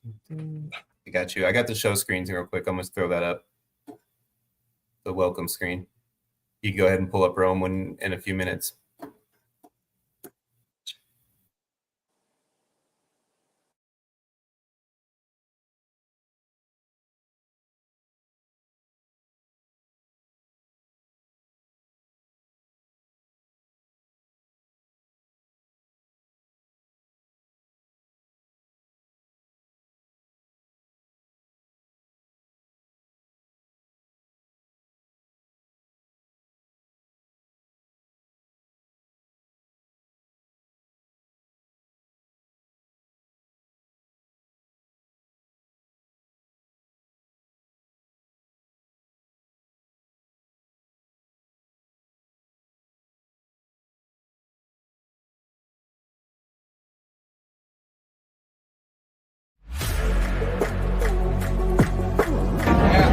I got you. I got the show screens real quick. I'm going to throw that up. The welcome screen. You can go ahead and pull up Rome in a few minutes.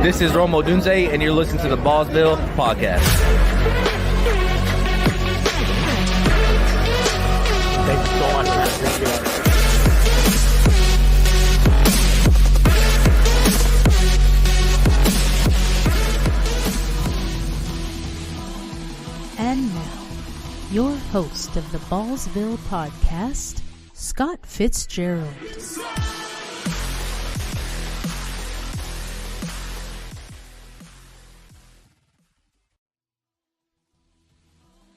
This is Romo Dunze, and you're listening to the Ballsville Podcast. Thank you so much, man. Appreciate it. And now, your host of the Ballsville Podcast, Scott Fitzgerald.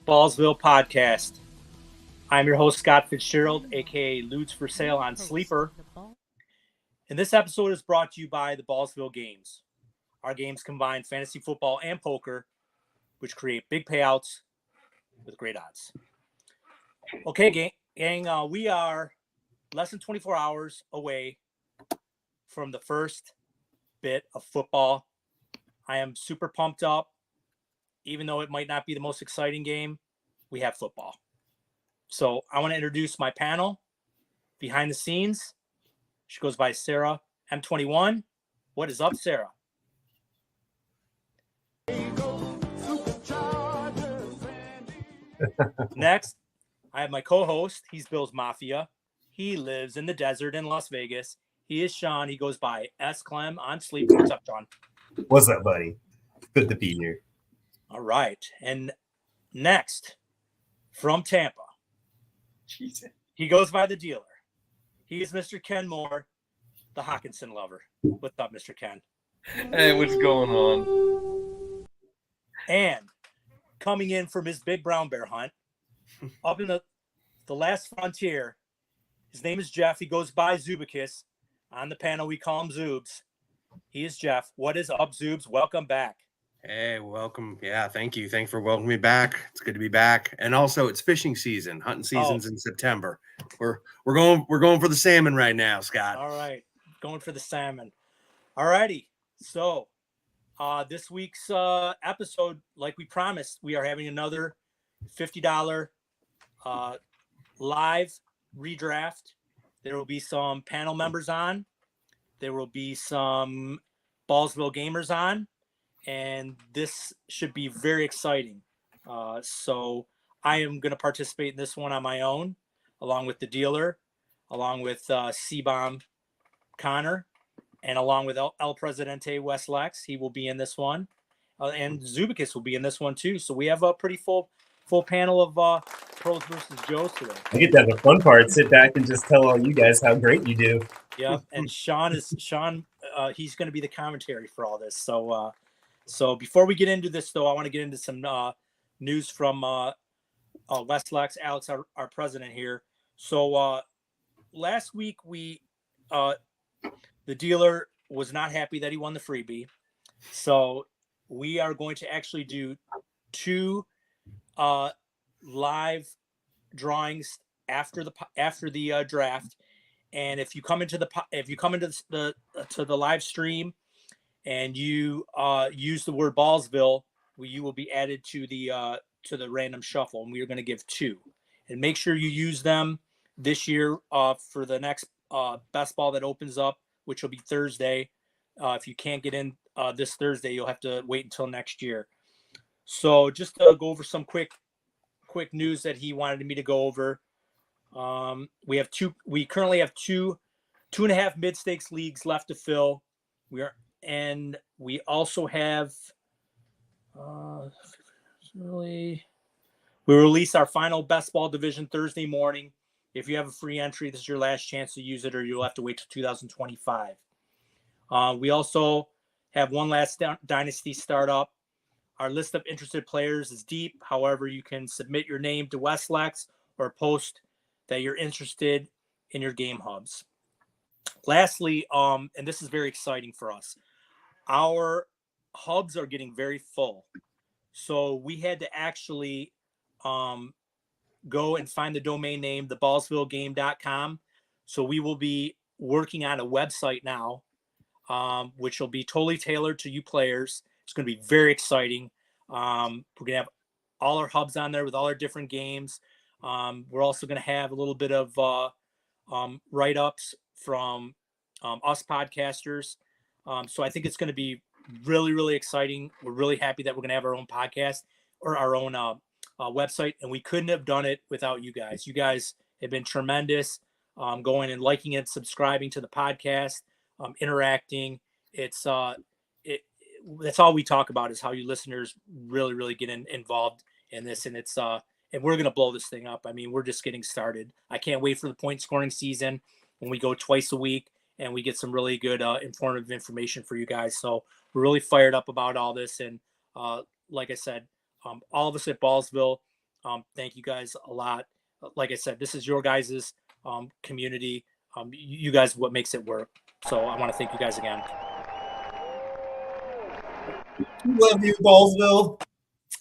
Ballsville Podcast. I'm your host, Scott Fitzgerald, aka Ludes for Sale on Sleeper. And this episode is brought to you by the Ballsville Games. Our games combine fantasy football and poker, which create big payouts with great odds. Okay, gang, we are less than 24 hours away from the first bit of football. I am super pumped up. Even though it might not be the most exciting game, we have football. So I want to introduce my panel behind the scenes. She goes by Sarah M21. What is up, Sarah? Next, I have my co-host. He's Bill's Mafia. He lives in the desert in Las Vegas. He is Sean. He goes by S. Clem on Sleep. What's up, Sean? What's up, buddy? Good to be here. All right. And next, from Tampa, Jesus. he goes by the dealer. He is Mr. Ken Moore, the Hawkinson lover. What's up, Mr. Ken? Hey, what's going on? And coming in from his big brown bear hunt, up in the last frontier, his name is Jeff. He goes by Zubicus. On the panel, we call him Zoobs. He is Jeff. What is up, Zoobs? Welcome back. Hey, welcome. Yeah, thank you. Thanks for welcoming me back. It's good to be back. And also, it's fishing season. Hunting season's in September. We're going for the salmon right now, Scott. All right, going for the salmon. All righty. So, this week's episode, like we promised, we are having another $50 live redraft. There will be some panel members on. There will be some Ballsville gamers on. And this should be very exciting. So I am going to participate in this one on my own, along with the dealer, along with C-Bomb Connor, and along with El Presidente West Lex. He will be in this one. And Zubicus will be in this one too. So we have a pretty full panel of pros versus Joes today. I get to have the fun part. Sit back and just tell all you guys how great you do. Yeah, and Sean, he's going to be the commentary for all this. So before we get into this, though, I want to get into some news from West Lex, Alex, our president here. So last week, the dealer was not happy that he won the freebie. So we are going to actually do two live drawings after the draft. And if you come into the live stream and you use the word Ballsville, you will be added to the random shuffle, and we are going to give two. And make sure you use them this year for the next best ball that opens up, which will be Thursday. If you can't get in this Thursday, you'll have to wait until next year. So just to go over some quick news that he wanted me to go over. We currently have two 2.5 mid-stakes leagues left to fill. We also have we release our final best ball division Thursday morning. If you have a free entry, this is your last chance to use it, or you'll have to wait till 2025. We also have one last dynasty startup. Our list of interested players is deep. However, you can submit your name to Westlex or post that you're interested in your game hubs. Lastly, and this is very exciting for us, our hubs are getting very full. So we had to actually go and find the domain name, theballsvillegame.com. So we will be working on a website now, which will be totally tailored to you players. It's going to be very exciting. We're going to have all our hubs on there with all our different games. We're also going to have a little bit of write-ups from us podcasters. So I think it's going to be really, really exciting. We're really happy that we're going to have our own podcast or our own website, and we couldn't have done it without you guys. You guys have been tremendous, going and liking and subscribing to the podcast, interacting. That's all we talk about, is how you listeners really, really get involved in this. And and we're going to blow this thing up. I mean, we're just getting started. I can't wait for the point scoring season when we go twice a week and we get some really good, informative information for you guys. So we're really fired up about all this. And like I said, all of us at Ballsville, thank you guys a lot. Like I said, this is your guys' community. You guys, what makes it work. So I want to thank you guys again. Love you, Ballsville.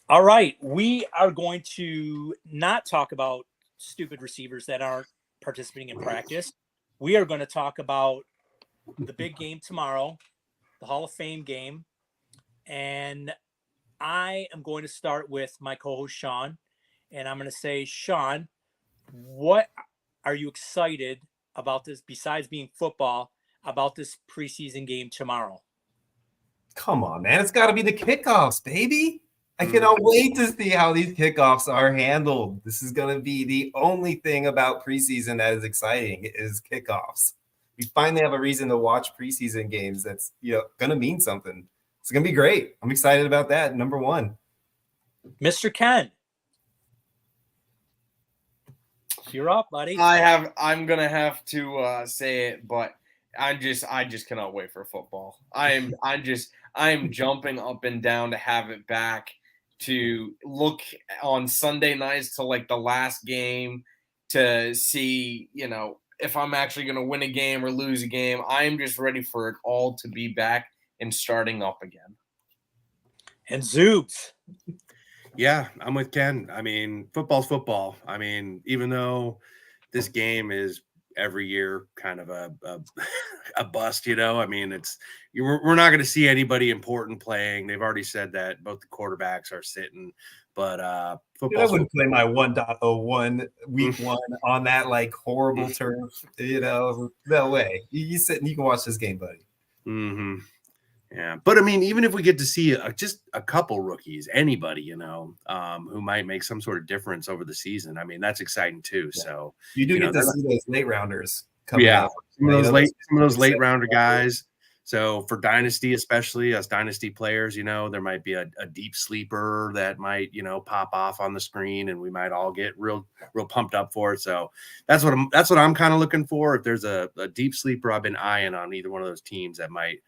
All right. We are going to not talk about stupid receivers that aren't participating in practice. We are going to talk about the big game tomorrow, the Hall of Fame game. And I am going to start with my co-host, Sean. And I'm going to say, Sean, what are you excited about this, besides being football, about this preseason game tomorrow? Come on, man. It's got to be the kickoffs, baby. I cannot wait to see how these kickoffs are handled. This is going to be the only thing about preseason that is exciting, is kickoffs. We finally have a reason to watch preseason games that's going to mean something. It's going to be great. I'm excited about that. Number one. Mr. Ken. You're up, buddy. I'm going to have to say it, but I just cannot wait for football. I'm jumping up and down to have it back, to look on Sunday nights to like the last game, to see, if I'm actually going to win a game or lose a game. I'm just ready for it all to be back and starting up again. And Zoobs. Yeah, I'm with Ken. I mean, football's football. I mean, even though this game is every year kind of a bust, I mean, we're not going to see anybody important playing. They've already said that both the quarterbacks are sitting, but football. I wouldn't play my 1.01 week one on that like horrible turf. No way. You sit and you can watch this game, buddy. Mm-hmm. Yeah, but I mean, even if we get to see just a couple rookies, anybody, who might make some sort of difference over the season, I mean, that's exciting too. Yeah. So you do get to see those late rounders coming out. Some of those late rounder guys. So for Dynasty, especially as Dynasty players, there might be a deep sleeper that might, pop off on the screen, and we might all get real pumped up for it. So that's what I'm kind of looking for. If there's a deep sleeper I've been eyeing on either one of those teams that might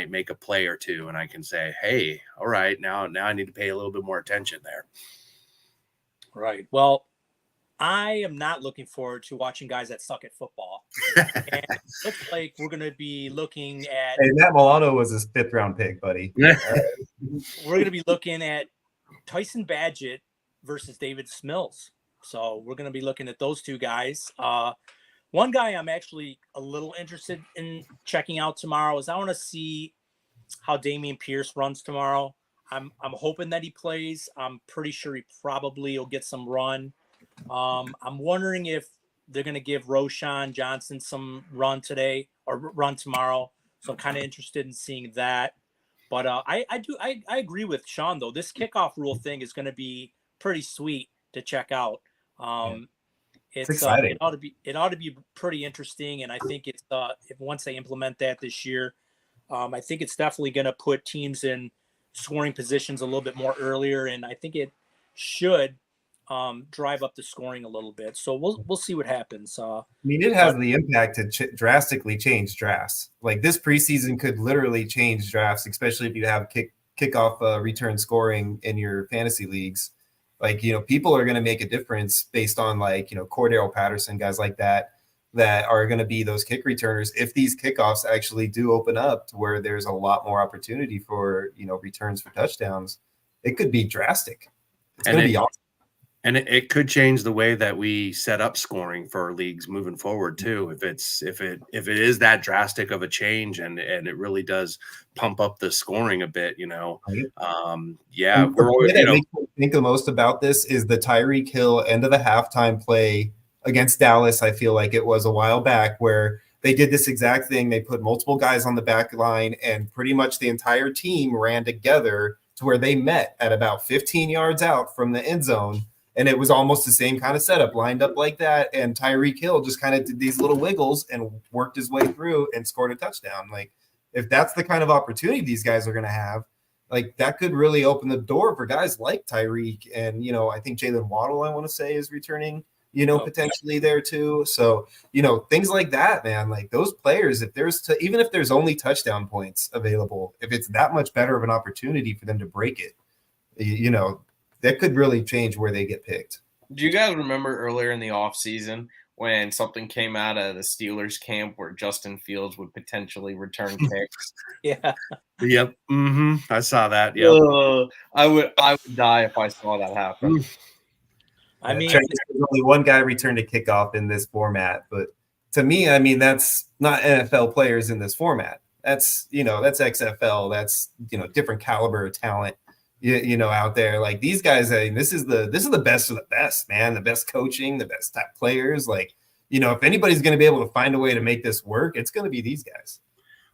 make a play or two, and I can say, hey, all right, now I need to pay a little bit more attention there. Right. Well, I am not looking forward to watching guys that suck at football. And it looks like we're going to be looking at... Hey, Matt Milano was his 5th round pick, buddy. We're going to be looking at Tyson Badgett versus David Smills. So we're going to be looking at those two guys. One guy I'm actually a little interested in checking out tomorrow is I want to see how Dameon Pierce runs tomorrow. I'm hoping that he plays. I'm pretty sure he probably will get some run. I'm wondering if they're going to give Roshan Johnson some run today or run tomorrow. So I'm kind of interested in seeing that. But I agree with Sean, though. This kickoff rule thing is going to be pretty sweet to check out. It's exciting. It ought to be pretty interesting, and I think it's if once they implement that this year, I think it's definitely going to put teams in scoring positions a little bit more earlier, and I think it should drive up the scoring a little bit. So we'll see what happens. I mean, it has the impact to drastically change drafts. Like this preseason could literally change drafts, especially if you have kickoff return scoring in your fantasy leagues. Like, people are going to make a difference based on Cordero Patterson, guys like that are going to be those kick returners. If these kickoffs actually do open up to where there's a lot more opportunity for, returns for touchdowns, it could be drastic. It's going to be awesome. And it could change the way that we set up scoring for leagues moving forward too. If it is that drastic of a change and it really does pump up the scoring a bit, Right. We're always, that makes me think the most about this is the Tyreek Hill end of the halftime play against Dallas. I feel like it was a while back where they did this exact thing. They put multiple guys on the back line and pretty much the entire team ran together to where they met at about 15 yards out from the end zone. And it was almost the same kind of setup, lined up like that. And Tyreek Hill just kind of did these little wiggles and worked his way through and scored a touchdown. Like, if that's the kind of opportunity these guys are going to have, like, that could really open the door for guys like Tyreek. And, I think Jalen Waddle, I want to say, is returning, potentially there too. So, things like that, man, like those players, even if there's only touchdown points available, if it's that much better of an opportunity for them to break it, that could really change where they get picked. Do you guys remember earlier in the offseason when something came out of the Steelers camp where Justin Fields would potentially return kicks? Yeah. Yep. I saw that. Yep. I would die if I saw that happen. I mean, there's only one guy returned a kickoff in this format, but to me, I mean, that's not NFL players in this format. That's that's XFL. That's different caliber of talent. Out there, like these guys, I mean, this is the best of the best, man. The best coaching, the best top players. Like, if anybody's going to be able to find a way to make this work, it's going to be these guys.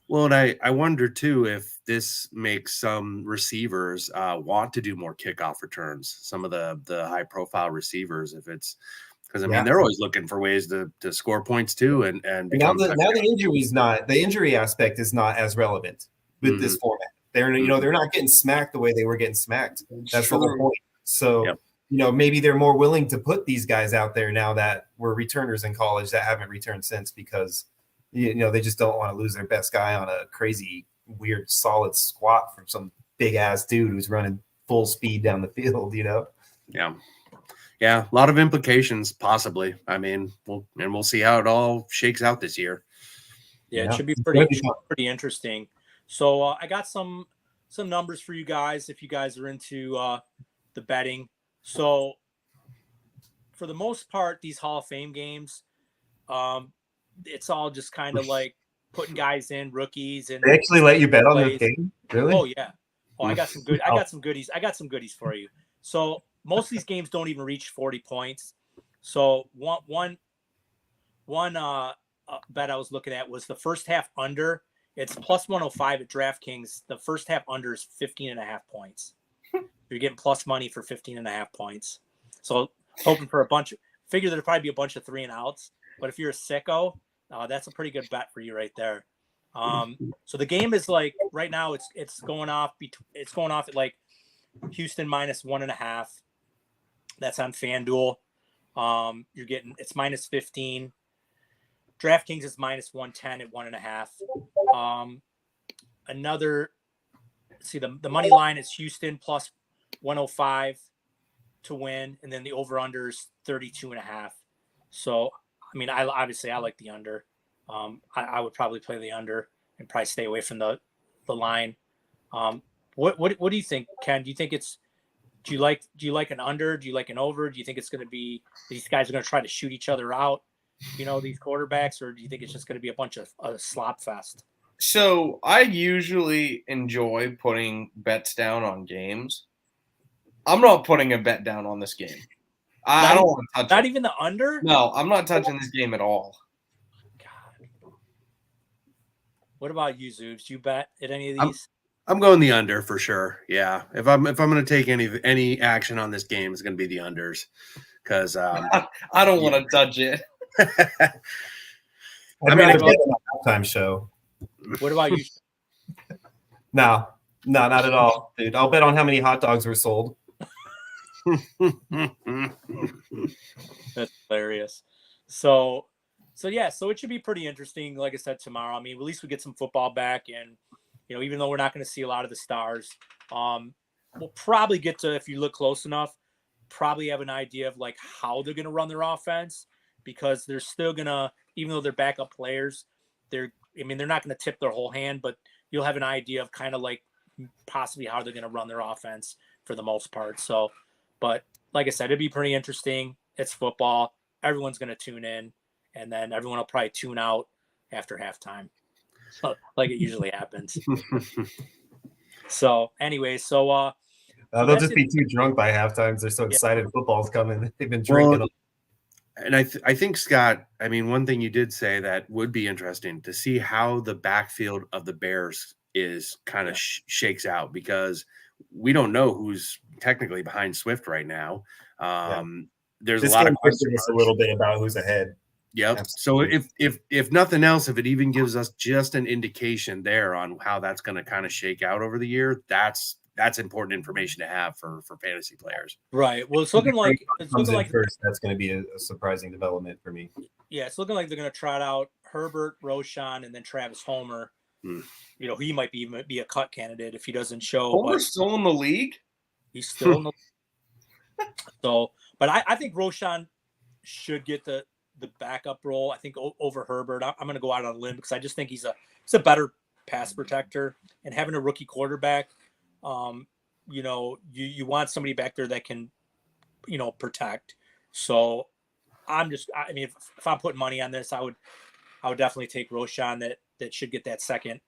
Well, and I wonder too if this makes some receivers want to do more kickoff returns. Some of the high profile receivers, if it's because mean they're always looking for ways to score points too, and now the injury aspect is not as relevant with this format. They're they're not getting smacked the way they were getting smacked. That's the whole point. So maybe they're more willing to put these guys out there now that were returners in college that haven't returned since because they just don't want to lose their best guy on a crazy, weird, solid squat from some big ass dude who's running full speed down the field. Yeah, a lot of implications possibly. I mean, we'll see how it all shakes out this year. Yeah, it should be pretty interesting. So I got some numbers for you guys if you guys are into the betting. So for the most part, these Hall of Fame games, it's all just kind of like putting guys in, rookies, and they actually let you bet on this game. Really? Oh yeah. Oh, I got some goodies. I got some goodies for you. So most of these games don't even reach 40 points. So one bet I was looking at was the first half under. It's plus 105 at DraftKings. The first half under is 15.5 points. You're getting plus money for 15.5 points. So hoping for figure there'll probably be a bunch of 3 and outs. But if you're a sicko, that's a pretty good bet for you right there. So the game is like right now it's going off at like Houston minus 1.5. That's on FanDuel. It's minus 15. DraftKings is minus 110 at 1.5. The money line is Houston plus 105 to win, and then the over under is 32.5. So, I mean, I like the under. I would probably play the under and probably stay away from the line. What do you think, Ken? Do you like an under? Do you like an over? Do you think it's going to be these guys are going to try to shoot each other out? These quarterbacks, or do you think it's just going to be a bunch of slop fest? So I usually enjoy putting bets down on games. I'm not putting a bet down on this game. I don't want to touch it. Not even the under? No, I'm not touching this game at all. God. What about you, Zoobs? Do you bet at any of these? I'm going the under for sure. Yeah. If I'm going to take any action on this game, it's going to be the unders. because I don't want to touch it. I'd I mean, rather I bet on a halftime show. What about you? No, not at all, dude. I'll bet on how many hot dogs were sold. That's hilarious. So yeah, so it should be pretty interesting. Like I said, tomorrow. I mean, at least we get some football back, and even though we're not going to see a lot of the stars, we'll probably get to, if you look close enough, probably have an idea of like how they're going to run their offense, because they're still gonna, even though they're backup players, they're not going to tip their whole hand, but you'll have an idea of kind of like possibly how they're going to run their offense for the most part. So, but like I said, it'd be pretty interesting. It's football. Everyone's going to tune in, and then everyone will probably tune out after halftime, like it usually happens. So anyway, so They'll just be too drunk by halftime. They're so excited football's coming. They've been drinking. Well, and I think, Scott, I mean, one thing you did say that would be interesting to see how the backfield of the Bears is kind of shakes out, because we don't know who's technically behind Swift right now. There's this a lot of questions us a little bit about who's ahead. Yep. Absolutely. So if nothing else, if it even gives us just an indication there on how that's going to kind of shake out over the year, that's important information to have for fantasy players. Right. Well, it's looking like first. That's going to be a surprising development for me. Yeah, it's looking like they're going to trot out Herbert, Roschon, and then Travis Homer. He might be a cut candidate if he doesn't show. Homer's still in the league. He's still in the So, but I think Roschon should get the backup role. I think over Herbert. I'm going to go out on a limb because I just think he's a better pass protector, and having a rookie quarterback, you want somebody back there that can, protect. So if I'm putting money on this, I would definitely take Roschon. That should get that second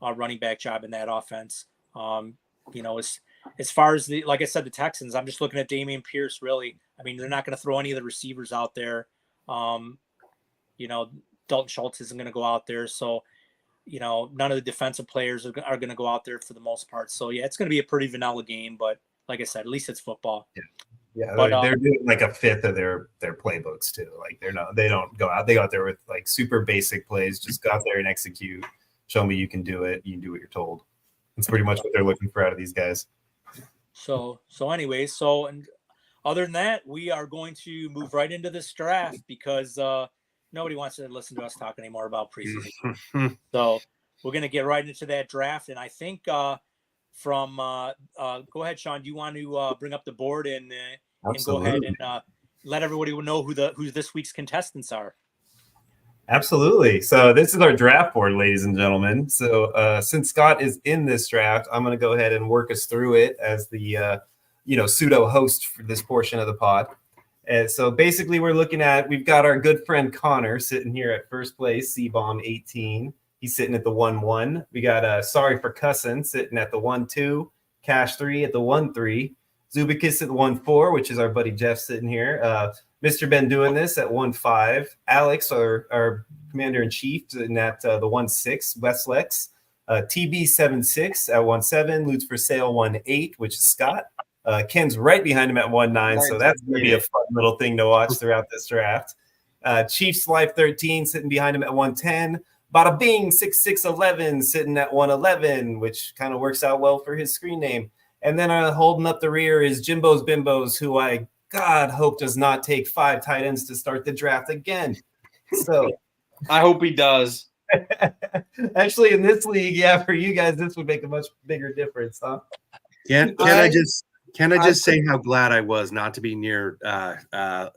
running back job in that offense. As far as like I said, the Texans, I'm just looking at Dameon Pierce. Really, I mean, they're not going to throw any of the receivers out there. Dalton Schultz isn't going to go out there, so none of the defensive players are going to go out there for the most part. So yeah, it's going to be a pretty vanilla game, but like I said, at least it's football. Yeah, but, they're doing like a fifth of their playbooks too. Like they don't go out. They go out there with like super basic plays. Just go out there and execute. Show me you can do it. You can do what you're told. That's pretty much what they're looking for out of these guys. So anyway, and other than that, we are going to move right into this draft because nobody wants to listen to us talk anymore about preseason. So we're going to get right into that draft, and I think go ahead, Sean. Do you want to bring up the board and go ahead and let everybody know who this week's contestants are? Absolutely. So this is our draft board, ladies and gentlemen. So since Scott is in this draft, I'm going to go ahead and work us through it as the pseudo host for this portion of the pod. And so basically, we've got our good friend Connor sitting here at first place, C-Bomb 18. He's sitting at the 1-1. We got Sorry for Cussin' sitting at the 1-2, Cash 3 at the 1-3, Zubikis at the 1-4, which is our buddy Jeff sitting here. Mr. Ben doing this at 1-5. Alex, our commander-in-chief, sitting at the 1-6, Westlex. TB 7-6 at 1-7. Lutz for Sale 1-8, which is Scott. Ken's right behind him at 1-9, so that's going to be a fun little thing to watch throughout this draft. Chiefs Life 13 sitting behind him at 110. Bada Bing 6611 sitting at 111, which kind of works out well for his screen name. And then holding up the rear is Jimbo's Bimbos, who I hope does not take 5 tight ends to start the draft again. So I hope he does. Actually, in this league, for you guys, this would make a much bigger difference, huh? Can I just say how glad I was not to be near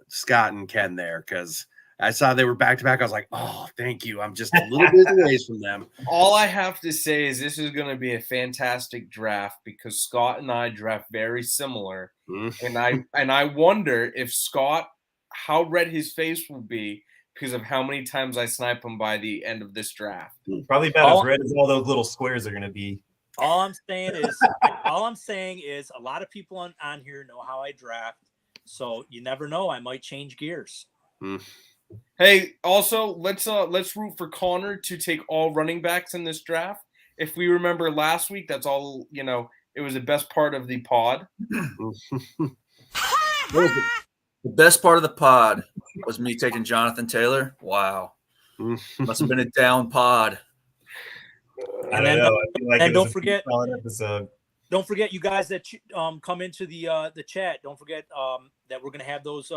Scott and Ken there, because I saw they were back to back. I was like, oh, thank you. I'm just a little bit away from them. All I have to say is this is going to be a fantastic draft because Scott and I draft very similar. And I wonder if Scott, how red his face will be because of how many times I snipe him by the end of this draft. Probably about as red as all those little squares are going to be. All I'm saying is a lot of people on here know how I draft. So you never know. I might change gears. Hey, also let's root for Connor to take all running backs in this draft. If we remember last week, that's all, it was the best part of the pod. The best part of the pod was me taking Jonathan Taylor. Wow. Must have been a down pod. I don't know. I feel like and it was don't a forget- solid episode. Don't forget, you guys that come into the chat. Don't forget that we're gonna have those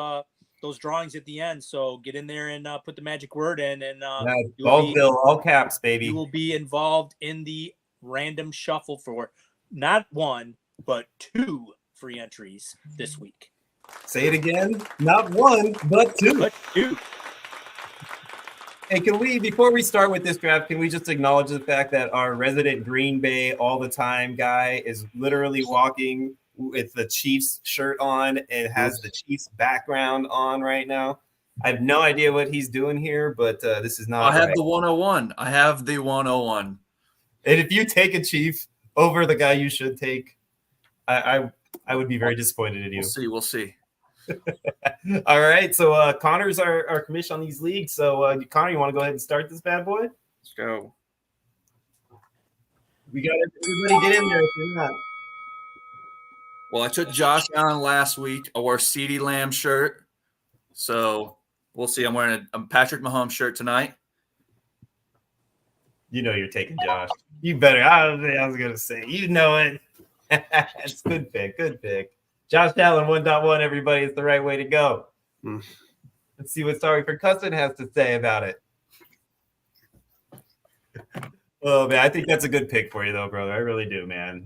drawings at the end. So get in there and put the magic word in, and Ballsville, all caps, baby. you will be involved in the random shuffle for not 1 but 2 free entries this week. Say it again. Not 1, but 2. But 2. Hey, can we, before we start with this draft, can we just acknowledge the fact that our resident Green Bay all the time guy is literally walking with the Chiefs shirt on and has the Chiefs background on right now? I have no idea what he's doing here, but this is not I have right. the 101. I have the 101. And if you take a Chief over the guy you should take, I would be very disappointed in you. We'll see. All right, so Connor's our commission on these leagues. So Connor, you want to go ahead and start this bad boy? Let's go. We got everybody get in there if you're not. Well, I took Josh Allen last week. I wore a CeeDee Lamb shirt. So we'll see. I'm wearing a Patrick Mahomes shirt tonight. You know you're taking Josh. You better. I was going to say, you know it. It's good pick. Good pick. Josh Allen 1.1, everybody. It's the right way to go. Let's see what Sorry for Cussing has to say about it. Oh, man. I think that's a good pick for you, though, brother. I really do, man.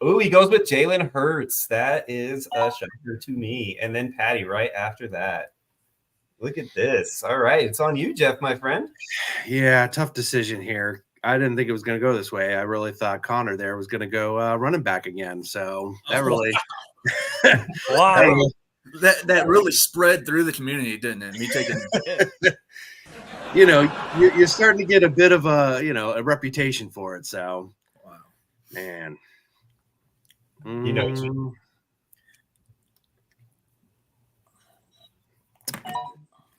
Oh, he goes with Jalen Hurts. That is a shocker to me. And then Patty right after that. Look at this. All right. It's on you, Jeff, my friend. Yeah, tough decision here. I didn't think it was going to go this way. I really thought Connor there was going to go running back again. So that really, Wow. That really spread through the community, didn't it? Me taking you're starting to get a bit of a reputation for it. So, wow, man, You know what you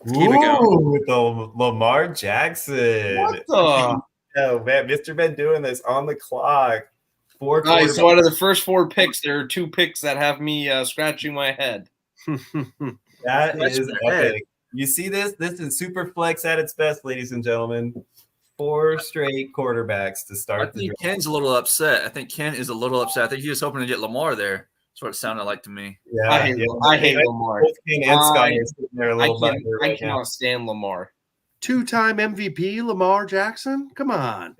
Keep it going. with the Lamar Jackson. What the? Oh, man. Mr. Ben doing this on the clock. 4 Nice. So out of the first 4 picks, there are 2 picks that have me scratching my head. That Scratch is my head. epic. You see this? This is super flex at its best, ladies and gentlemen. 4 straight quarterbacks to I start the think draft. Ken's a little upset. I think Ken is a little upset. I think he was hoping to get Lamar there. That's what it sounded like to me. Yeah, I hate Lamar. Both Ken and Scott are sitting there a little bit I cannot stand Lamar. 2-time MVP Lamar Jackson. Come on.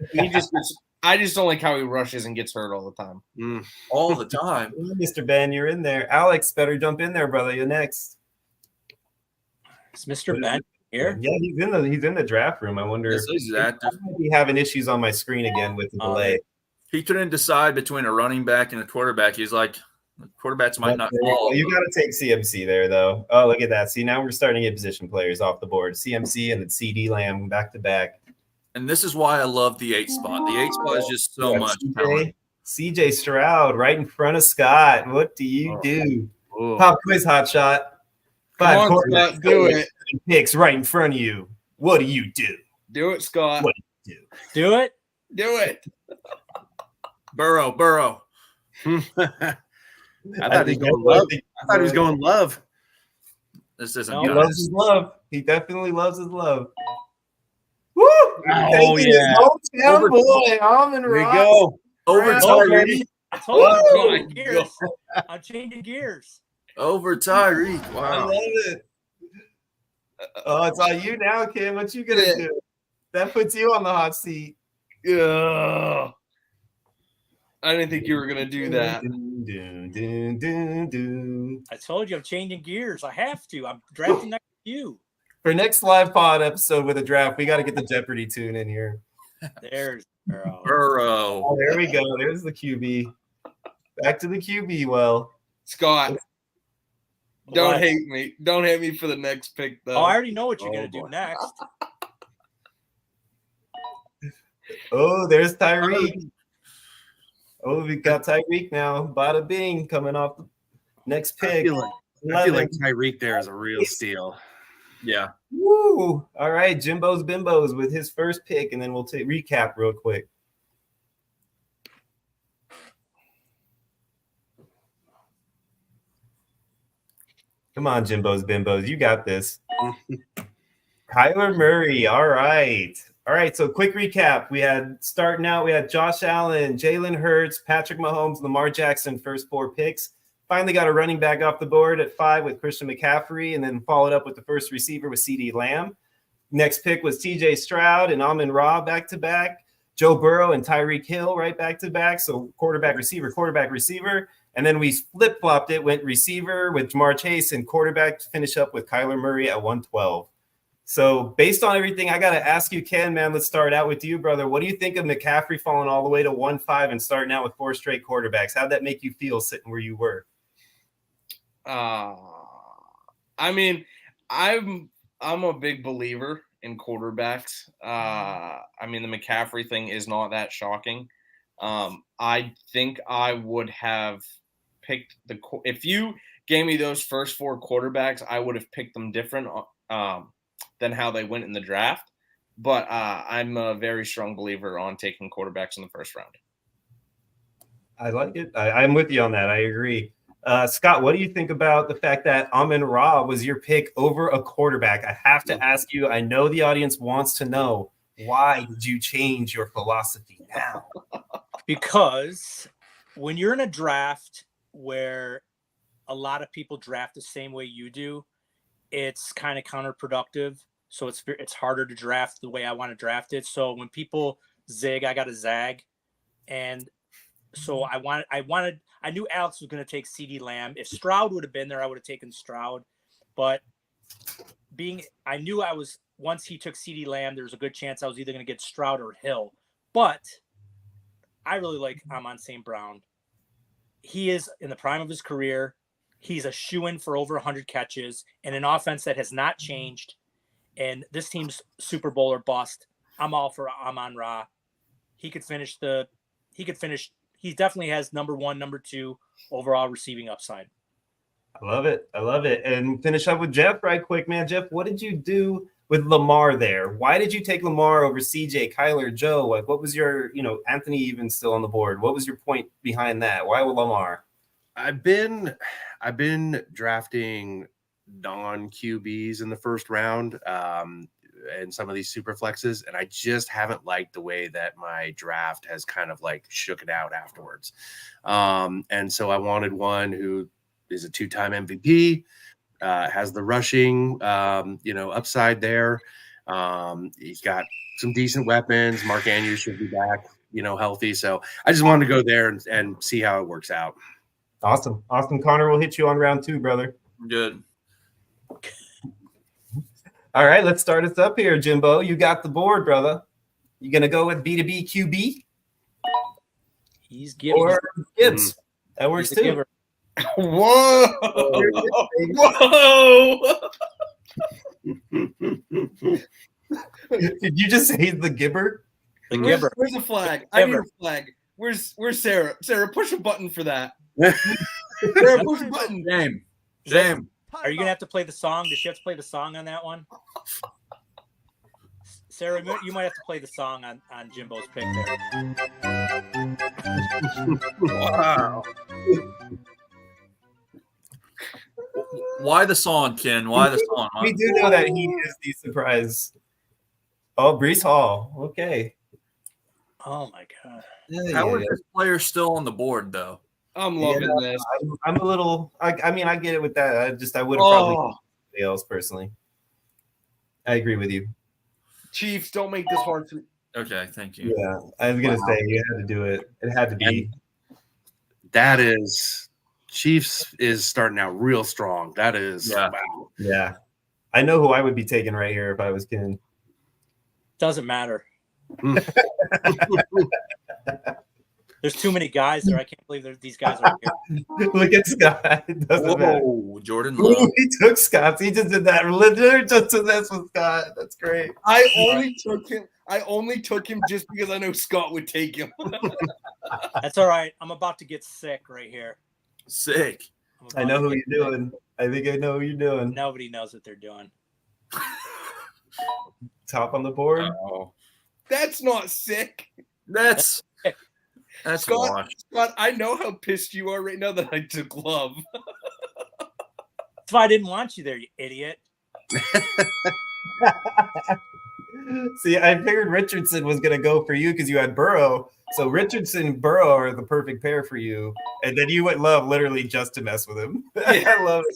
I just don't like how he rushes and gets hurt all the time. All the time. Mr. Ben, you're in there. Alex, better jump in there, brother. You're next. Is Mr. Ben here? Yeah, he's in the draft room. I wonder Yes, he's active. I might be having issues on my screen again with the delay. He couldn't decide between a running back and a quarterback. He's like, the quarterbacks might not fall. You got to take CMC there, though. Oh, look at that. See, now we're starting to get position players off the board. CMC and then CD Lamb back to back. And this is why I love the 8 spot. The 8 spot is just so much talent. CJ Stroud right in front of Scott. What do you do? Pop quiz, hot shot. 5 Scott, do it. Picks right in front of you. What do you do? Do it, Scott. What do you do? Do it. Do it. Burrow. I thought he was going love. This isn't No, He good. loves his love. He definitely loves his love. Woo! Oh, Taking his hometown boy, Almond Here we Rock. go. Over Brown. Tyreek. I told you I'm Oh, changing gears. I'm changing gears. Over Tyreek. I Wow. love it. Oh, it's on you now, Kim. What you gonna do? That puts you on the hot seat. Yeah. I didn't think you were gonna do that. I told you I'm changing gears. I have to. I'm drafting next to you. For next live pod episode with a draft, we got to get the Jeopardy tune in here. There's girl. Burrow. Oh, there we go. There's the QB. Back to the QB. Well, Scott, don't What? hate me. Don't hate me for the next pick, though. Oh, I already know what you're Oh, gonna do boy. next. oh, there's Tyreek. Oh, we got Tyreek now. Bada bing coming off the next I pick. feel like Tyreek there is a real steal. Yeah. Woo! All right, Jimbo's Bimbos with his first pick, and then we'll recap real quick. Come on, Jimbos, Bimbos. You got this. Kyler Murray. All right. All right. So quick recap. We had Josh Allen, Jalen Hurts, Patrick Mahomes, Lamar Jackson, first 4 picks. Finally got a running back off the board at 5 with Christian McCaffrey, and then followed up with the first receiver with CeeDee Lamb. Next pick was TJ Stroud and Amon-Ra back-to-back. Joe Burrow and Tyreek Hill right back-to-back. So quarterback, receiver. And then we flip-flopped it, went receiver with Jamar Chase and quarterback to finish up with Kyler Murray at 112. So based on everything, I got to ask you, Ken, man, let's start out with you, brother. What do you think of McCaffrey falling all the way to 1-5 and starting out with 4 straight quarterbacks? How'd that make you feel sitting where you were? I mean, I'm a big believer in quarterbacks. I mean, the McCaffrey thing is not that shocking. I think I would have picked if you gave me those first 4 quarterbacks, I would have picked them different than how they went in the draft. But I'm a very strong believer on taking quarterbacks in the first round. I like it. I'm with you on that. I agree. Scott, what do you think about the fact that Amon-Ra was your pick over a quarterback? I have to ask you, I know the audience wants to know, why did you change your philosophy now? Because when you're in a draft where a lot of people draft the same way you do, it's kind of counterproductive. So it's harder to draft the way I want to draft it. So when people zig, I got to zag. And so I knew Alex was going to take CeeDee Lamb. If Stroud would have been there, I would have taken Stroud. But I knew once he took CeeDee Lamb, there was a good chance I was either going to get Stroud or Hill. But I really like Amon St. Brown. He is in the prime of his career. He's a shoo-in for over 100 catches in an offense that has not changed. And this team's Super Bowl or bust. I'm all for Amon-Ra. He definitely has number 1, number 2 overall receiving upside. I love it. And finish up with Jeff right quick, man. Jeff, what did you do with Lamar there? Why did you take Lamar over CJ, Kyler, Joe? Like, what was your, Anthony even still on the board? What was your point behind that? Why with Lamar? I've been drafting non-QBs in the first round and some of these super flexes, and I just haven't liked the way that my draft has kind of like shook it out afterwards. And so I wanted one who is a 2-time MVP, has the rushing, upside there. He's got some decent weapons. Mark Andrews should be back, healthy. So I just wanted to go there and see how it works out. Awesome. Connor, we'll hit you on round 2, brother. Good. All right, let's start us up here, Jimbo. You got the board, brother. You going to go with B2B QB? He's giving. Or Gibbs. That works too. Whoa! Did you just say the gibber? The gibber. Where's the flag? I need a flag. Where's Sarah? Sarah, push a button for that. Sarah, push a button. James. Are you going to have to play the song? Does she have to play the song on that one? Sarah, you might have to play the song on Jimbo's pick there. Wow. Why the song, Ken? Why the song? We do know that he is the surprise. Oh, Breece Hall. Okay. Oh, my God. How is this player still on the board, though? I'm loving this. I'm a little. I get it with that. I would have probably somebody else personally. I agree with you. Chiefs, don't make this hard for. Okay, thank you. Yeah, I was gonna say you had to do it. It had to be. That is, Chiefs is starting out real strong. That is, wow. Yeah, I know who I would be taking right here if I was Ken. Doesn't matter. There's too many guys there. I can't believe these guys are here. Look at Scott. It doesn't matter. Jordan Ooh, Love. he took Scott's. He just did that. Literally just to mess with Scott. That's great. I only took him just because I know Scott would take him. That's all right. I'm about to get sick right here. Sick. I know who you're doing. I think I know who you're doing. Nobody knows what they're doing. Top on the board. Oh, That's not sick. that's Scott, I know how pissed you are right now that I took Love. That's why I didn't want you there, you idiot. See, I figured Richardson was going to go for you because you had Burrow. So Richardson and Burrow are the perfect pair for you. And then you would love literally just to mess with him. I love it.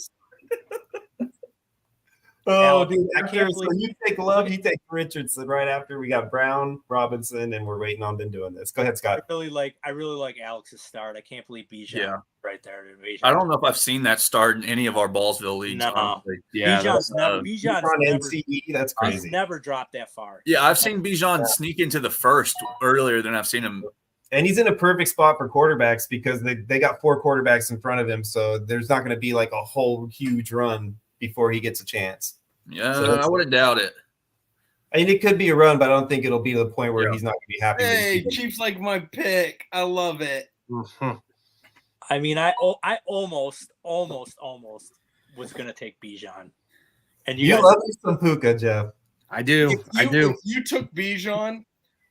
Oh, Alex, dude. I can't So you take Love, you take Richardson right after. We got Brown, Robinson, and we're waiting on them doing this. Go ahead, Scott. I really like Alex's start. I can't believe Bijan right there. I don't know if I've seen that start in any of our Ballsville leagues. No. Honestly. Yeah, NCE, that's crazy. He's never dropped that far. Yeah, I've seen Bijan sneak into the first earlier than I've seen him. And he's in a perfect spot for quarterbacks because they got 4 quarterbacks in front of him. So there's not going to be like a whole huge run before he gets a chance. Yeah, so I wouldn't doubt it. I mean, it could be a run, but I don't think it'll be to the point where he's not going to be happy. Hey, Chiefs like my pick. I love it. I mean, I almost was going to take Bijan. And you love you some Puka, Jeff. I do. If you took Bijan,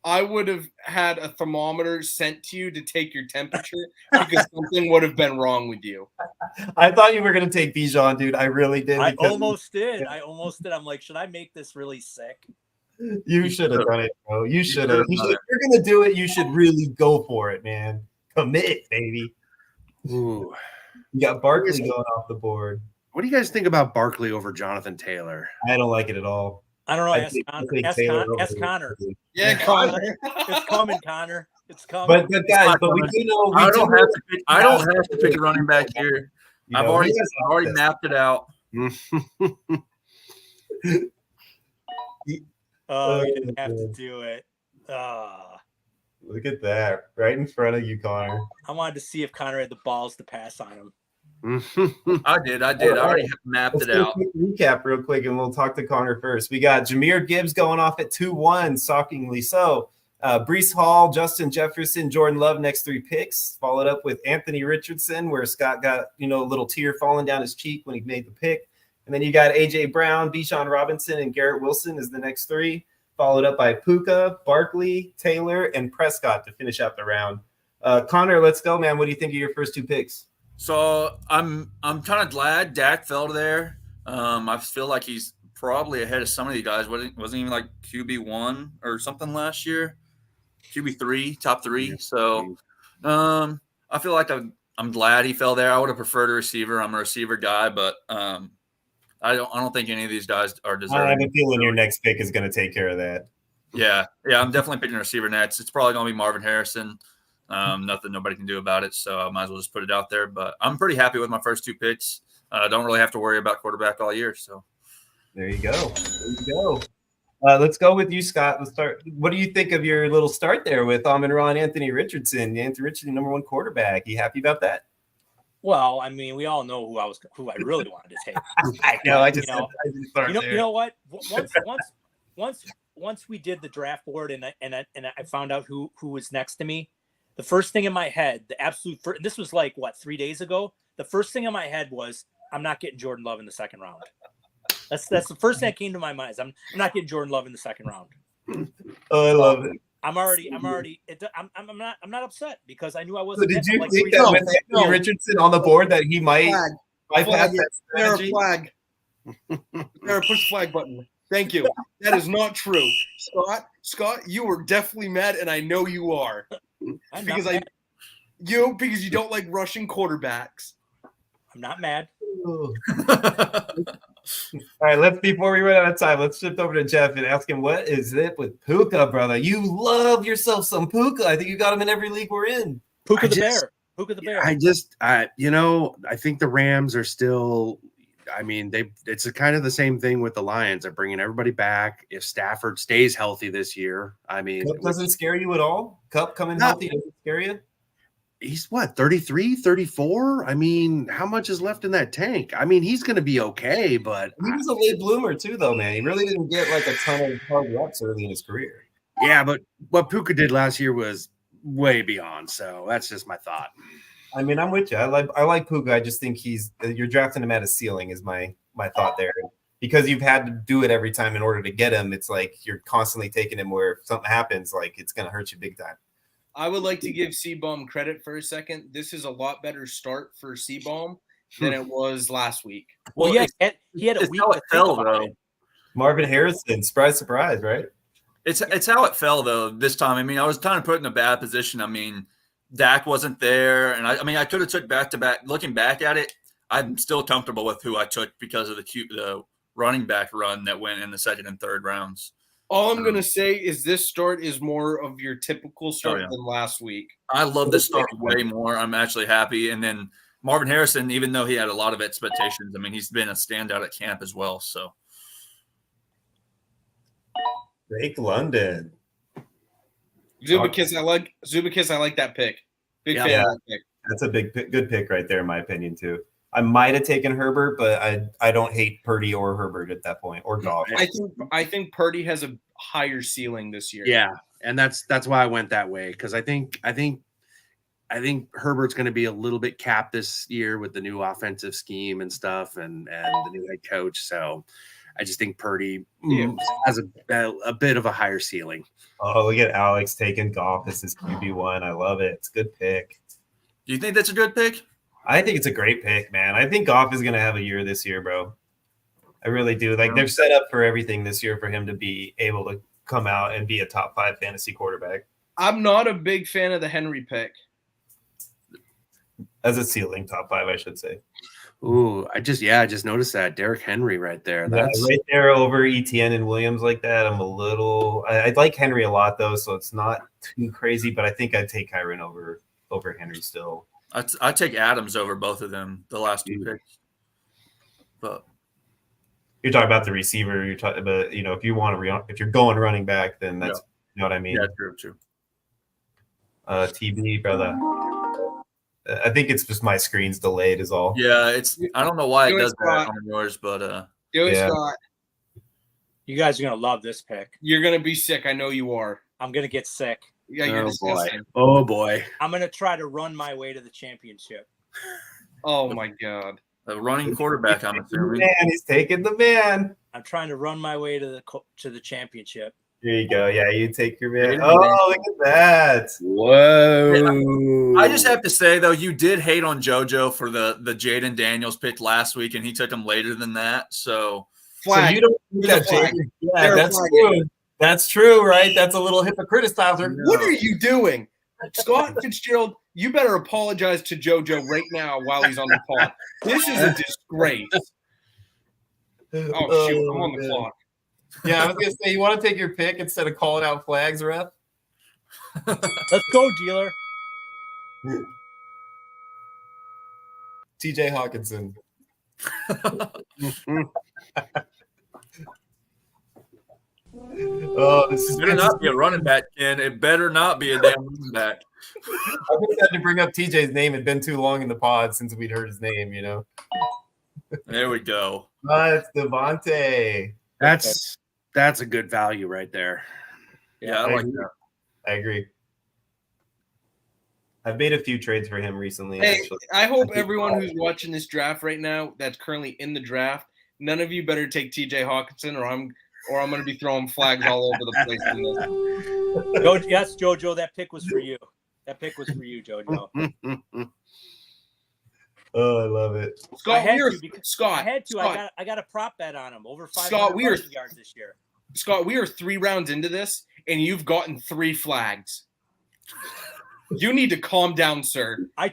I would have had a thermometer sent to you to take your temperature because something would have been wrong with you. I thought you were going to take Bijan, dude. I really did. I almost did. I'm like, should I make this really sick? You should have done it, bro. You should have. If you're going to do it, you should really go for it, man. Commit, baby. Ooh. You got Barkley going off the board. What do you guys think about Barkley over Jonathan Taylor? I don't like it at all. I don't know. Ask Connor. Yeah, Connor. It's coming, Connor. It's coming. But guys, but we do know. I don't have to pick a running back here. I've already mapped it out. Oh, you didn't have to do it. Look at that. Right in front of you, Connor. I wanted to see if Connor had the balls to pass on him. I did. I already mapped it out. Recap real quick, and we'll talk to Connor first. We got Jahmyr Gibbs going off at 2-1, shockingly so. Breece Hall, Justin Jefferson, Jordan Love, next 3 picks. Followed up with Anthony Richardson, where Scott got a little tear falling down his cheek when he made the pick. And then you got A.J. Brown, Bijan Robinson, and Garrett Wilson is the next 3. Followed up by Puka, Barkley, Taylor, and Prescott to finish out the round. Connor, let's go, man. What do you think of your first 2 picks? So I'm kind of glad Dak fell to there. I feel like he's probably ahead of some of these guys. Wasn't even like QB1 or something last year. QB3, top 3. So I feel like I'm glad he fell there. I would have preferred a receiver. I'm a receiver guy, but I don't think any of these guys are deserving. I have a feeling your next pick is going to take care of that. Yeah, I'm definitely picking a receiver next. It's probably going to be Marvin Harrison. Nothing nobody can do about it, so I might as well just put it out there. But I'm pretty happy with my first 2 picks. I don't really have to worry about quarterback all year. So there you go. Let's go with you, Scott. Let's start. What do you think of your little start there with Amon-Ra and Anthony Richardson? Anthony Richardson, number 1 quarterback. You happy about that? Well, I mean, we all know who I really wanted to take. I know. You know what? Once we did the draft board and I found out who was next to me, the first thing in my head, the absolute first, this was like 3 days ago. The first thing in my head was, I'm not getting Jordan Love in the second round. That's the first thing that came to my mind. I'm not getting Jordan Love in the second round. Oh, I love it. I'm not upset because I knew I wasn't. So did you think that with Anthony Richardson on the board that he might bypass that strategy? Flag. There, push the flag button. Thank you. That is not true, Scott. You were definitely mad, and I know you are because you don't like rushing quarterbacks. I'm not mad. All right, before we run out of time, let's shift over to Jeff and ask him what is it with Puka, brother. You love yourself some Puka. I think you got him in every league we're in. Puka the Bear. I think the Rams are still. I mean, it's kind of the same thing with the Lions. They're bringing everybody back. If Stafford stays healthy this year, I mean, Cup doesn't scare you at all. Cup coming healthy doesn't scare you. He's 33, 34. I mean, how much is left in that tank? I mean, he's going to be okay, but he was a late bloomer too, though, man. He really didn't get like a ton of hard reps early in his career. Yeah, but what Puka did last year was way beyond. So that's just my thought. I mean, I'm with you. I like Puka. I just think you're drafting him at a ceiling is my thought there. Because you've had to do it every time in order to get him. It's like you're constantly taking him where if something happens, like it's going to hurt you big time. I would like to give Seabaum credit for a second. This is a lot better start for Seabaum than it was last week. Well, he had a it's week how to it think fell, about though. it. Marvin Harrison, surprise, right? It's how it fell though this time. I mean, I was kind of put in a bad position. I mean, Dak wasn't there, and I mean, I could have took back to back. Looking back at it, I'm still comfortable with who I took because of the running back run that went in the second and third rounds. All I'm going to say is this start is more of your typical start yeah. than last week. I love this start way more. I'm actually happy. And then Marvin Harrison, even though he had a lot of expectations, I mean, he's been a standout at camp as well. So Drake London. Zubakis, I like that pick. Big fan of that pick. That's a good pick right there, in my opinion, too. I might have taken Herbert, but I don't hate Purdy or Herbert at that point, or Goff. I think Purdy has a higher ceiling this year. Yeah, and that's why I went that way, because I think Herbert's going to be a little bit capped this year with the new offensive scheme and stuff, and the new head coach. So I just think Purdy has a bit of a higher ceiling. Oh, look at Alex taking Goff as his QB1. I love it. It's a good pick. do you think that's a good pick? I think it's a great pick, man. I think Goff is going to have a year this year, bro. I really do. Like, they're set up for everything this year for him to be able to come out and be a top 5 fantasy quarterback. I'm not a big fan of the Henry pick. As a ceiling, top 5, I should say. Ooh, I just noticed that Derrick Henry right there. That's right there over Etienne and Williams like that. I'm a little. I like Henry a lot though, so it's not too crazy. But I think I'd take Kyron over Henry still. I take Adams over both of them, the last 2 picks. But you're talking about the receiver. You're talking about, if you want to, if you're going running back, then that's you know what I mean. Yeah, true. TB, brother. I think it's just my screen's delayed is all. Yeah, I don't know why it does that on yours, but Scott. You guys are gonna love this pick. You're gonna be sick. I know you are. I'm gonna get sick. Yeah, you're disgusting. Oh boy. I'm gonna try to run my way to the championship. Oh my god. A running quarterback, I'm assuming. Man, he's taking the man. I'm trying to run my way to the championship. There you go. Yeah, you take your man. Oh, look at that. Whoa. I just have to say, though, you did hate on JoJo for the Jaden Daniels pick last week, and he took him later than that. So flag. So you don't think that flag. Jaden? Yeah, that's true. That's true, right? That's a little hypocrite style. What are you doing? Scott Fitzgerald, you better apologize to JoJo right now while he's on the pod. This is a disgrace. Oh, shoot. I'm on the clock. Yeah, I was going to say, you want to take your pick instead of calling out flags, ref? Let's go, dealer. TJ Hawkinson. Oh, this is better not be a running back, Ken. It better not be a damn running back. I just had to bring up TJ's name. It'd been too long in the pod since we'd heard his name, There we go. It's Devontae. That's a good value right there. Yeah, I like that. I agree. I've made a few trades for him recently. Hey, actually. I hope everyone who's watching this draft right now that's currently in the draft, none of you better take TJ Hawkinson or I'm going to be throwing flags all over the place. Yes, JoJo, that pick was for you. That pick was for you, JoJo. Oh, I love it. Scott, I had to. I got a prop bet on him over 500 yards this year. Scott, we are 3 rounds into this, and you've gotten 3 flags. You need to calm down, sir. I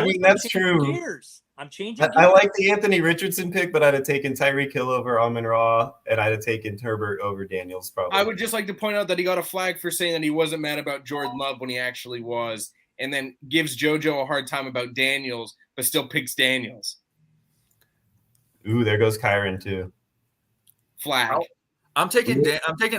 mean, that's true. I'm changing. I like the Anthony Richardson pick, but I'd have taken Tyreek Hill over Amon-Ra, and I'd have taken Herbert over Daniels probably. I would just like to point out that he got a flag for saying that he wasn't mad about Jordan Love when he actually was, and then gives JoJo a hard time about Daniels, but still picks Daniels. Ooh, there goes Kyron too. Flag. I'm taking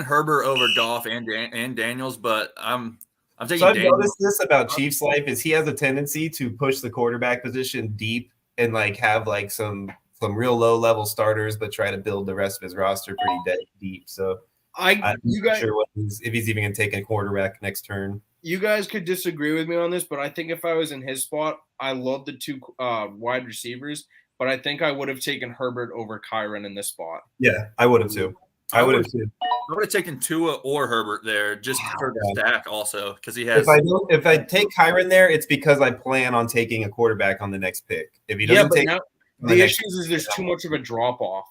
Herbert over Goff and Daniels, but I'm taking. So I've Daniels. noticed this about Chiefs life is he has a tendency to push the quarterback position deep and have some real low level starters, but try to build the rest of his roster pretty deep. So I'm not sure if he's even going to take a quarterback next turn. You guys could disagree with me on this, but I think if I was in his spot, I love the 2 wide receivers, but I think I would have taken Herbert over Kyron in this spot. Yeah, I would have too. I would have too. I would have taken Tua or Herbert there just for the stack also because he has. If I take Kyron there, it's because I plan on taking a quarterback on the next pick. If he doesn't take, the issue is there's too much of a drop off.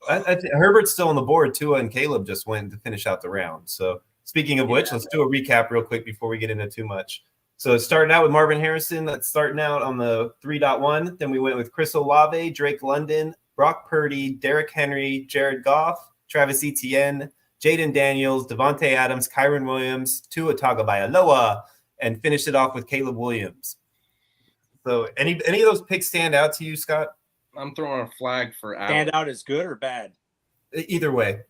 Herbert's still on the board. Tua and Caleb just went to finish out the round. So speaking of which, let's do a recap real quick before we get into too much. So starting out with Marvin Harrison, that's starting out on the 3.1. Then we went with Chris Olave, Drake London, Brock Purdy, Derrick Henry, Jared Goff, Travis Etienne, Jaden Daniels, Devontae Adams, Kyron Williams, Tua Tagovailoa, and finished it off with Caleb Williams. So any of those picks stand out to you, Scott? I'm throwing a flag for Allen. Stand out as good or bad? Either way.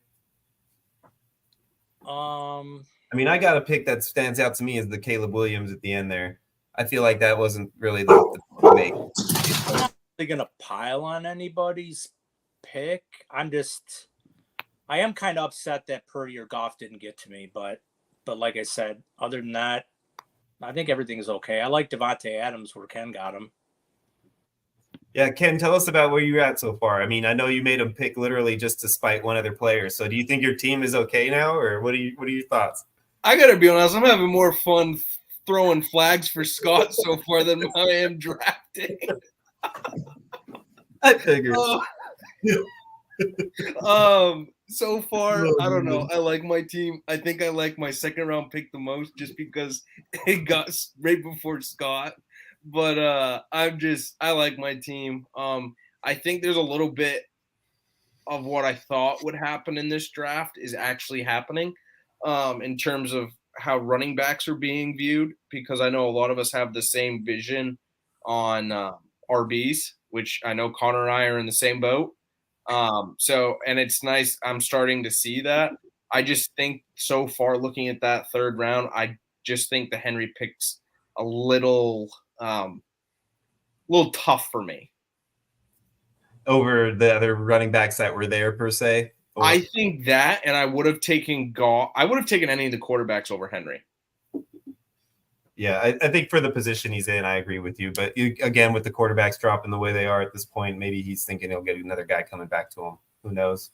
I mean, I got a pick that stands out to me as the Caleb Williams at the end there. I feel like that wasn't really the make. I'm not really going to pile on anybody's pick. I am kind of upset that Purdy or Goff didn't get to me, but like I said, other than that, I think everything is okay. I like Devontae Adams where Ken got him. Yeah, Ken, tell us about where you're at so far. I mean, I know you made him pick literally just to spite one other player. So do you think your team is okay now, or what are your thoughts? I gotta be honest, I'm having more fun throwing flags for Scott so far than I am drafting. I figured. So far, I don't know. I like my team. I think I like my second round pick the most just because it got right before Scott. But I like my team. I think there's a little bit of what I thought would happen in this draft is actually happening in terms of how running backs are being viewed, because I know a lot of us have the same vision on RBs, which I know Connor and I are in the same boat. And it's nice. I'm starting to see that. I just think so far looking at that third round, I just think the Henry pick's a little tough for me. Over the other running backs that were there per se? Or? I think that, and I would have taken Goff. I would have taken any of the quarterbacks over Henry. Yeah, I think for the position he's in, I agree with you. But again, with the quarterbacks dropping the way they are at this point, maybe he's thinking he'll get another guy coming back to him. Who knows?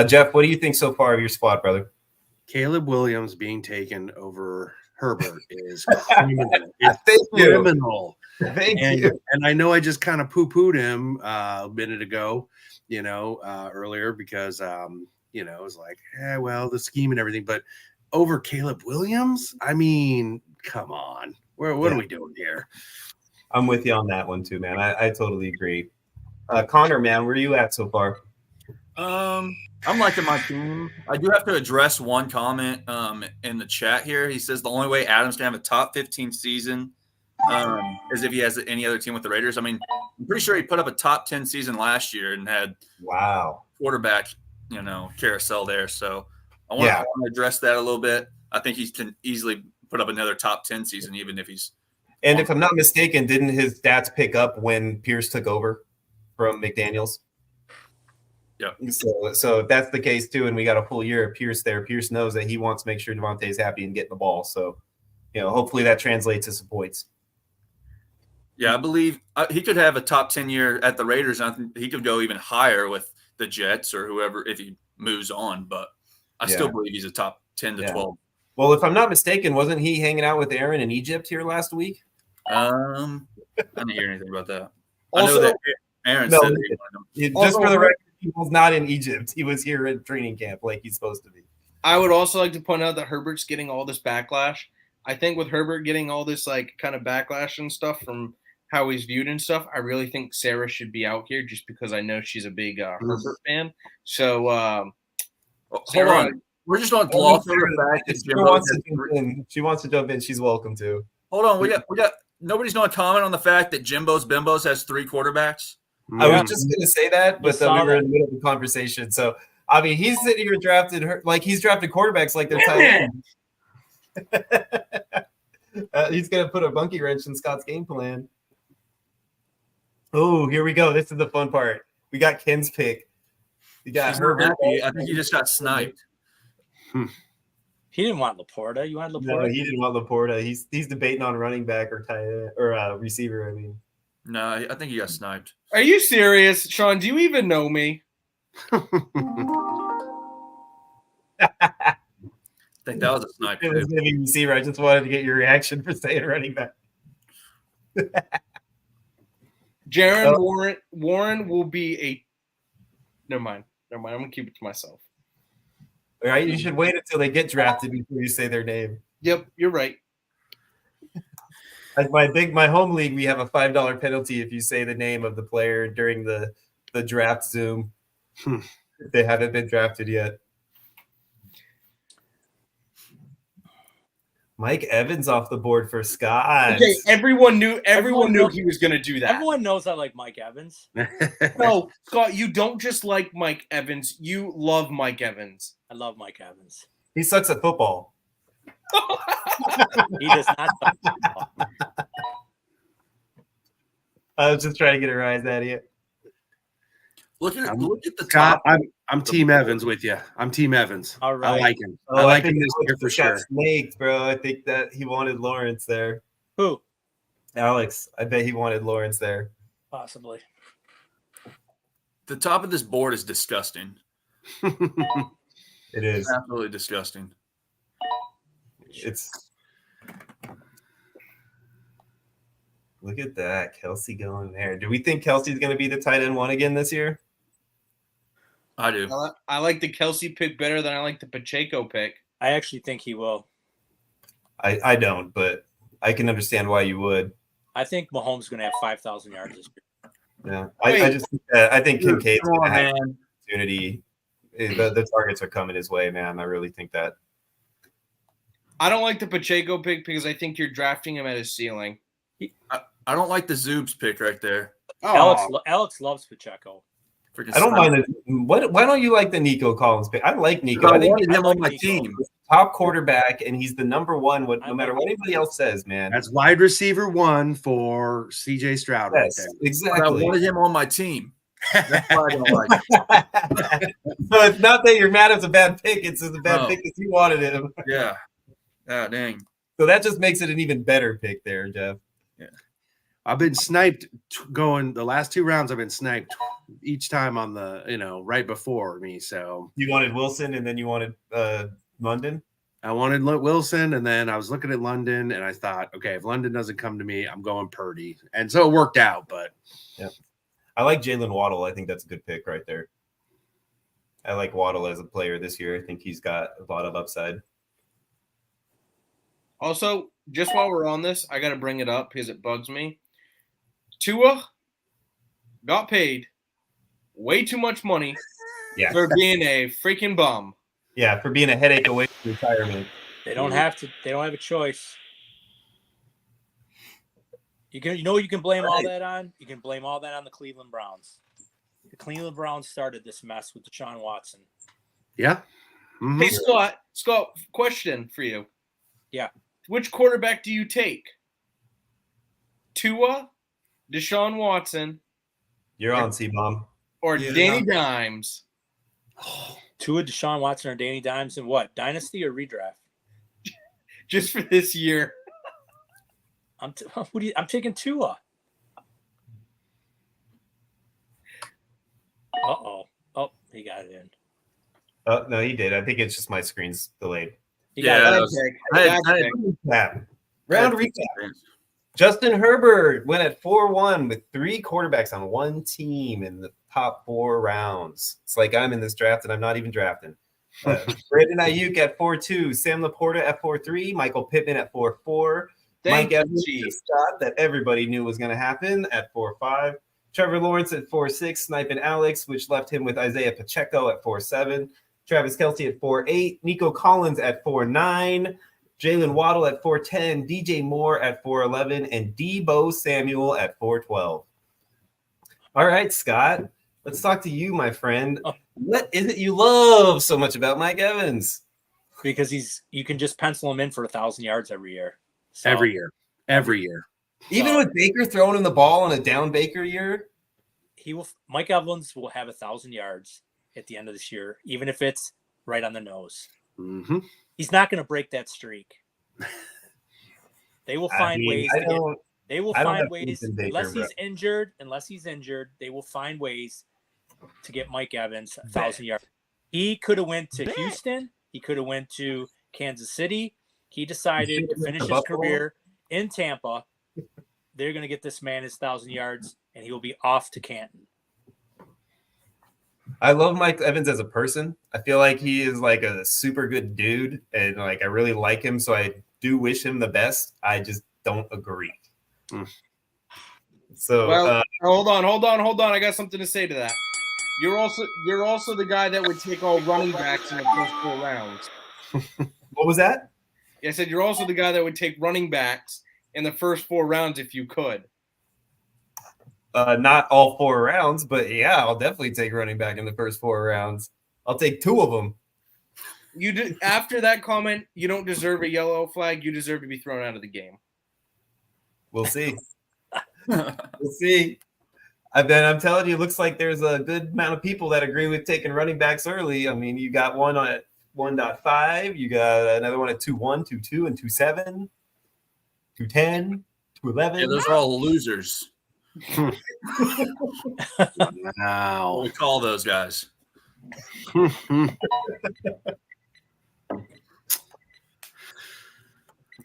Jeff, what do you think so far of your squad, brother? Caleb Williams being taken over Herbert is criminal. It's criminal. Thank you. And I know I just kind of poo-pooed him a minute ago, earlier because, it was like, well, the scheme and everything. But over Caleb Williams, I mean, come on. What are we doing here? I'm with you on that one too, man. I totally agree. Connor, man, where are you at so far? I'm liking my team. I do have to address one comment in the chat here. He says the only way Adams can have a top 15 season is if he has any other team with the Raiders. I mean, I'm pretty sure he put up a top 10 season last year and had quarterback, carousel there. So I want to address that a little bit. I think he can easily put up another top 10 season, even if he's. And if I'm not mistaken, didn't his stats pick up when Pierce took over from McDaniels? Yeah. So if that's the case too, and we got a full year of Pierce there, Pierce knows that he wants to make sure Devontae's happy and getting the ball. So, hopefully that translates to some points. Yeah, I believe he could have a top 10 year at the Raiders. I think he could go even higher with the Jets or whoever if he moves on. But I still believe he's a top 10 to 12. Well, if I'm not mistaken, wasn't he hanging out with Aaron in Egypt here last week? I didn't hear anything about that. Also, I know that Aaron said that he wanted him. Just for the record, he was not in Egypt. He was here at training camp like he's supposed to be. I would also like to point out that Herbert's getting all this backlash. I think with Herbert getting all this kind of backlash and stuff from how he's viewed and stuff, I really think Sarah should be out here just because I know she's a big Herbert fan. So hold on. We're just on gloss over the fact that she wants to jump in. She's welcome to. Hold on. We got nobody's going to comment on the fact that Jimbo's Bimbos has 3 quarterbacks. I was just going to say that, but then we were in the middle of the conversation. So, I mean, he's sitting here drafted like he's drafted quarterbacks like they're tight ends. He's going to put a monkey wrench in Scott's game plan. Oh, here we go. This is the fun part. We got Ken's pick. We got Herbert. I think he just got sniped. He didn't want Laporta. You want Laporta? No, he didn't want Laporta. He's debating on running back or tight end or receiver. I mean, no, I think he got sniped. Are you serious, Sean? Do you even know me? I think that was a snipe. It was Too. going to be receiver. I just wanted to get your reaction for saying running back. Jaron Warren will be a. Never mind. I'm gonna keep it to myself. All right, you should wait until they get drafted before you say their name. Yep, you're right. Like my home league, we have a $5 penalty if you say the name of the player during the draft Zoom. If they haven't been drafted yet. Mike Evans off the board for Scott. Okay, everyone knew he was going to do that. Everyone knows I like Mike Evans. No, Scott, you don't just like Mike Evans. You love Mike Evans. I love Mike Evans. He sucks at football. He does not suck at football. I was just trying to get a rise out of you. Look at the Scott, top. I'm Team Evans with you. I'm Team Evans. All right. I like him. Oh, I like him think this year for Alex got sure. Snaked, bro. I think that he wanted Lawrence there. Who? Alex, I bet he wanted Lawrence there. Possibly. The top of this board is disgusting. It is. Absolutely disgusting. It's. Look at that, Kelsey going there. Do we think Kelsey's going to be the tight end one again this year? I do. I like the Kelsey pick better than I like the Pacheco pick. I actually think he will. I don't, but I can understand why you would. I think Mahomes is going to have 5,000 yards this year. Yeah, I just think that I think Kincaid's Come going on, to have an man. opportunity. The targets are coming his way, man. I really think that. I don't like the Pacheco pick because I think you're drafting him at his ceiling. I don't like the Zoobs pick right there. Alex loves Pacheco. Freaking I don't snipe. mind it. Why don't you like the Nico Collins pick? I like Nico. I I think wanted him on my Nico. team. he's top quarterback, and he's the number one. No matter what like anybody else says, man. That's wide receiver 1 for CJ Stroud right Yes, there. But I exactly. wanted him on my team. That's why I don't like it. So it's not that you're mad it's a bad pick. It's just a bad No. pick because you wanted him. Yeah. Ah, dang. So that just makes it an even better pick there, Jeff. I've been sniped going the last 2 rounds. I've been sniped each time on the, right before me. So You wanted Wilson, and then you wanted London. I wanted Wilson, and then I was looking at London, and I thought, okay, if London doesn't come to me, I'm going Purdy. And so it worked out, but I like Jalen Waddle. I think that's a good pick right there. I like Waddle as a player this year. I think he's got a lot of upside. Also, just while we're on this, I got to bring it up because it bugs me. Tua got paid way too much money Yeah. for being a freaking bum. Yeah, for being a headache away from retirement. They don't have to. They don't have a choice. You can blame all that on. You can blame all that on the Cleveland Browns. The Cleveland Browns started this mess with Deshaun Watson. yeah. Mhm. Hey, Scott, question for you. Yeah. Which quarterback do you take? Tua, Deshaun Watson, You're on, C-Bomb. or Yeah. Danny Dimes? Tua, Deshaun Watson, or Danny Dimes in what? Dynasty or redraft? Just for this year. I'm taking Tua. Uh-oh. Oh, he got it in. Oh, no, he did. I think it's just my screen's delayed. He Yeah, got that it. was- Bad I had- pick. Recap. Round recap. Justin Herbert went at 4-1 with 3 quarterbacks on one team in the top 4 rounds. It's like I'm in this draft and I'm not even drafting. Brandon Ayuk at 4-2, Sam Laporta at 4-3, Michael Pittman at 4-4, Thank Mike you, Evans Chief. just shot that everybody knew was going to happen at 4-5, Trevor Lawrence at 4-6, sniping Alex, which left him with Isaiah Pacheco at 4-7, Travis Kelce at 4-8, Nico Collins at 4-9, Jalen Waddle at 4-10, DJ Moore at 4-11, and Debo Samuel at 4-12. All right, Scott, let's talk to you, my friend. What is it you love so much about Mike Evans? Because you can just pencil him in for 1,000 yards every year. So, Every year. Even with Baker throwing him the ball on a down Baker year? Mike Evans will have 1,000 yards at the end of this year, even if it's right on the nose. Mm-hmm. He's not going to break that streak. They will find ways. They will find ways unless he's injured. They will find ways to get Mike Evans 1,000 yards. He could have went to Houston. He could have went to Kansas City. He decided to finish his Buffalo? career in Tampa. They're going to get this man his 1,000 yards, and he will be off to Canton. I love Mike Evans as a person. I feel like he is like a super good dude, and like I really like him. So I do wish him the best. I just don't agree. So Well, hold on. I got something to say to that. You're also the guy that would take all running backs in the first 4 rounds. what was that? I said you're also the guy that would take running backs in the first 4 rounds if you could. Not all 4 rounds, but yeah, I'll definitely take running back in the first 4 rounds. I'll take 2 of them. You did after that comment. You don't deserve a yellow flag. You deserve to be thrown out of the game. We'll see. We'll see. I'm telling you, it looks like there's a good amount of people that agree with taking running backs early. I mean, you got one at 1.5, you got another one at 2.1, 2.2, and 2.7, 2.10, 2.11. Yeah, those are all losers. Wow. We call those guys.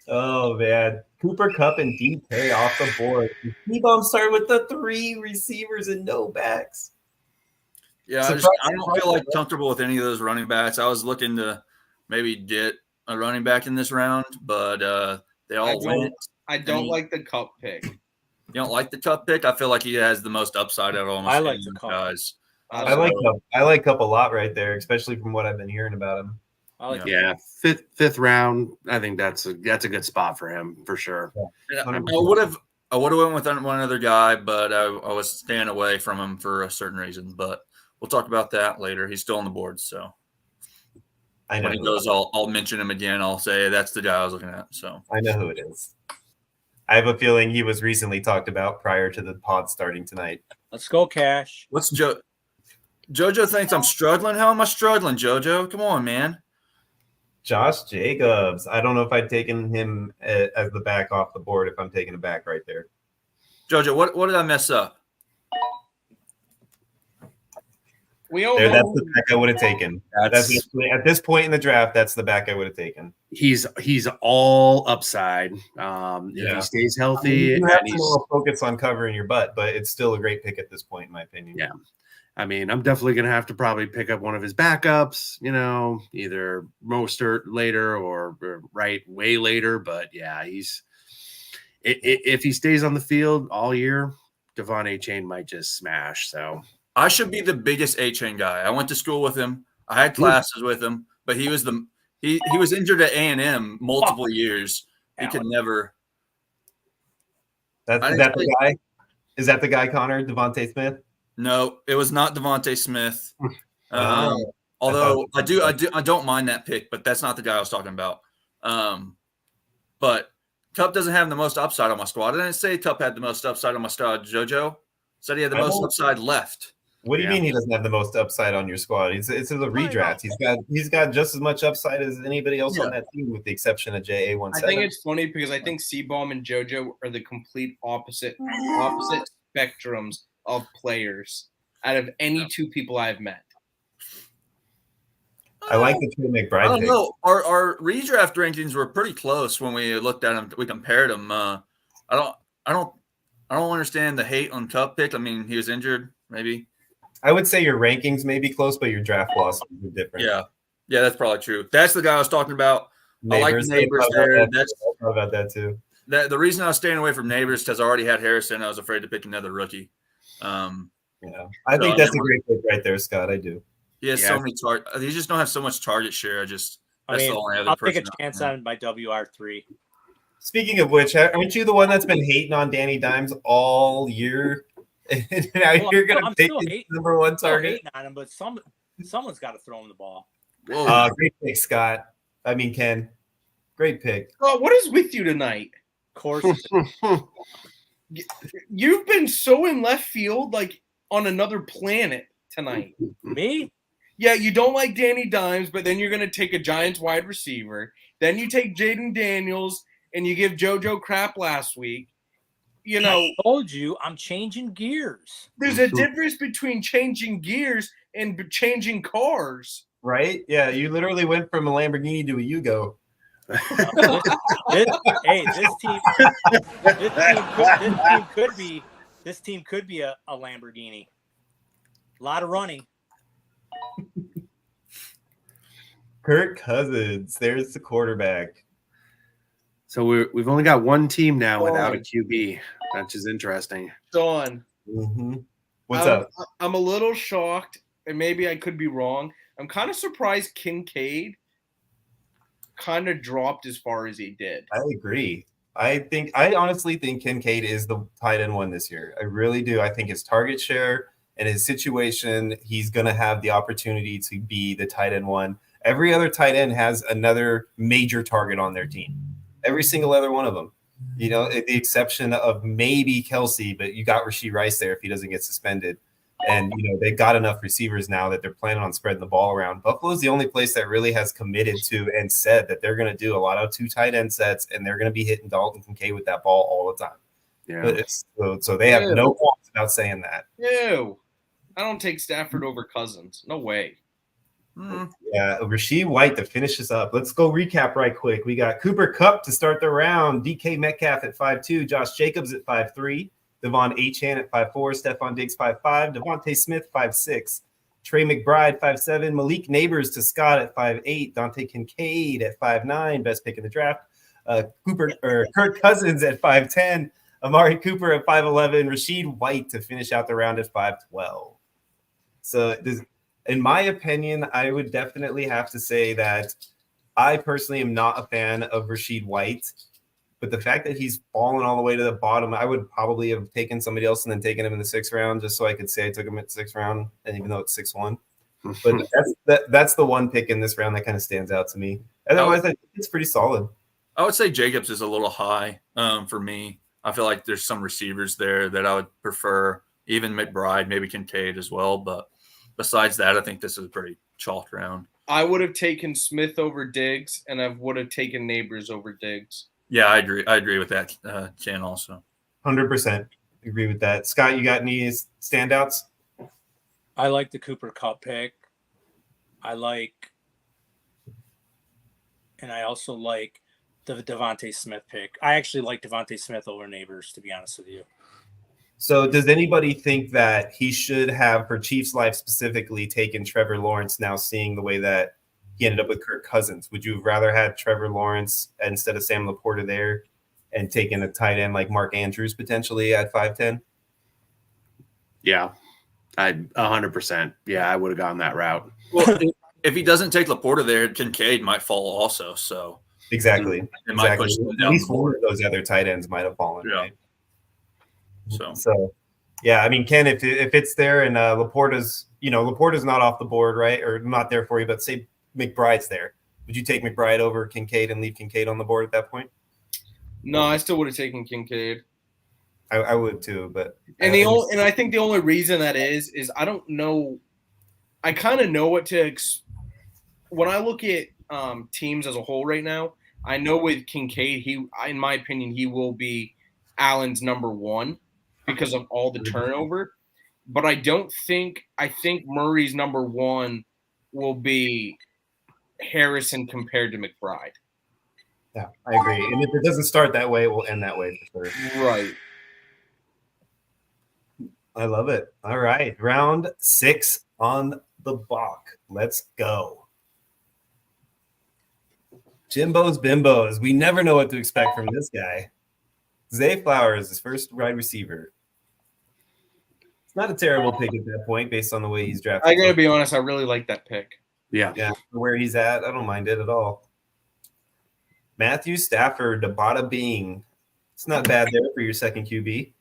Oh man, Cooper Kupp and DK off the board. T-Bomb started with the 3 receivers and no backs. Yeah, I don't feel like comfortable with any of those running backs. I was looking to maybe get a running back in this round, but they all went. I don't like the Kupp pick. You don't like the Kupp pick? I feel like he has the most upside out of almost I like any the of Kupp. guys. I like Kupp. I like Kupp a lot right there, especially from what I've been hearing about him. I like Yeah, fifth round. I think that's a good spot for him for sure. Yeah, I would have went with one other guy, but I was staying away from him for a certain reason. But we'll talk about that later. He's still on the board, so I know when he goes, I'll mention him again. I'll say that's the guy I was looking at. So I know who it is. I have a feeling he was recently talked about prior to the pod starting tonight. Let's go, Cash. what's JoJo thinks I'm struggling. How am I struggling, JoJo? Come on, man. Josh Jacobs. I don't know if I'd taken him as the back off the board if I'm taking a back right there. JoJo, what did I mess up? We all That's know the back I would have taken. That's at this point in the draft. That's the back I would have taken. He's all upside. If he stays healthy, you have and to more focus on covering your butt, but it's still a great pick at this point, in my opinion. Yeah. I mean, I'm definitely going to have to probably pick up one of his backups, either Mostert later or right way later. But yeah, if he stays on the field all year, Devon Achane might just smash. So I should be the biggest A-Chain guy. I went to school with him. I had classes with him, but he was he was injured at A&M multiple years. He could never. Is that the guy? Is that the guy, Connor? Devontae Smith? No, it was not Devontae Smith. Oh. Although I don't mind that pick, but that's not the guy I was talking about. But Kupp doesn't have the most upside on my squad. I didn't say Kupp had the most upside on my squad. JoJo said he had the most upside left. What do you mean he doesn't have the most upside on your squad? It's a redraft. He's got just as much upside as anybody else on that team, with the exception of JA17. I think it's funny because I think Seabaum and JoJo are the complete opposite spectrums of players out of any 2 people I've met. I like the Trey McBride. I don't know. Our redraft rankings were pretty close when we looked at them. We compared them. I don't understand the hate on Kupp pick. I mean, he was injured, maybe. I would say your rankings may be close, but your draft philosophy is different. Yeah, that's probably true. That's the guy I was talking about. I like Neighbors there. I'll talk about that too. The reason I was staying away from Neighbors because I already had Harrison. I was afraid to pick another rookie. I think that's a great pick right there, Scott. I do. He has so many targets. He just don't have so much target share. That's the only other I'll person. take a chance on my WR3. Speaking of which, aren't you the one that's been hating on Danny Dimes all year? Now you're going to pick his number 1 target? Hating on him, but someone's got to throw him the ball. Great pick, Scott. I mean, Ken. Great pick. Oh, what is with you tonight? Of course. You've been so in left field, like on another planet tonight. Me? Yeah, you don't like Danny Dimes, but then you're going to take a Giants wide receiver. Then you take Jaden Daniels, and you give JoJo crap last week. I told you I'm changing gears. There's a difference between changing gears and changing cars. Right? Yeah, you literally went from a Lamborghini to a Yugo. This team could be a Lamborghini. A lot of running. Kirk Cousins, there's the quarterback. So we've only got one team now without a QB, which is interesting. Dawn. Mm-hmm. What's up? I'm a little shocked, and maybe I could be wrong. I'm kind of surprised Kincaid kind of dropped as far as he did. I agree. I honestly think Kincaid is the tight end one this year. I really do. I think his target share and his situation, he's going to have the opportunity to be the tight end one. Every other tight end has another major target on their team. Every single other one of them. You know, the exception of maybe Kelsey, but you got Rashee Rice there if he doesn't get suspended. And, you know, they've got enough receivers now that they're planning on spreading the ball around. Buffalo's the only place that really has committed to and said that they're going to do a lot of 2 tight end sets, and they're going to be hitting Dalton Kincaid with that ball all the time. Yeah. So they have no qualms about saying that. Ew. I don't take Stafford over Cousins. No way. Yeah, Rasheed White to finish us up. Let's go recap right quick. We got Cooper Kupp to start the round, DK Metcalf at 5'2", Josh Jacobs at 5'3", Devon Achane at 5'4", Stephon Diggs 5'5", Devontae Smith 5'6", Trey McBride 5'7", Malik Neighbors to Scott at 5'8", Dante Kincaid at 5'9", best pick in the draft, Kirk Cousins at 5'10", Amari Cooper at 5'11", Rasheed White to finish out the round at 5'12". So in my opinion, I would definitely have to say that I personally am not a fan of Rasheed White. But the fact that he's fallen all the way to the bottom, I would probably have taken somebody else and then taken him in the 6th round just so I could say I took him at the 6th round, and even though it's 6-1. But that's the one pick in this round that kind of stands out to me. Otherwise, I think it's pretty solid. I would say Jacobs is a little high for me. I feel like there's some receivers there that I would prefer, even McBride, maybe Kincaid as well. But besides that, I think this is a pretty chalked round. I would have taken Smith over Diggs, and I would have taken Neighbors over Diggs. Yeah, I agree with that, Chan, also. 100% agree with that. Scott, you got any standouts? I like the Cooper Kupp pick. I also like the Devontae Smith pick. I actually like Devontae Smith over Neighbors, to be honest with you. So does anybody think that he should have, for Chiefs life specifically, taken Trevor Lawrence now seeing the way that he ended up with Kirk Cousins? Would you have rather had Trevor Lawrence instead of Sam Laporta there and taken a tight end like Mark Andrews potentially at 5'10"? Yeah, 100%. Yeah, I would have gone that route. Well, if he doesn't take Laporta there, Kincaid might fall also. So exactly. Might push them down at least one of those other tight ends might have fallen. Yeah. Right? So yeah, I mean, Ken, if it's there and Laporta's not off the board, right, or not there for you, but say McBride's there, would you take McBride over Kincaid and leave Kincaid on the board at that point? No, I still would have taken Kincaid. I would too, but and I think the only reason that is I don't know. I kind of know what to when I look at teams as a whole right now. I know with Kincaid, in my opinion, he will be Allen's number 1 because of all the turnover. But I think Murray's number 1 will be Harrison compared to McBride. Yeah, I agree. And if it doesn't start that way, it will end that way for sure. Right. I love it. All right. Round 6 on the block. Let's go. Jimbo's Bimbos. We never know what to expect from this guy. Zay Flowers, his first wide receiver. It's not a terrible pick at that point based on the way he's drafted. I got to be honest, I really like that pick. Yeah. Where he's at, I don't mind it at all. Matthew Stafford, bada bing. It's not bad there for your second QB.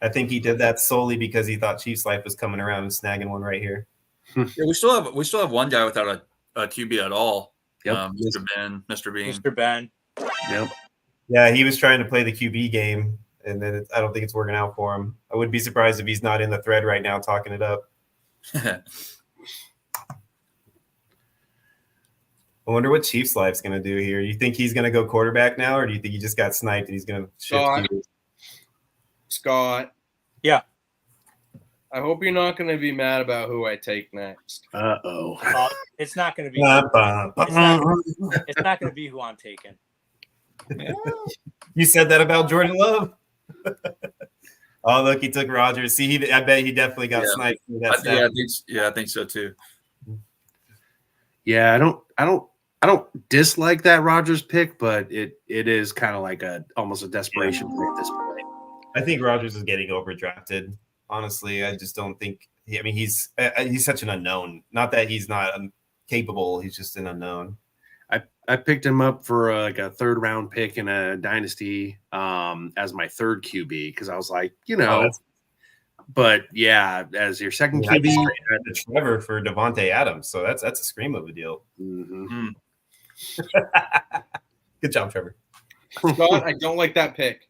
I think he did that solely because he thought Chiefs life was coming around and snagging one right here. Yeah, we still have one guy without a QB at all. Yep. Mr. Bean. Mr. Ben. Yep. Yeah, he was trying to play the QB game, and then I don't think it's working out for him. I wouldn't be surprised if he's not in the thread right now talking it up. I wonder what Chiefs life's going to do here. You think he's going to go quarterback now, or do you think he just got sniped and he's going to shift? Scott. Yeah. I hope you're not going to be mad about who I take next. It's not going to be. Ba-ba-ba. It's not going to be who I'm taking. You said that about Jordan Love? Oh, look, he took Rodgers. See, I bet he definitely got sniped. I think so too. Yeah, I don't dislike that Rodgers pick, but it is kind of like almost a desperation play at this point. I think Rodgers is getting overdrafted. Honestly, I just don't think. He's such an unknown. Not that he's not capable. He's just an unknown. I picked him up for like a 3rd round pick in a dynasty as my 3rd QB because I was like, but yeah, as your 2nd QB, the Trevor for Devontae Adams. So that's a scream of a deal. Mm-hmm. Good job, Trevor. Scott, I don't like that pick.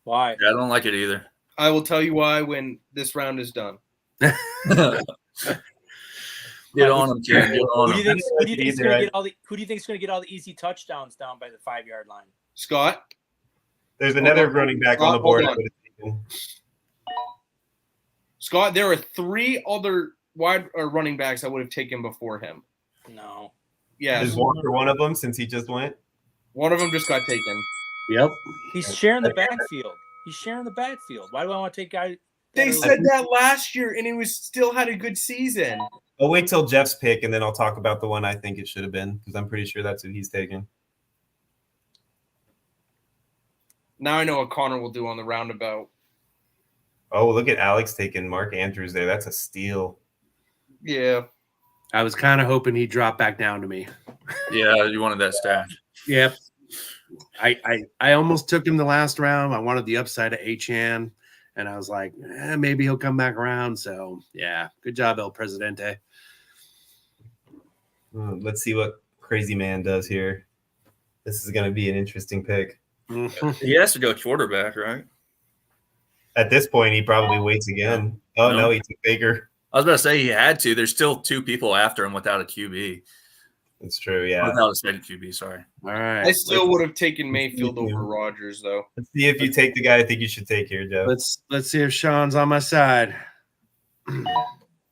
Why? Yeah, I don't like it either. I will tell you why when this round is done. Get on him, Ken. Get on Who do him. you think is going to get all the easy touchdowns down by the 5-yard line? Scott? There's another running back on the board. Scott, there are 3 other wide or running backs I would have taken before him. No. Yeah. Is Walker one of them since he just went? One of them just got taken. Yep. He's sharing the backfield. Why do I want to take guy? They said that last year, and he still had a good season. I'll wait till Jeff's pick, and then I'll talk about the one I think it should have been, because I'm pretty sure that's who he's taking. Now I know what Connor will do on the roundabout. Oh, look at Alex taking Mark Andrews there. That's a steal. Yeah. I was kind of hoping he'd drop back down to me. Yeah, you wanted that stash. Yep. I almost took him the last round. I wanted the upside of Achane, and I was like, maybe he'll come back around. So, yeah, good job, El Presidente. Let's see what Crazy Man does here. This is going to be an interesting pick. He has to go quarterback, right? At this point, he probably waits again. Oh, no, he took Baker. I was about to say he had to. There's still 2 people after him without a QB. That's true, yeah. Without a second QB, sorry. All right. I still would have taken Mayfield over Rodgers, though. Let's see if you take the guy I think you should take here, Joe. Let's see if Sean's on my side.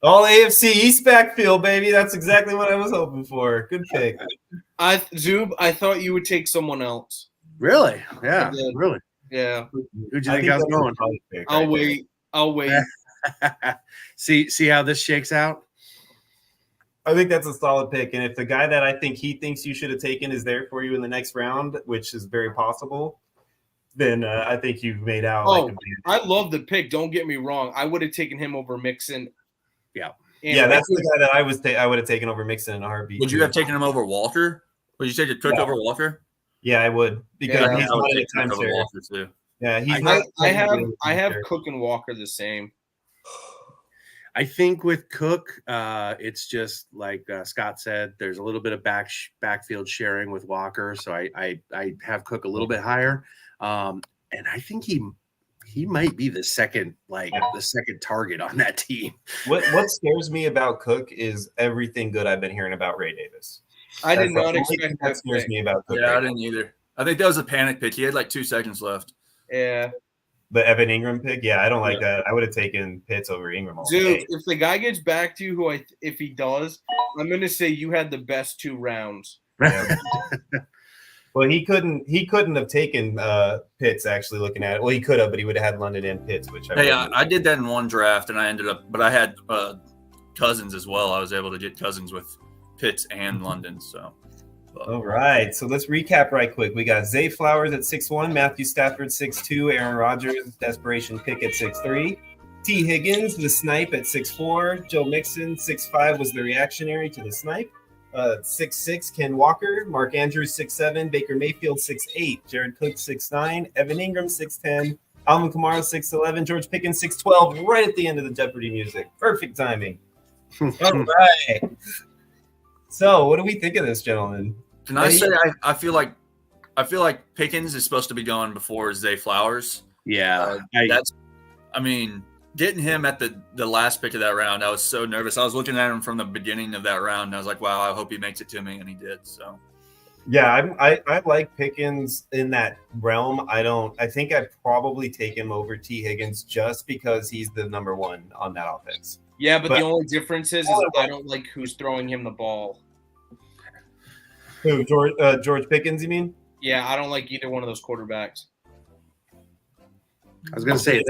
All AFC East backfield, baby. That's exactly what I was hoping for. Good pick. Zub, I thought you would take someone else. Really? Yeah. Really? Yeah. Who'd you think I was going? I'll wait. See how this shakes out? I think that's a solid pick. And if the guy that I think he thinks you should have taken is there for you in the next round, which is very possible, then I think you've made out. I love the pick. Don't get me wrong. I would have taken him over Mixon. Yeah. Yeah, that's the guy that I would have taken over Mixon in a heartbeat. Would you have taken him over Walker? Would you take a Cook over Walker? Yeah, I would, because he's not in a timeshare. Walker too. Yeah, he's I have Cook and Walker the same. I think with Cook, it's just like Scott said, there's a little bit of backfield sharing with Walker. So I have Cook a little bit higher. And I think he might be the second target on that team. What scares me about Cook is everything good I've been hearing about Ray Davis. I did not expect that scares me about Cook. Yeah, I didn't either. I think that was a panic pick. He had like 2 seconds left. Yeah. The Evan Ingram pick, yeah, I don't like that. I would have taken Pitts over Ingram all day. If the guy gets back to you, if he does, I'm going to say you had the best 2 rounds. Yeah. Well, he couldn't have taken Pitts. Actually, looking at it, well, he could have, but he would have had London and Pitts. Which I did that in one draft, and I ended up, but I had Cousins as well. I was able to get Cousins with Pitts and London. So. All right, so let's recap right quick. We got Zay Flowers at 6'1", Matthew Stafford 6'2", Aaron Rodgers, desperation pick at 6'3", T. Higgins, the snipe at 6'4", Joe Mixon 6'5" was the reactionary to the snipe, 6'6", Ken Walker, Mark Andrews 6'7", Baker Mayfield 6'8", Jared Cook 6'9", Evan Ingram 6'10", Alvin Kamara 6'11", George Pickens 6'12", right at the end of the Jeopardy music. Perfect timing. All right. So, what do we think of this, gentlemen? Can I say I feel like Pickens is supposed to be going before Zay Flowers. Yeah, getting him at the last pick of that round, I was so nervous. I was looking at him from the beginning of that round, and I was like, "Wow, I hope he makes it to me," and he did. So, Yeah, I like Pickens in that realm. I think I'd probably take him over T. Higgins just because he's the number one on that offense. Yeah, but But- the only difference is I don't like who's throwing him the ball. Who, George Pickens, you mean? Yeah, I don't like either one of those quarterbacks. I was gonna say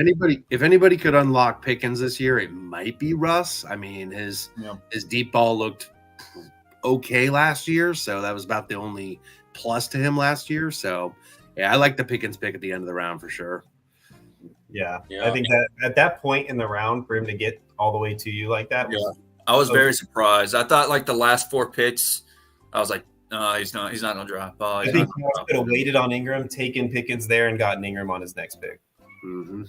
if anybody could unlock Pickens this year, it might be Russ. I mean, his deep ball looked okay last year, so that was about the only plus to him last year. So yeah, I like the Pickens pick at the end of the round for sure. Yeah. I think that at that point in the round for him to get all the way to you like that was I was very surprised. I thought like the last 4 picks, I was like, no, he's not gonna drop. I think he could have waited on Ingram, taken Pickens there, and gotten Ingram on his next pick. Mm-hmm.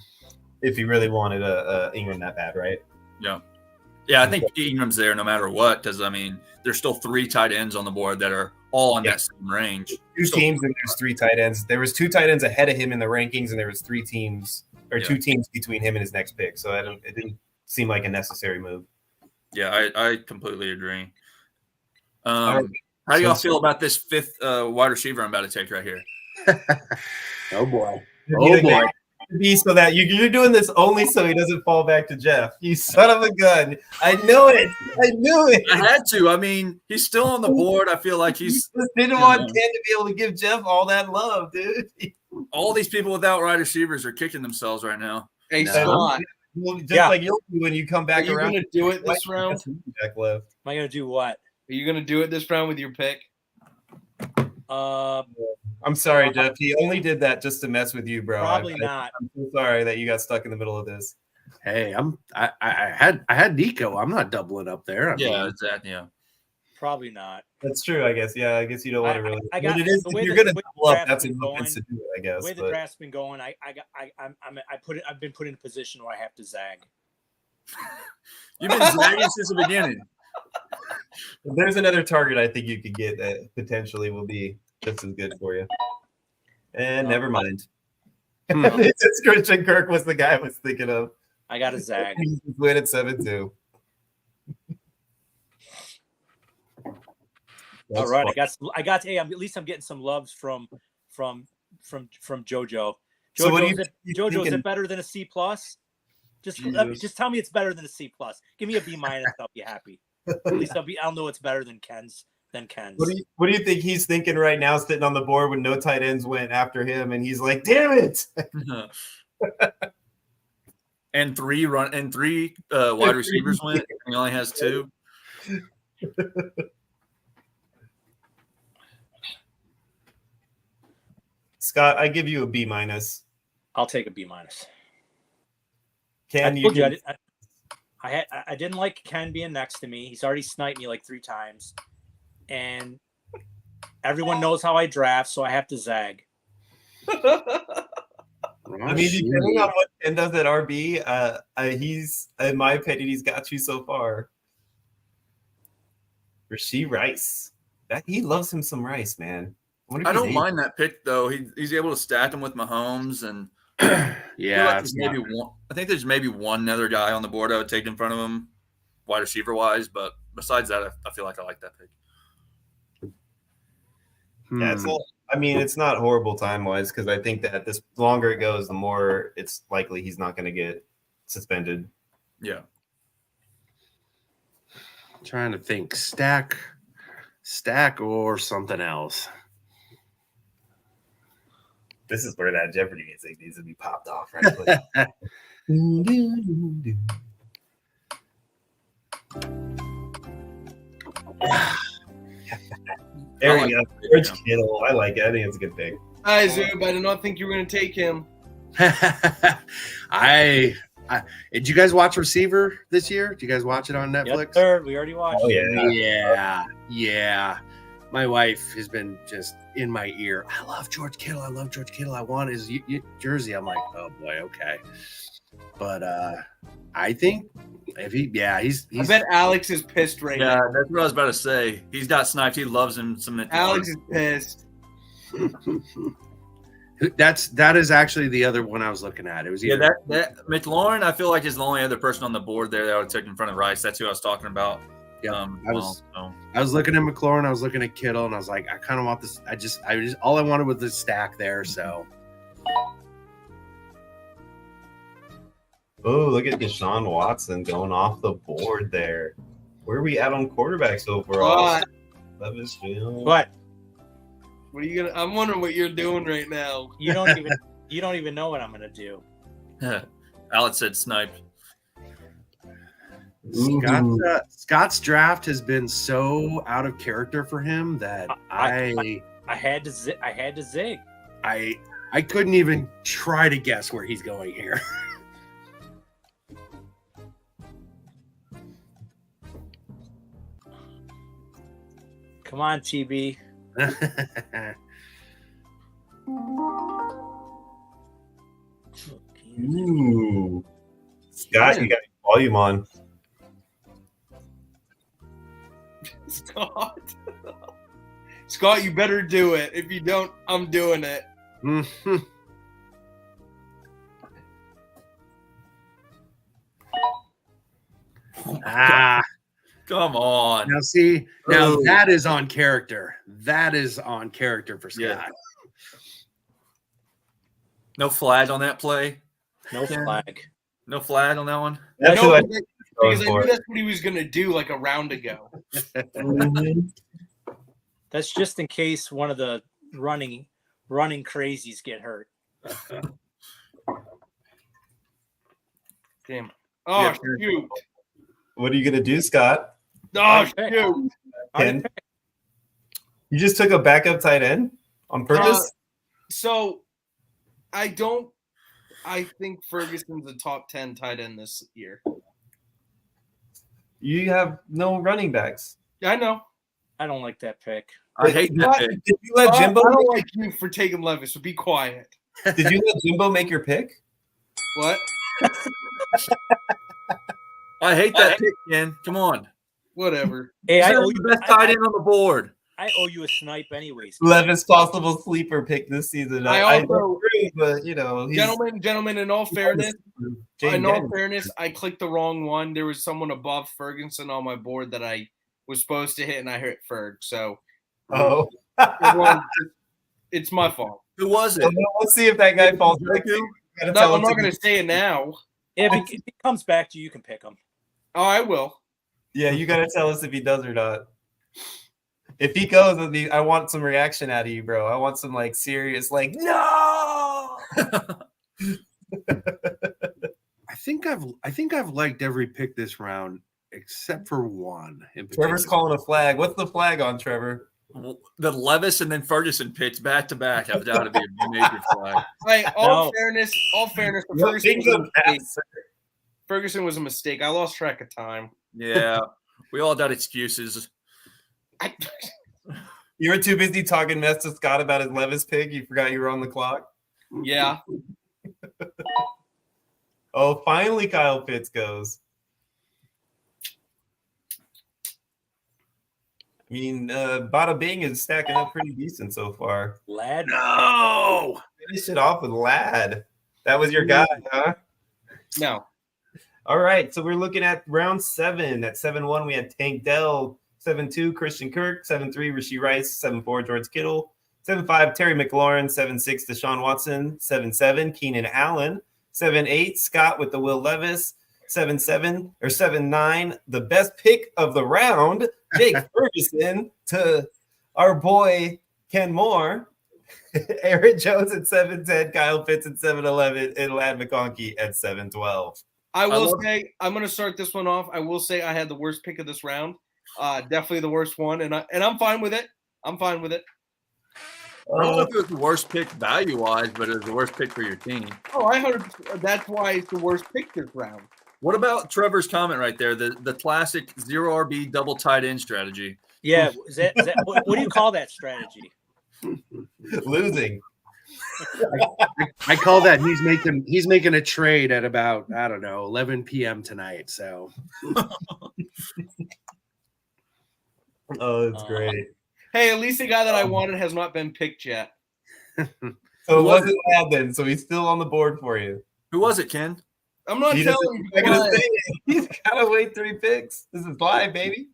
If he really wanted a Ingram that bad, right? Yeah, I think Ingram's there no matter what, because I mean, there's still 3 tight ends on the board that are all in that same range. 2 teams and there's 3 tight ends. There was 2 tight ends ahead of him in the rankings, and there was 3 teams or 2 teams between him and his next pick. So it didn't seem like a necessary move. Yeah, I completely agree. How do y'all feel about this 5th wide receiver I'm about to take right here? Oh boy. Oh boy. So that you're doing this only so he doesn't fall back to Jeff. You son of a gun. I knew it. I had to. I mean, he's still on the board. I feel like he's just didn't want Ken to be able to give Jeff all that love, dude. All these people without wide receivers are kicking themselves right now. Hey, Scott. Just like you'll do when you come back around. Are you going to do it this round? Am I going to do what? Are you going to do it this round with your pick? I'm sorry, Jeff. He only did that just to mess with you, bro. Probably not. I'm so sorry that you got stuck in the middle of this. Hey, I had Nico. I'm not doubling up there. I mean, exactly. Yeah. Probably not. That's true, I guess. Yeah, I guess you don't want to really. I got it is, the way if you're the- going to the way double the up, draft's that's a been no offense to do it, I guess. The way the draft's been going, I've been put in a position where I have to zag. You've been zagging since the beginning. There's another target I think you could get that potentially will be just as good for you. And never mind. It's Christian Kirk was the guy I was thinking of. I got to zag. He's win at 7-2. All right, I got. Hey, at least I'm getting some loves from JoJo. So what do JoJo, is it better than a C plus? Just tell me it's better than a C plus. Give me a B minus. I'll be happy. At least I'll know it's better than Ken's. What do you think he's thinking right now, sitting on the board when no tight ends went after him, and he's like, "Damn it!" And 3 wide receivers went. He only has 2. Scott, I give you a B minus. I'll take a B minus. Can you? I didn't like Ken being next to me. He's already sniped me like 3 times, and everyone knows how I draft, so I have to zag. I mean, depending on what Ken does at RB, he's, in my opinion, he's got you so far. Rasheed Rice, he loves him some Rice, man. I don't mind that pick though. He's able to stack him with Mahomes, and yeah, I think there's maybe one other guy on the board I would take in front of him, wide receiver wise. But besides that, I feel like I like that pick. Yeah, it's not horrible time wise because I think that the longer it goes, the more it's likely he's not going to get suspended. Yeah. I'm trying to think, stack or something else. This is where that Jeopardy music needs to be popped off, right? There you go. George Kittle. I like it. I think it's a good pick. Hi, Zub. I did not think you were going to take him. Did you guys watch Receiver this year? Did you guys watch it on Netflix? Yes, sir. We already watched it. Yeah. My wife has been just in my ear. I love George Kittle. I want his jersey. I'm like, oh boy, okay. But I think if he's I bet Alex is pissed right now. Yeah, that's what I was about to say. He's got sniped. He loves him some. Alex is pissed. That is actually the other one I was looking at. It was either that McLaurin. I feel like is the only other person on the board there that I would take in front of Rice. That's who I was talking about. Yeah, I was so. looking at McLaurin, I was looking at Kittle, and I was like, I kind of want this. I just all I wanted was the stack there. So Oh, look at Deshaun Watson going off the board there. Where are we at on quarterbacks overall? Levis Field. What? What are you gonna? I'm wondering what you're doing right now. You don't even know what I'm gonna do. Alex said snipe. Scott's draft has been so out of character for him that I had to zig. I couldn't even try to guess where he's going here. Come on, TB. Ooh. Scott, you got volume on. Scott, you better do it. If you don't, I'm doing it. Come on. Now that is on character. That is on character for Scott. Yeah. No flag on that play. No flag. No flag on that one. That's No, who because I knew that's what he was gonna do like a round ago. That's just in case one of the running crazies get hurt. Damn. Oh, Yeah. shoot. What are you gonna do, Scott? Oh, shoot. Ken? You just took a backup tight end on purpose? So I think Ferguson's a top 10 tight end this year. You have no running backs. Yeah, I know. I don't like that pick. I hate that pick. Did you let I Jimbo? don't like you for taking Levis, so be quiet. Did you let Jimbo make your pick? What? I hate that pick, Ken. Come on. Whatever. Hey, I He's owe the you. best tight end on the board. I owe you a snipe, anyways. Levis possible sleeper pick this season. I don't also- agree, but you know, he's, Gentlemen, in all fairness, Jane Dennis. I clicked the wrong one. There was someone above Ferguson on my board that I was supposed to hit, and I hit Ferg. So, Oh, everyone, it's my fault. Who was it? well, let's see if that guy falls. back. Joku? Gotta No, tell I'm him not to- going to say it now. If it comes back to you, you can pick him. Oh, I will. Yeah, you gotta tell us if he does or not. If he goes, I want some reaction out of you, bro. I want some like serious, like no. I think I've liked every pick this round except for one. Trevor's calling a flag. What's the flag on, Trevor? The Levis and then Ferguson picks back to back have got to be a major flag. Like, No. fairness, No, things are fast. Ferguson was a mistake. I lost track of time. Yeah, we all got excuses. You were too busy talking mess to Scott about his Levis pick. You forgot you were on the clock. Yeah. Oh, finally, Kyle Pitts goes. I mean, Bada Bing is stacking up pretty decent so far. Lad. No. Finish it off with Lad. That was your guy, huh? No. All right, so we're looking at round 7. At 7-1, we had Tank Dell. 7-2, Christian Kirk. 7-3, Rashee Rice. 7-4, George Kittle. 7-5, Terry McLaurin. 7-6, Deshaun Watson. 7-7, Keenan Allen. 7-8, Scott with the Will Levis. 7-7 or 7-9, the best pick of the round, Jake Ferguson to our boy Ken Moore. Aaron Jones at 7-10, Kyle Pitts at 7-11, and Lad McConkey at 7-12. I will say, I'm going to start this one off. I will say I had the worst pick of this round. Definitely the worst one, and I'm fine with it. I'm fine with it. I don't know if it was the worst pick value-wise, but it was the worst pick for your team. Oh, I heard that's why it's the worst pick this round. What about Trevor's comment right there? The classic 0 RB double tight end strategy. Yeah, is that what do you call that strategy? Losing. I call that he's making a trade at about 11 p.m. tonight. So Oh, it's great. Hey, at least the guy that I wanted has not been picked yet. So it wasn't Lad then, so he's still on the board for you. Who was it, Ken? I'm not He telling doesn't- you. I'm gonna but say it. He's gotta wait 3 picks. This is live, baby.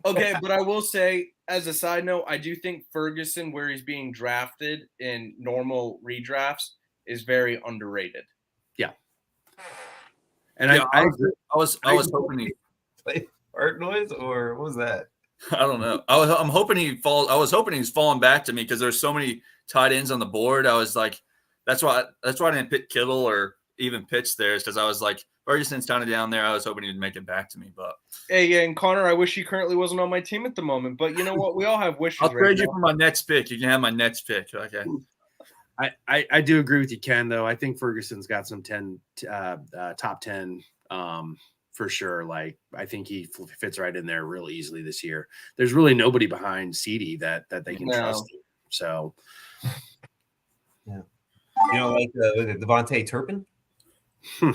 Okay, but I will say, as a side note, I do think Ferguson, where he's being drafted in normal redrafts, is very underrated. And Yeah, I agree. I was hoping he. Play fart noise, or what was that? I don't know. I'm hoping he falls. I was hoping he's falling back to me because there's so many tight ends on the board. I was like, that's why I didn't pick Kittle or even pitch theirs, because I was like, Ferguson's kind of down there. I was hoping he'd make it back to me, but Hey, and Connor, I wish he currently wasn't on my team at the moment. But you know what? We all have wishes. I'll right trade you now. for my next pick. You can have my next pick. Okay. I do agree with you, Ken, though. I think Ferguson's got some top 10 for sure. Like, I think he fits right in there real easily this year. There's really nobody behind CD that they can trust. So, yeah. You know, like Devontae Turpin? For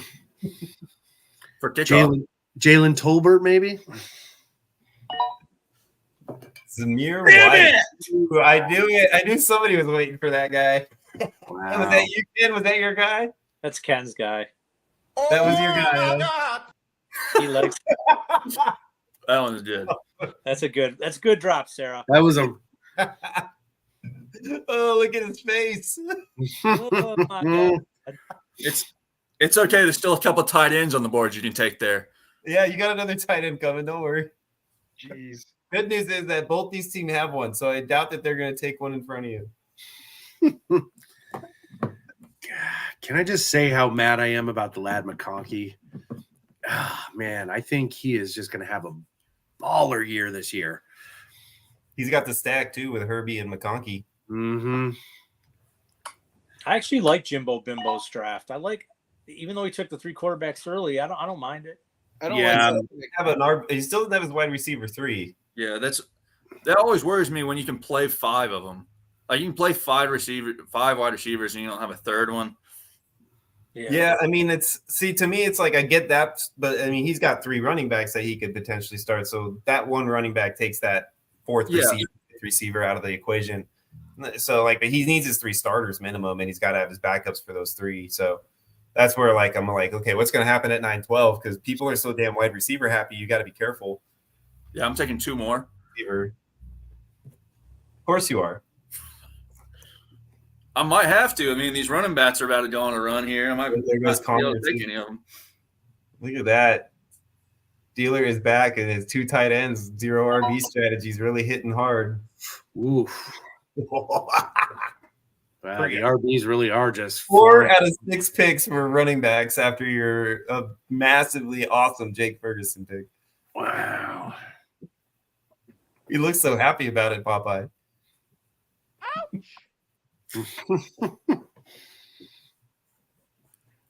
kickoff. Jalen Tolbert, maybe? Zamir White. Ooh, I knew it. I knew somebody was waiting for that guy. Wow. Was that you, Ken? Was that your guy? That's Ken's guy. That was your guy. Huh? He likes. That one's good. That's a good drop, Sarah. That was a Oh, look at his face. Oh, my God. It's okay. There's still a couple tight ends on the board you can take there. Yeah, you got another tight end coming. Don't worry. Jeez. Good news is that both these teams have one, so I doubt that they're going to take one in front of you. Can I just say how mad I am about the lad McConkey? Man, I think he is just going to have a baller year this year. He's got the stack too with Herbie and McConkey. Mm-hmm. I actually like Jimbo Bimbo's draft. Even though he took the 3 quarterbacks early, I don't mind it. I don't He still doesn't have his wide receiver 3. Yeah, that always worries me when you can play 5 of them. Like, you can play 5 wide receivers, and you don't have a third one. Yeah, I mean, to me, it's like I get that, but I mean, he's got 3 running backs that he could potentially start. So that one running back takes that 4th receiver out of the equation. So like, but he needs his 3 starters minimum, and he's got to have his backups for those 3. So that's where I'm like, okay, what's going to happen at 9-12? Because people are so damn wide receiver happy. You got to be careful. Yeah, I'm taking 2 more. Of course you are. I might have to. I mean, these running backs are about to go on a run here. I might There goes be able to take any of them. Look at that. Dealer is back, and his 2 tight ends, 0 RB strategies really hitting hard. Oof. Wow, the RBs really are just 4 out of 6 picks for running backs after your massively awesome Jake Ferguson pick. Wow. He looks so happy about it, Popeye.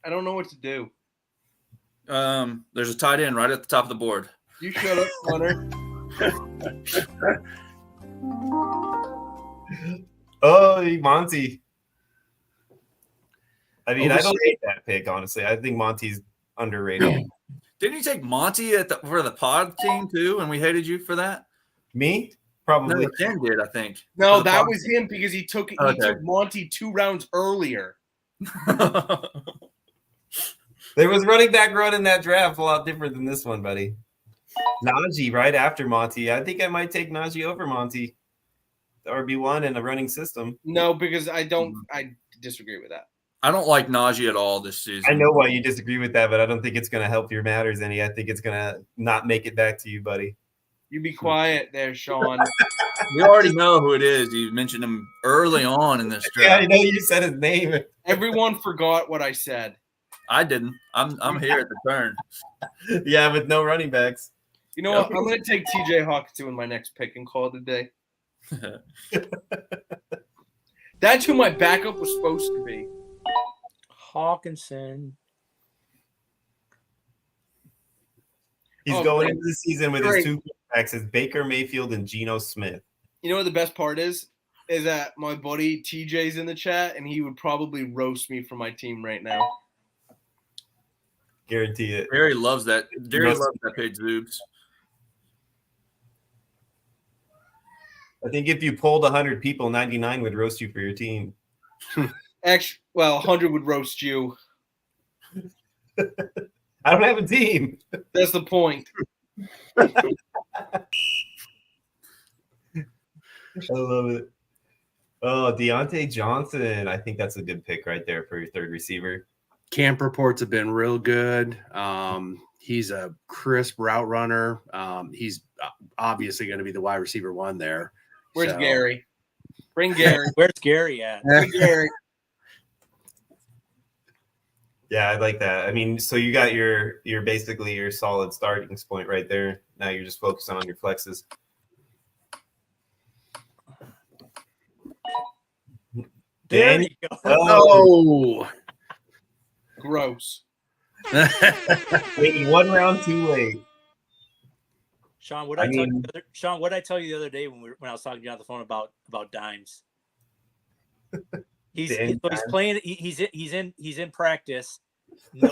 I don't know what to do. There's a tight end right at the top of the board. You shut up, Connor. Oh, Monty. I mean, I don't hate that pick, honestly. I think Monty's underrated. Didn't you take Monty for the pod team too, and we hated you for that? Me? Probably. No, Ken did, I think. No, that was him because he took Monty 2 rounds earlier. There was running back run in that draft a lot different than this one, buddy. Najee right after Monty. I think I might take Najee over Monty. The RB1 in a running system. No, because I disagree with that. I don't like Najee at all this season. I know why you disagree with that, but I don't think it's going to help your matters any. I think it's going to not make it back to you, buddy. You be quiet there, Sean. We already know who it is. You mentioned him early on in this draft. Yeah, I know you said his name. Everyone forgot what I said. I didn't. I'm here at the turn. Yeah, with no running backs. You know what? I'm going to take TJ Hawkinson in my next pick and call it a day. That's who my backup was supposed to be. Hawkinson. He's going into the season with his 2 quarterbacks, is Baker Mayfield and Geno Smith. You know what the best part is? Is that my buddy TJ's in the chat, and he would probably roast me for my team right now. Guarantee it. Gary loves that. Gary loves that page Zoobs. I think if you polled 100 people, 99 would roast you for your team. Actually, 100 would roast you. I don't have a team. That's the point. I love it. Oh, Deontay Johnson. I think that's a good pick right there for your third receiver. Camp reports have been real good. He's a crisp route runner. He's obviously going to be the wide receiver one there. Where's So- Gary? Bring Gary. Where's Gary at? Bring Gary. Yeah, I like that. I mean, so you got your basically your solid starting point right there. Now you're just focusing on your flexes. There Dan, you go. Oh, Gross. waiting one round too late. Sean, what I did I tell you? mean- The other, Sean, what did I tell you the other day when I was talking to you on the phone about dimes? He's Dan so he's playing. He's in practice. No,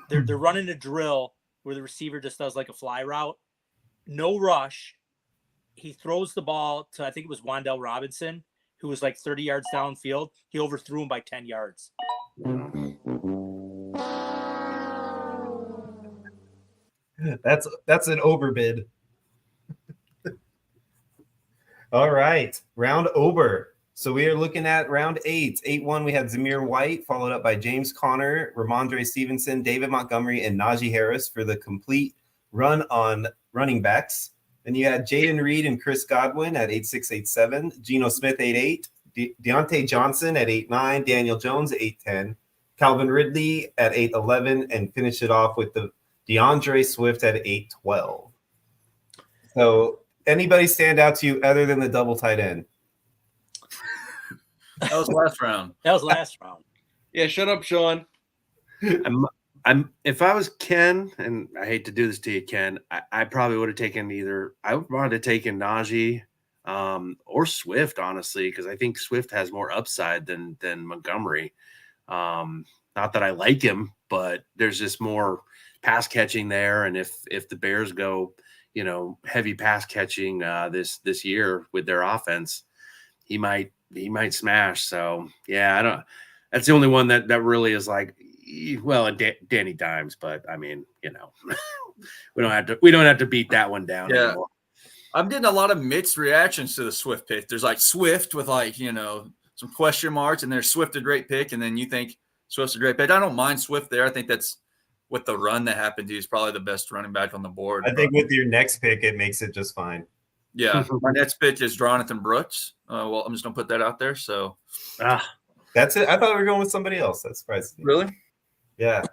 they're running a drill where the receiver just does like a fly route, no rush. He throws the ball to, I think it was Wandell Robinson, who was like 30 yards downfield. He overthrew him by 10 yards. That's an overbid. All right, round over. So we are looking at round 8. 8-1, we had Zamir White, followed up by James Conner, Ramondre Stevenson, David Montgomery, and Najee Harris for the complete run on running backs. Then you had Jaden Reed and Chris Godwin at 8-6, 8-7, Geno Smith 8-8, Deontay Johnson at 8-9, Daniel Jones at 8-10, Calvin Ridley at 8-11, and finish it off with the DeAndre Swift at 8-12. So anybody stand out to you other than the double tight end? That was last round. That was last round. Yeah, shut up, Sean. I'm if I was Ken, and I hate to do this to you, Ken, I probably would have taken I would have taken Najee or Swift, honestly, because I think Swift has more upside than Montgomery. Not that I like him, but there's just more pass catching there. And if the Bears go, heavy pass catching this year with their offense, he might smash. So yeah, I don't. That's the only one that really is like, well, Danny Dimes, but I mean, we don't have to beat that one down anymore. I'm getting a lot of mixed reactions to the Swift pick. There's like Swift with some question marks, and there's Swift a great pick, and then you think Swift's a great pick. I don't mind Swift there. I think that's with the run that happened to you is probably the best running back on the board. I think with your next pick, it makes it just fine. Yeah, my next pick is Jonathan Brooks. Well, I'm just gonna put that out there. So that's it. I thought we were going with somebody else. That surprised me. Really? Yeah.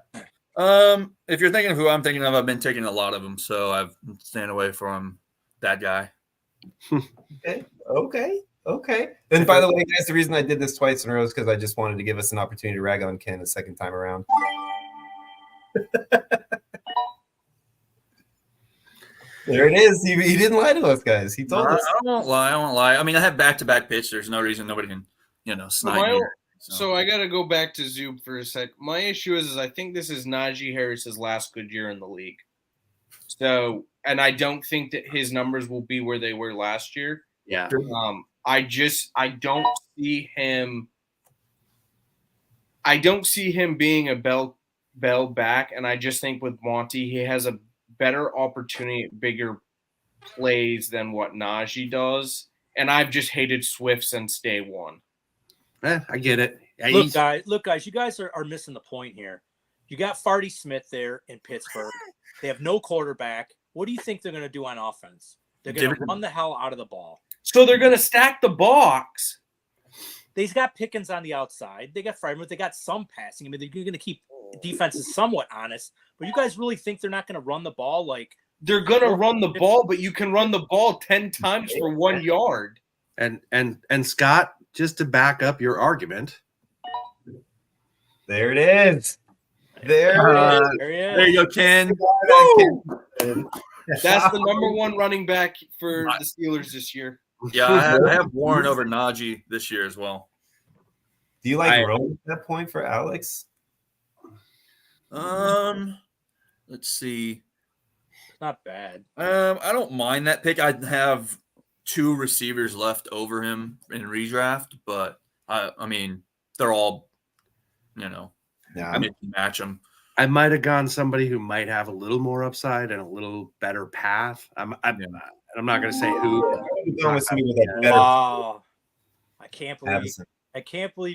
If you're thinking of who I'm thinking of, I've been taking a lot of them, so I've staying away from that guy. Okay. And by the way, guys, the reason I did this twice in a row is because I just wanted to give us an opportunity to rag on Ken a second time around. There it is. He didn't lie to us, guys. He told us. I won't lie. I mean, I have back-to-back picks. There's no reason nobody can, snipe me. So I got to go back to Zub for a sec. My issue is I think this is Najee Harris's last good year in the league. So, and I don't think that his numbers will be where they were last year. Yeah. I don't see him. I don't see him being a bell back, and I just think with Monty, he has a better opportunity at bigger plays than what Najee does. And I've just hated Swift since day one. I get it. Look, guys, you guys are missing the point here. You got Farty Smith there in Pittsburgh. They have no quarterback. What do you think they're going to do on offense? They're going to run the hell out of the ball. So they're going to stack the box. They've got Pickens on the outside. They got Freiermuth. They got some passing. I mean, they're going to keep defenses somewhat honest. But you guys really think they're not going to run the ball? Like, they're going to run the ball, but you can run the ball 10 times for 1 yard. And Scott, just to back up your argument. There it is. There you go, Ken. That's the number one running back for the Steelers this year. Yeah, I have Warren over Najee this year as well. Do you like Rome at that point for Alex? Let's see. Not bad. I don't mind that pick. I have 2 receivers left over him in redraft, but I mean, they're all, I mean, match them. I might have gone somebody who might have a little more upside and a little better path. I'm not going to say who. Going with me with a better Wow. I can't believe Addison.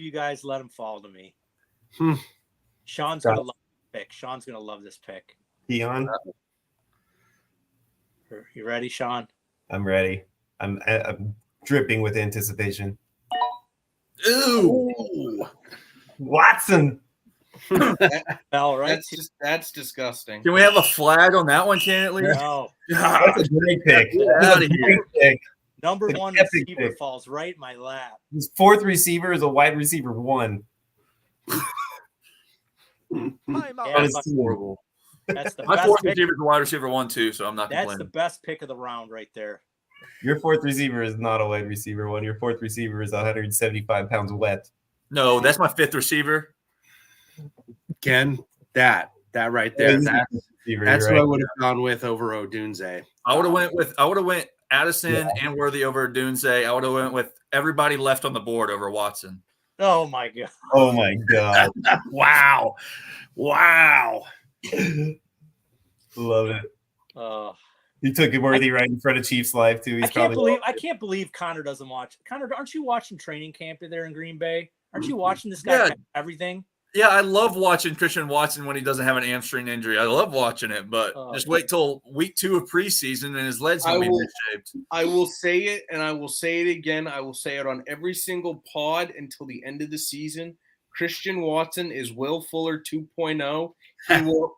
you guys let him fall to me. Hmm. Sean's gonna love this pick. Sean's gonna love this pick. Keon. You ready, Sean? I'm ready. I'm dripping with anticipation. Ooh. Watson. All right. That's disgusting. Can we have a flag on that one, can it, Lee? No. That's a great pick. Get That's out a of great here. pick. Number An one epic receiver pick. falls right in my lap. His fourth receiver is a wide receiver 1. Yeah, On his but team. Horrible. that's the My best fourth pick. receiver is a wide receiver 1 too, so I'm not That's the complaining. best pick of the round right there. Your fourth receiver is not a wide receiver 1. Your fourth receiver is 175 pounds wet. No, that's my fifth receiver. Ken, that right there. He's That's a receiver, who right? I would have gone with over Odunze. I would have went Addison and Worthy over Dunze. I would have went with everybody left on the board over Watson. Oh my god. Oh my god. Wow. Love it. He took it Worthy right in front of Chiefs Live too. I can't believe Connor doesn't watch. Connor, aren't you watching training camp there in Green Bay? Aren't you watching this guy catch everything? Yeah, I love watching Christian Watson when he doesn't have an hamstring injury. I love watching it, but just wait till week 2 of preseason and his legs will be misshaped. I will say it, and I will say it again. I will say it on every single pod until the end of the season. Christian Watson is Will Fuller 2.0.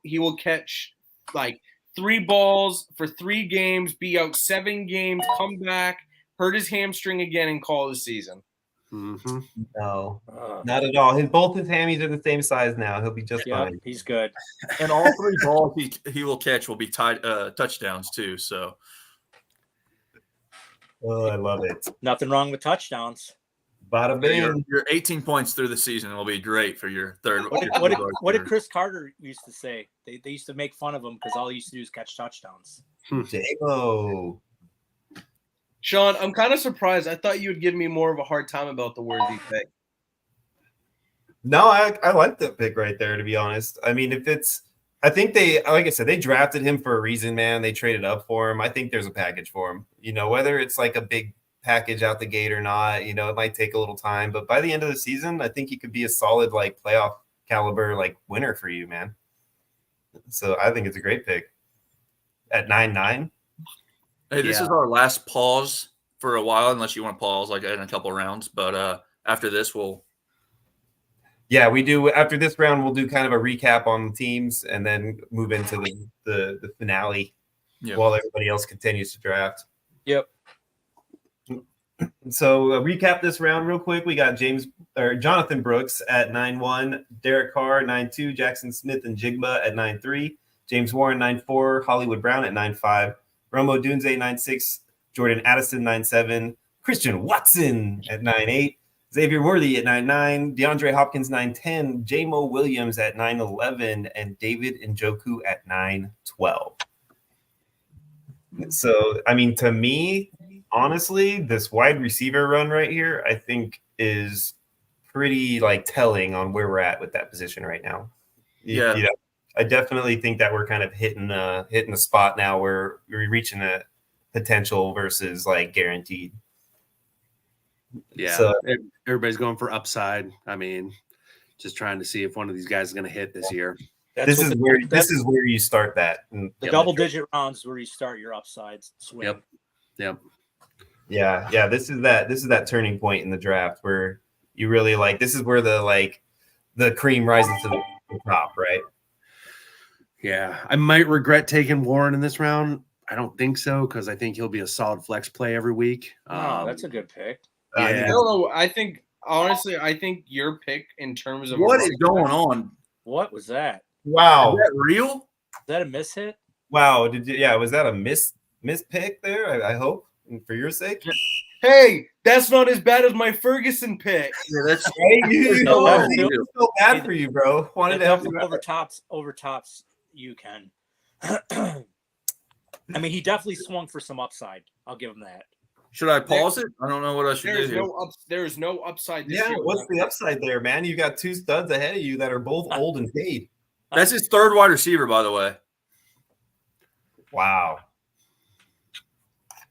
He will catch like 3 balls for 3 games, be out 7 games, come back, hurt his hamstring again, and call the season. Mm-hmm. No, not at all. Both his hammies are the same size now. He'll be just fine. He's good. And all 3 balls he will catch will be touchdowns too. So, I love it. Nothing wrong with touchdowns. Bada bing. Your 18 points through the season will be great for your third. What did Chris Carter used to say? They used to make fun of him because all he used to do is catch touchdowns. J-Mo. Sean, I'm kind of surprised. I thought you would give me more of a hard time about the Worthy pick. No, I like that pick right there, to be honest. I mean, I think they, like I said, they drafted him for a reason, man. They traded up for him. I think there's a package for him. Whether it's like a big package out the gate or not, it might take a little time. But by the end of the season, I think he could be a solid, like, playoff caliber, like, winner for you, man. So I think it's a great pick. At 9-9. Hey, this is our last pause for a while, unless you want to pause like in a couple of rounds. But after this, we do. After this round, we'll do kind of a recap on the teams and then move into the finale while everybody else continues to draft. Yep. So recap this round real quick. We got Jonathan Brooks at 9-1, Derek Carr 9-2, Jackson Smith and Jigba at 9-3, James Warren 9-4, Hollywood Brown at 9-5. Romo Dunze 9-6, Jordan Addison 9-7, Christian Watson at 9-8, Xavier Worthy at 9-9, DeAndre Hopkins 9-10, J-Mo Williams at 9-11, and David Njoku at 9-12. So, I mean, to me, honestly, this wide receiver run right here, I think is pretty telling on where we're at with that position right now. I definitely think that we're kind of hitting the spot now where we're reaching a potential versus guaranteed. Yeah. So everybody's going for upside. I mean, just trying to see if one of these guys is going to hit this year. This is where you start that. The double-digit rounds where you start your upsides swing. Yep. Yeah. This is that turning point in the draft where you really this is where the cream rises to the top, right? Yeah, I might regret taking Warren in this round. I don't think so because I think he'll be a solid flex play every week. That's a good pick. I don't know. I think your pick in terms of what is going on? What was that? Wow, is that real? Is that a miss hit? Wow, was that a miss pick there? I hope for your sake. Hey, that's not as bad as my Ferguson pick. Yeah, that's right. You feel bad for you, bro. Wanted to help you overtops. You can. I mean, he definitely swung for some upside. I'll give him that. Should I pause it? I don't know what I should do. There's no upside. This year. What's the upside there, man? You got 2 studs ahead of you that are both old and paid. That's his third wide receiver, by the way. Wow.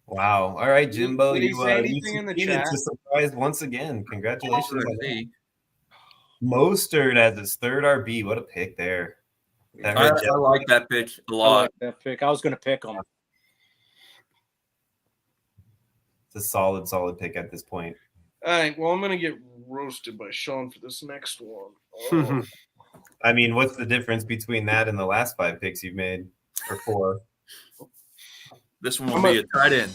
Wow. All right, Jimbo, Did he you say you anything in the succeeded chat? to surprise once again. Congratulations on that. I, Mostert as his third RB. What a pick there. That I hurt Jeff. like that pick a I lot. like that pick. I was going to pick him. It's a solid pick at this point. All right. Well, I'm gonna get roasted by Sean for this next one. Oh. I mean, what's the difference between that and the last 5 picks you've made, or 4? This one will be a tight end.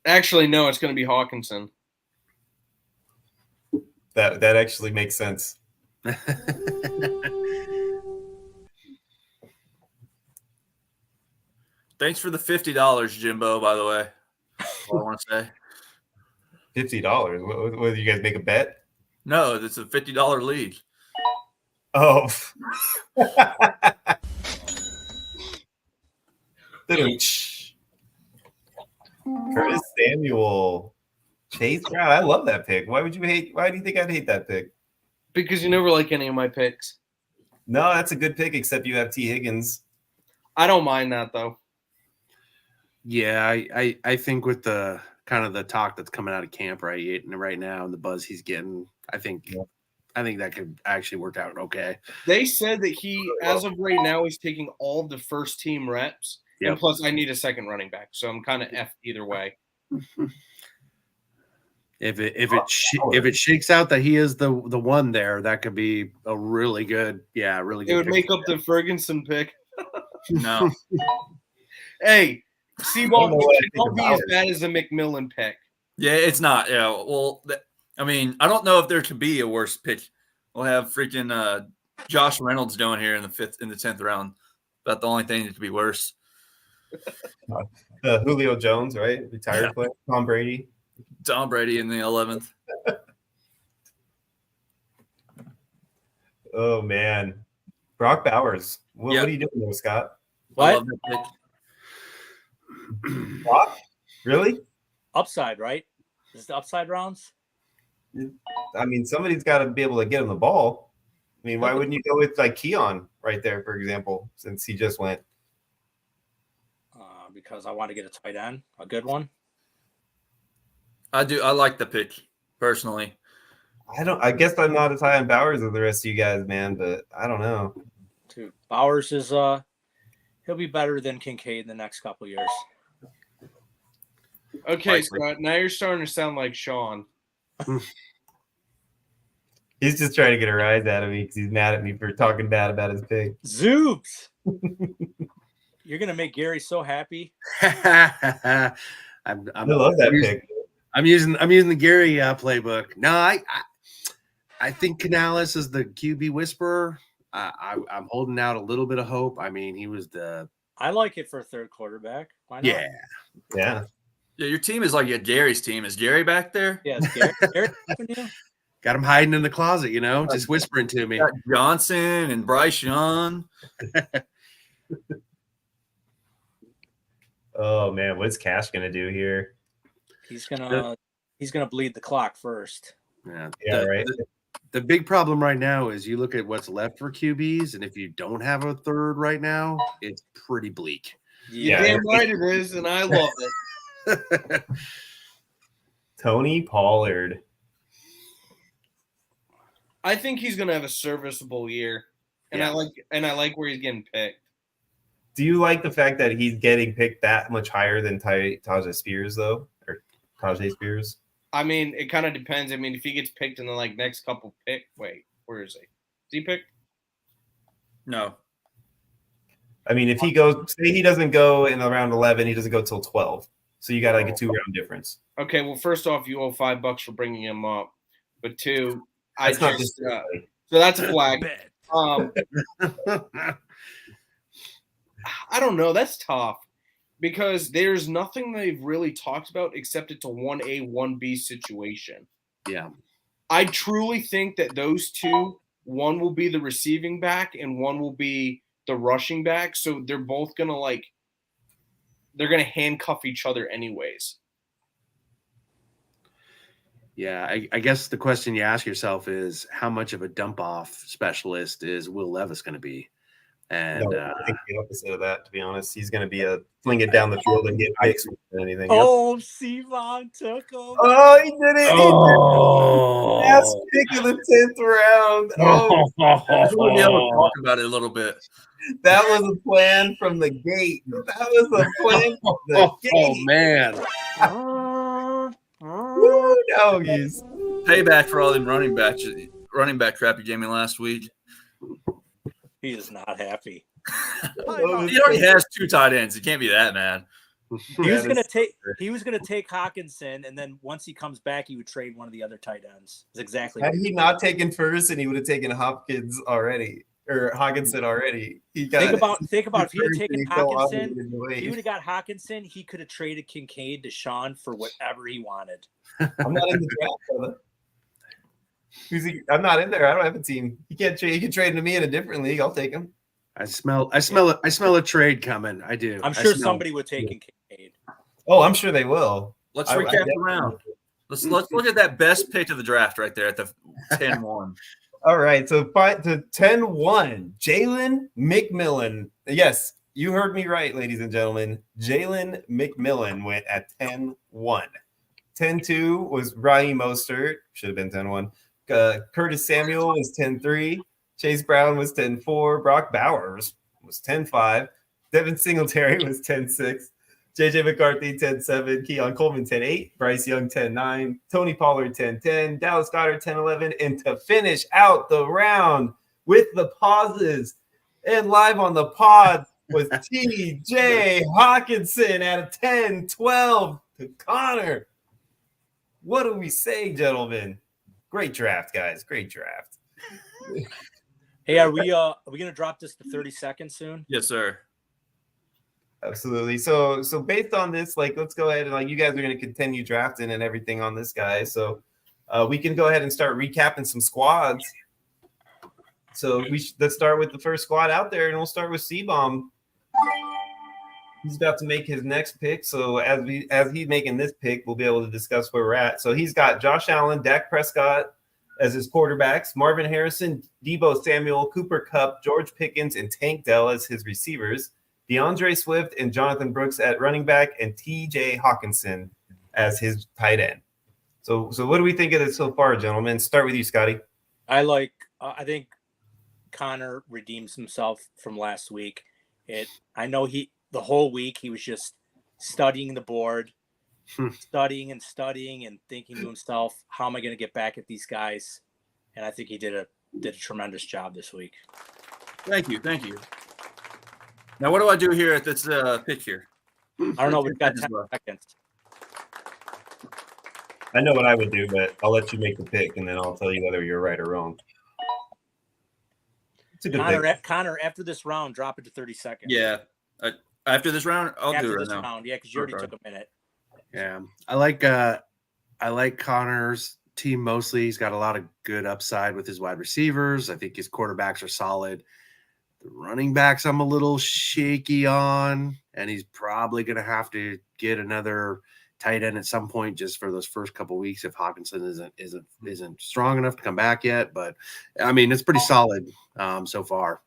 Actually, no. It's gonna be Hawkinson. That actually makes sense. Thanks for the $50, Jimbo, by the way. That's all I want to say. $50. What did you guys make a bet? No, it's a $50 league. Oh. Curtis Samuel. Chase Brown. I love that pick. Why do you think I'd hate that pick? Because you never like any of my picks. No, that's a good pick, except you have T. Higgins. I don't mind that though. Yeah, I think with the kind of the talk that's coming out of camp right now and the buzz he's getting, I think that could actually work out okay. They said that he, as of right now, he's taking all of the first team reps. Yep. And plus, I need a second running back, so I'm kind of F either way. If it shakes out that he is the one there, that could be a really good. It would make up the Ferguson pick. No. Hey, Seaball won't be as it. bad as a McMillan pick. Yeah, it's not. Yeah, well, I mean, I don't know if there could be a worse pick. We'll have freaking Josh Reynolds doing here in the 10th round. About the only thing that could be worse. Julio Jones, right? Retired player. Tom Brady. Tom Brady in the 11th. Oh man, Brock Bowers. What are you doing there, Scott? I What? love that pick. Brock? Really? Upside, right? Is the upside rounds? I mean, somebody's got to be able to get him the ball. I mean, why wouldn't you go with like Keon right there, for example, since he just went? Because I want to get a tight end, a good one. I do. I like the pick personally. I guess I'm not as high on Bowers as the rest of you guys, man, but I don't know. Dude, Bowers is he'll be better than Kincaid in the next couple years. Okay, Scott, now you're starting to sound like Sean. He's just trying to get a rise out of me because he's mad at me for talking bad about his pick. Zoobs! You're gonna make Gary so happy. I love that pick. I'm using the Gary playbook. No, I think Canales is the QB whisperer. I'm holding out a little bit of hope. I mean, he was the. I like it for a third quarterback. Why not? Yeah. Your team is like Gary's team. Is Gary back there? Yeah, Gary you? Got him hiding in the closet, just whispering to me. Got Johnson and Bryce Young. Oh man, what's Cash gonna do here? He's gonna bleed the clock first. Yeah, right. The big problem right now is you look at what's left for QBs, and if you don't have a third right now, it's pretty bleak. Yeah, damn right it is, and I love it. Tony Pollard. I think he's gonna have a serviceable year, and I like where he's getting picked. Do you like the fact that he's getting picked that much higher than Tajay Spears, though? Or Tajay Spears? I mean, it kind of depends. I mean, if he gets picked in the next couple wait, where is he? Is he picked? No. I mean, if he goes, say he doesn't go in around 11, he doesn't go till 12. So you got like a 2-round difference. Okay, well, first off, you owe $5 for bringing him up, but two, That's so that's a flag. I don't know. That's tough because there's nothing they've really talked about except it's a 1A, 1B situation. Yeah. I truly think that those two, one will be the receiving back and one will be the rushing back. So they're both going to they're going to handcuff each other anyways. Yeah, I guess the question you ask yourself is how much of a dump-off specialist is Will Levis going to be? And No, I think the opposite of that, to be honest. He's going to be a fling it down the field and get picks than anything. Oh, Sivon took him. Oh, he did it. He did it. Last oh, pick of the 10th round. Oh, We'll be able to talk about it a little bit. that was a plan from the gate. That was a plan from the gate. man. Woo, doggies. Payback for all them running back crap you gave me last week. He is not happy. Oh, He already has 2 tight ends. He can't be that mad. He was gonna take Hawkinson, and then once he comes back, he would trade one of the other tight ends. That's exactly. Had he not taken Ferguson, he would have taken Hopkins already. Or Hawkinson already. Think about if he would have taken Hawkinson, he would have got Hawkinson. He could have traded Kincaid to Sean for whatever he wanted. I'm not in the draft, brother. I'm not in there. I don't have a team. He can't trade. He can trade to me in a different league. I'll take him. I smell a trade coming. I do. I'm sure somebody would take Kincaid. Oh, I'm sure they will. Let's recap the round. Let's look at that best pick of the draft right there at the 10-1. All right, so to 10-1, Jalen McMillan. Yes, you heard me right, ladies and gentlemen. Jalen McMillan went at 10-1. 10-2 was Raheem Mostert. Should have been 10-1. Curtis Samuel was 10-3. Chase Brown was 10-4. Brock Bowers was 10-5. Devin Singletary was 10-6. JJ McCarthy 10-7. Keon Coleman 10-8. Bryce Young 10-9. Tony Pollard 10-10. Dallas Goedert 10-11. And to finish out the round with the pauses and live on the pod was TJ Hawkinson at a 10-12 to Connor. What do we say, gentlemen? Great draft, guys. Great draft. Hey, are we gonna drop this to 30 seconds soon? Yes, sir. Absolutely. So based on this, let's go ahead and you guys are going to continue drafting and everything on this guy. So we can go ahead and start recapping some squads. So let's start with the first squad out there, and we'll start with C-Bomb. He's about to make his next pick. So as he's making this pick, we'll be able to discuss where we're at. So he's got Josh Allen, Dak Prescott as his quarterbacks, Marvin Harrison, Deebo Samuel, Cooper Kupp, George Pickens, and Tank Dell as his receivers. DeAndre Swift and Jonathan Brooks at running back, and TJ Hawkinson as his tight end. So what do we think of this so far, gentlemen? Start with you, Scotty. I think Connor redeems himself from last week. I know the whole week he was just studying the board, studying and thinking to himself, how am I going to get back at these guys? And I think he did a tremendous job this week. Thank you. Now, what do I do here at this pick here? I don't know. We've got 10 seconds. I know what I would do, but I'll let you make the pick, and then I'll tell you whether you're right or wrong. It's a good pick. Connor, after this round, drop it to 30 seconds. Yeah. After this round, I'll do it right now. Round, yeah, because you already took a minute. Yeah, I like Connor's team mostly. He's got a lot of good upside with his wide receivers. I think his quarterbacks are solid. The running backs I'm a little shaky on, and he's probably going to have to get another tight end at some point just for those first couple of weeks if Hawkinson isn't strong enough to come back yet. But I mean, it's pretty solid so far.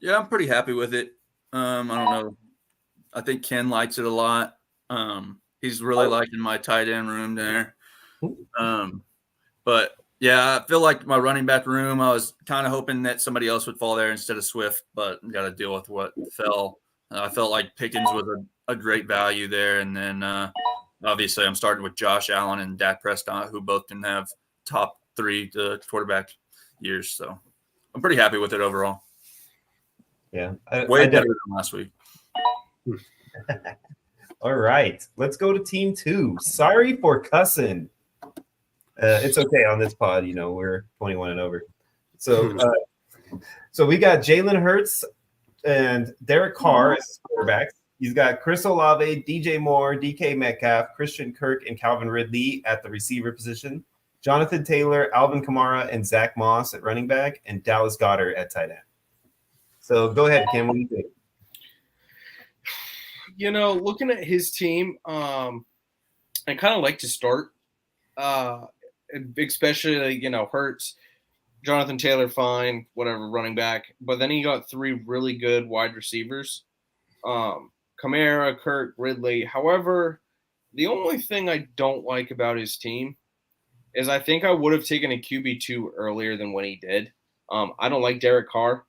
Yeah, I'm pretty happy with it. I don't know. I think Ken likes it a lot. He's really liking my tight end room there. But yeah, I feel like my running back room, I was kind of hoping that somebody else would fall there instead of Swift, but got to deal with what fell. I felt like Pickens was a great value there. And then obviously I'm starting with Josh Allen and Dak Prescott, who both can have top 3 quarterback years. So I'm pretty happy with it overall. Yeah. Way better than last week. All right. Let's go to team 2. Sorry for cussing. It's okay on this pod, we're 21 and over. So we got Jalen Hurts and Derek Carr as quarterbacks. He's got Chris Olave, DJ Moore, DK Metcalf, Christian Kirk, and Calvin Ridley at the receiver position. Jonathan Taylor, Alvin Kamara, and Zach Moss at running back, and Dallas Goedert at tight end. So go ahead, Kim. What do you think? Looking at his team, I kind of like to start, especially Hurts, Jonathan Taylor, fine, whatever, running back. But then he got 3 really good wide receivers. Kamara, Kirk, Ridley. However, the only thing I don't like about his team is I think I would have taken a QB2 earlier than when he did. I don't like Derek Carr.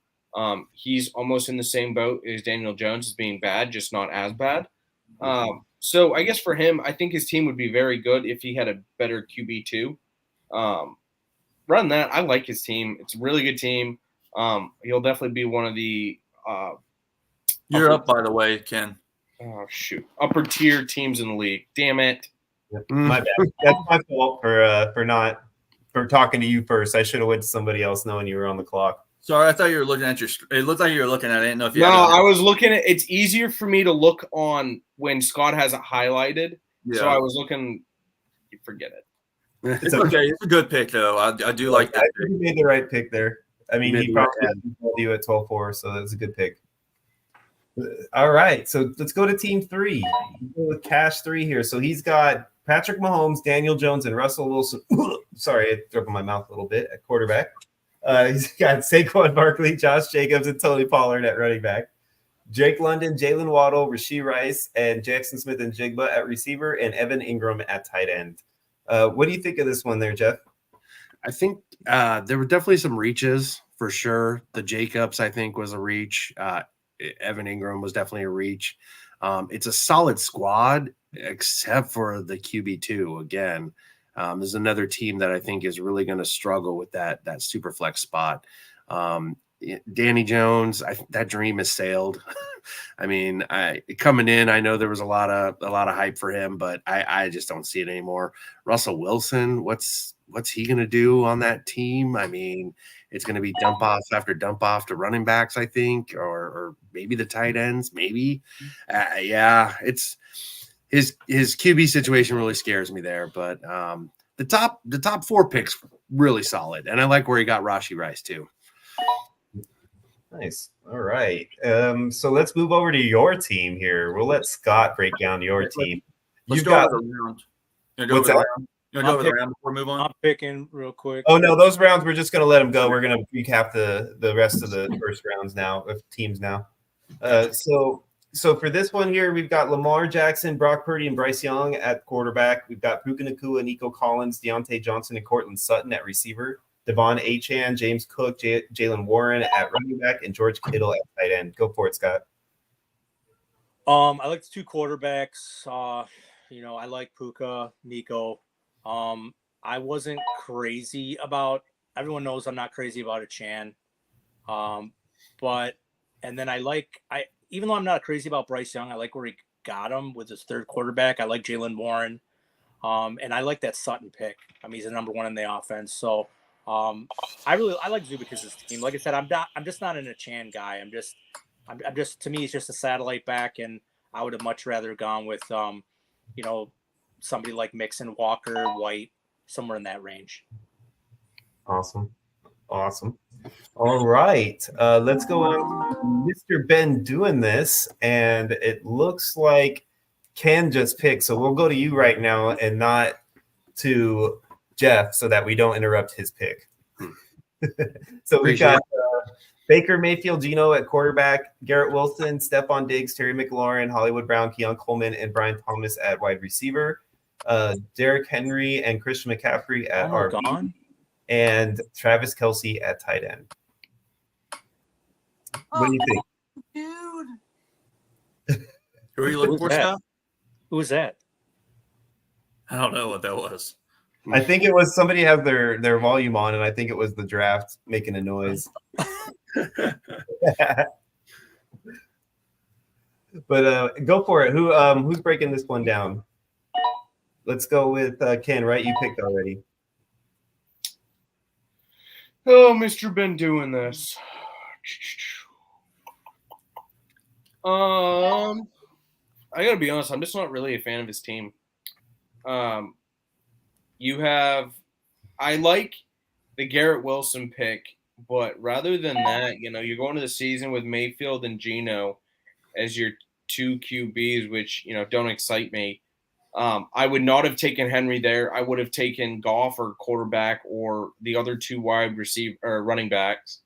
He's almost in the same boat as Daniel Jones as being bad, just not as bad. So I guess for him, I think his team would be very good if he had a better QB2. Run that. I like his team. It's a really good team. He'll definitely be one of the You're up, by the way, Ken. upper tier teams in the league. Damn it. My bad. That's my fault for talking to you first. I should have went to somebody else knowing you were on the clock. Sorry, I thought you were looking at your. It looked like you were looking at it. I didn't know if you. No, had I was looking at. It's easier for me to look on when Scott has it highlighted. Yeah. So I was looking. Forget it. It's okay. It's a good pick, though. I do like that. I think you made the right pick there. I mean, he probably Yeah. called you at 12-4, so that's a good pick. All right, so let's go to team 3. We'll go with Cash 3 here. So he's got Patrick Mahomes, Daniel Jones, and Russell Wilson. Sorry, I threw up in my mouth a little bit at quarterback. He's got Saquon Barkley, Josh Jacobs, and Tony Pollard at running back. Jake London, Jalen Waddle, Rashee Rice, and Jackson Smith and Jigba at receiver, and Evan Ingram at tight end. What do you think of this one there, Jeff? I think there were definitely some reaches for sure. The Jacobs, I think, was a reach. Evan Ingram was definitely a reach. It's a solid squad, except for the QB2. Again, there's another team that I think is really going to struggle with that super flex spot. Danny Jones, that dream has sailed. I mean, coming in, I know there was a lot of hype for him, but I just don't see it anymore. Russell Wilson, what's he going to do on that team? I mean, it's going to be dump off after dump off to running backs, I think, or maybe the tight ends, maybe. Yeah, it's his QB situation really scares me there. But the top 4 picks really solid, and I like where he got Rashee Rice too. Nice. All right. So let's move over to your team here. We'll let Scott break down your team. Let's You've go got over the round. You wanna go what's over the that? round? You want to go over the round before we move on? I'm picking real quick. Oh no, those rounds we're just gonna let them go. We're gonna recap the rest of the first rounds now of teams now. So for this one here, we've got Lamar Jackson, Brock Purdy, and Bryce Young at quarterback. We've got Puka Nacua, Nico Collins, Deontay Johnson, and Cortland Sutton at receiver. Devon Achane, James Cook, Jalen Warren at running back, and George Kittle at tight end. Go for it, Scott. I like the 2 quarterbacks. I like Puka, Nico. I wasn't crazy about. Everyone knows I'm not crazy about Achane. And then even though I'm not crazy about Bryce Young, I like where he got him with his 3rd quarterback. I like Jalen Warren. And I like that Sutton pick. I mean, he's the number 1 in the offense. So I like Zubik's team. Like I said, I'm just not an Achane guy. I'm just to me, it's just a satellite back, and I would have much rather gone with somebody like Mixon, Walker, White, somewhere in that range. Awesome. All right. Let's go on to Mr. Ben doing this, and it looks like Ken just picked. So we'll go to you right now and not to Jeff so that we don't interrupt his pick. So we've got Baker Mayfield, Gino at quarterback, Garrett Wilson, Stephon Diggs, Terry McLaurin, Hollywood Brown, Keon Coleman, and Brian Thomas at wide receiver. Derrick Henry and Christian McCaffrey at RB, and Travis Kelce at tight end. What do you think? Dude. Who are you looking for, Scott? Who was that? I don't know what that was. I think it was somebody had their volume on, and I think it was the draft making a noise. But go for it. Who's breaking this one down? Let's go with Ken, right? You picked already. Oh, Mr. Ben doing this. I gotta be honest, I'm just not really a fan of his team. I like the Garrett Wilson pick, but rather than that, you're going to the season with Mayfield and Geno as your 2 QBs, which, don't excite me. I would not have taken Henry there. I would have taken Goff or quarterback or the other two wide receiver or running backs.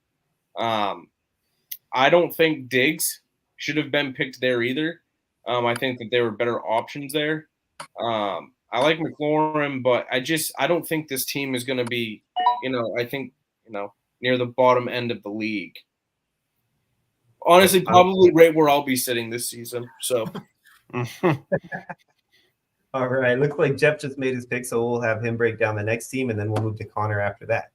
I don't think Diggs should have been picked there either. I think that there were better options there. I like McLaurin, but I don't think this team is going to be, I think, near the bottom end of the league. Honestly, probably right where I'll be sitting this season. So, all right. Looks like Jeff just made his pick, so we'll have him break down the next team, and then we'll move to Connor after that.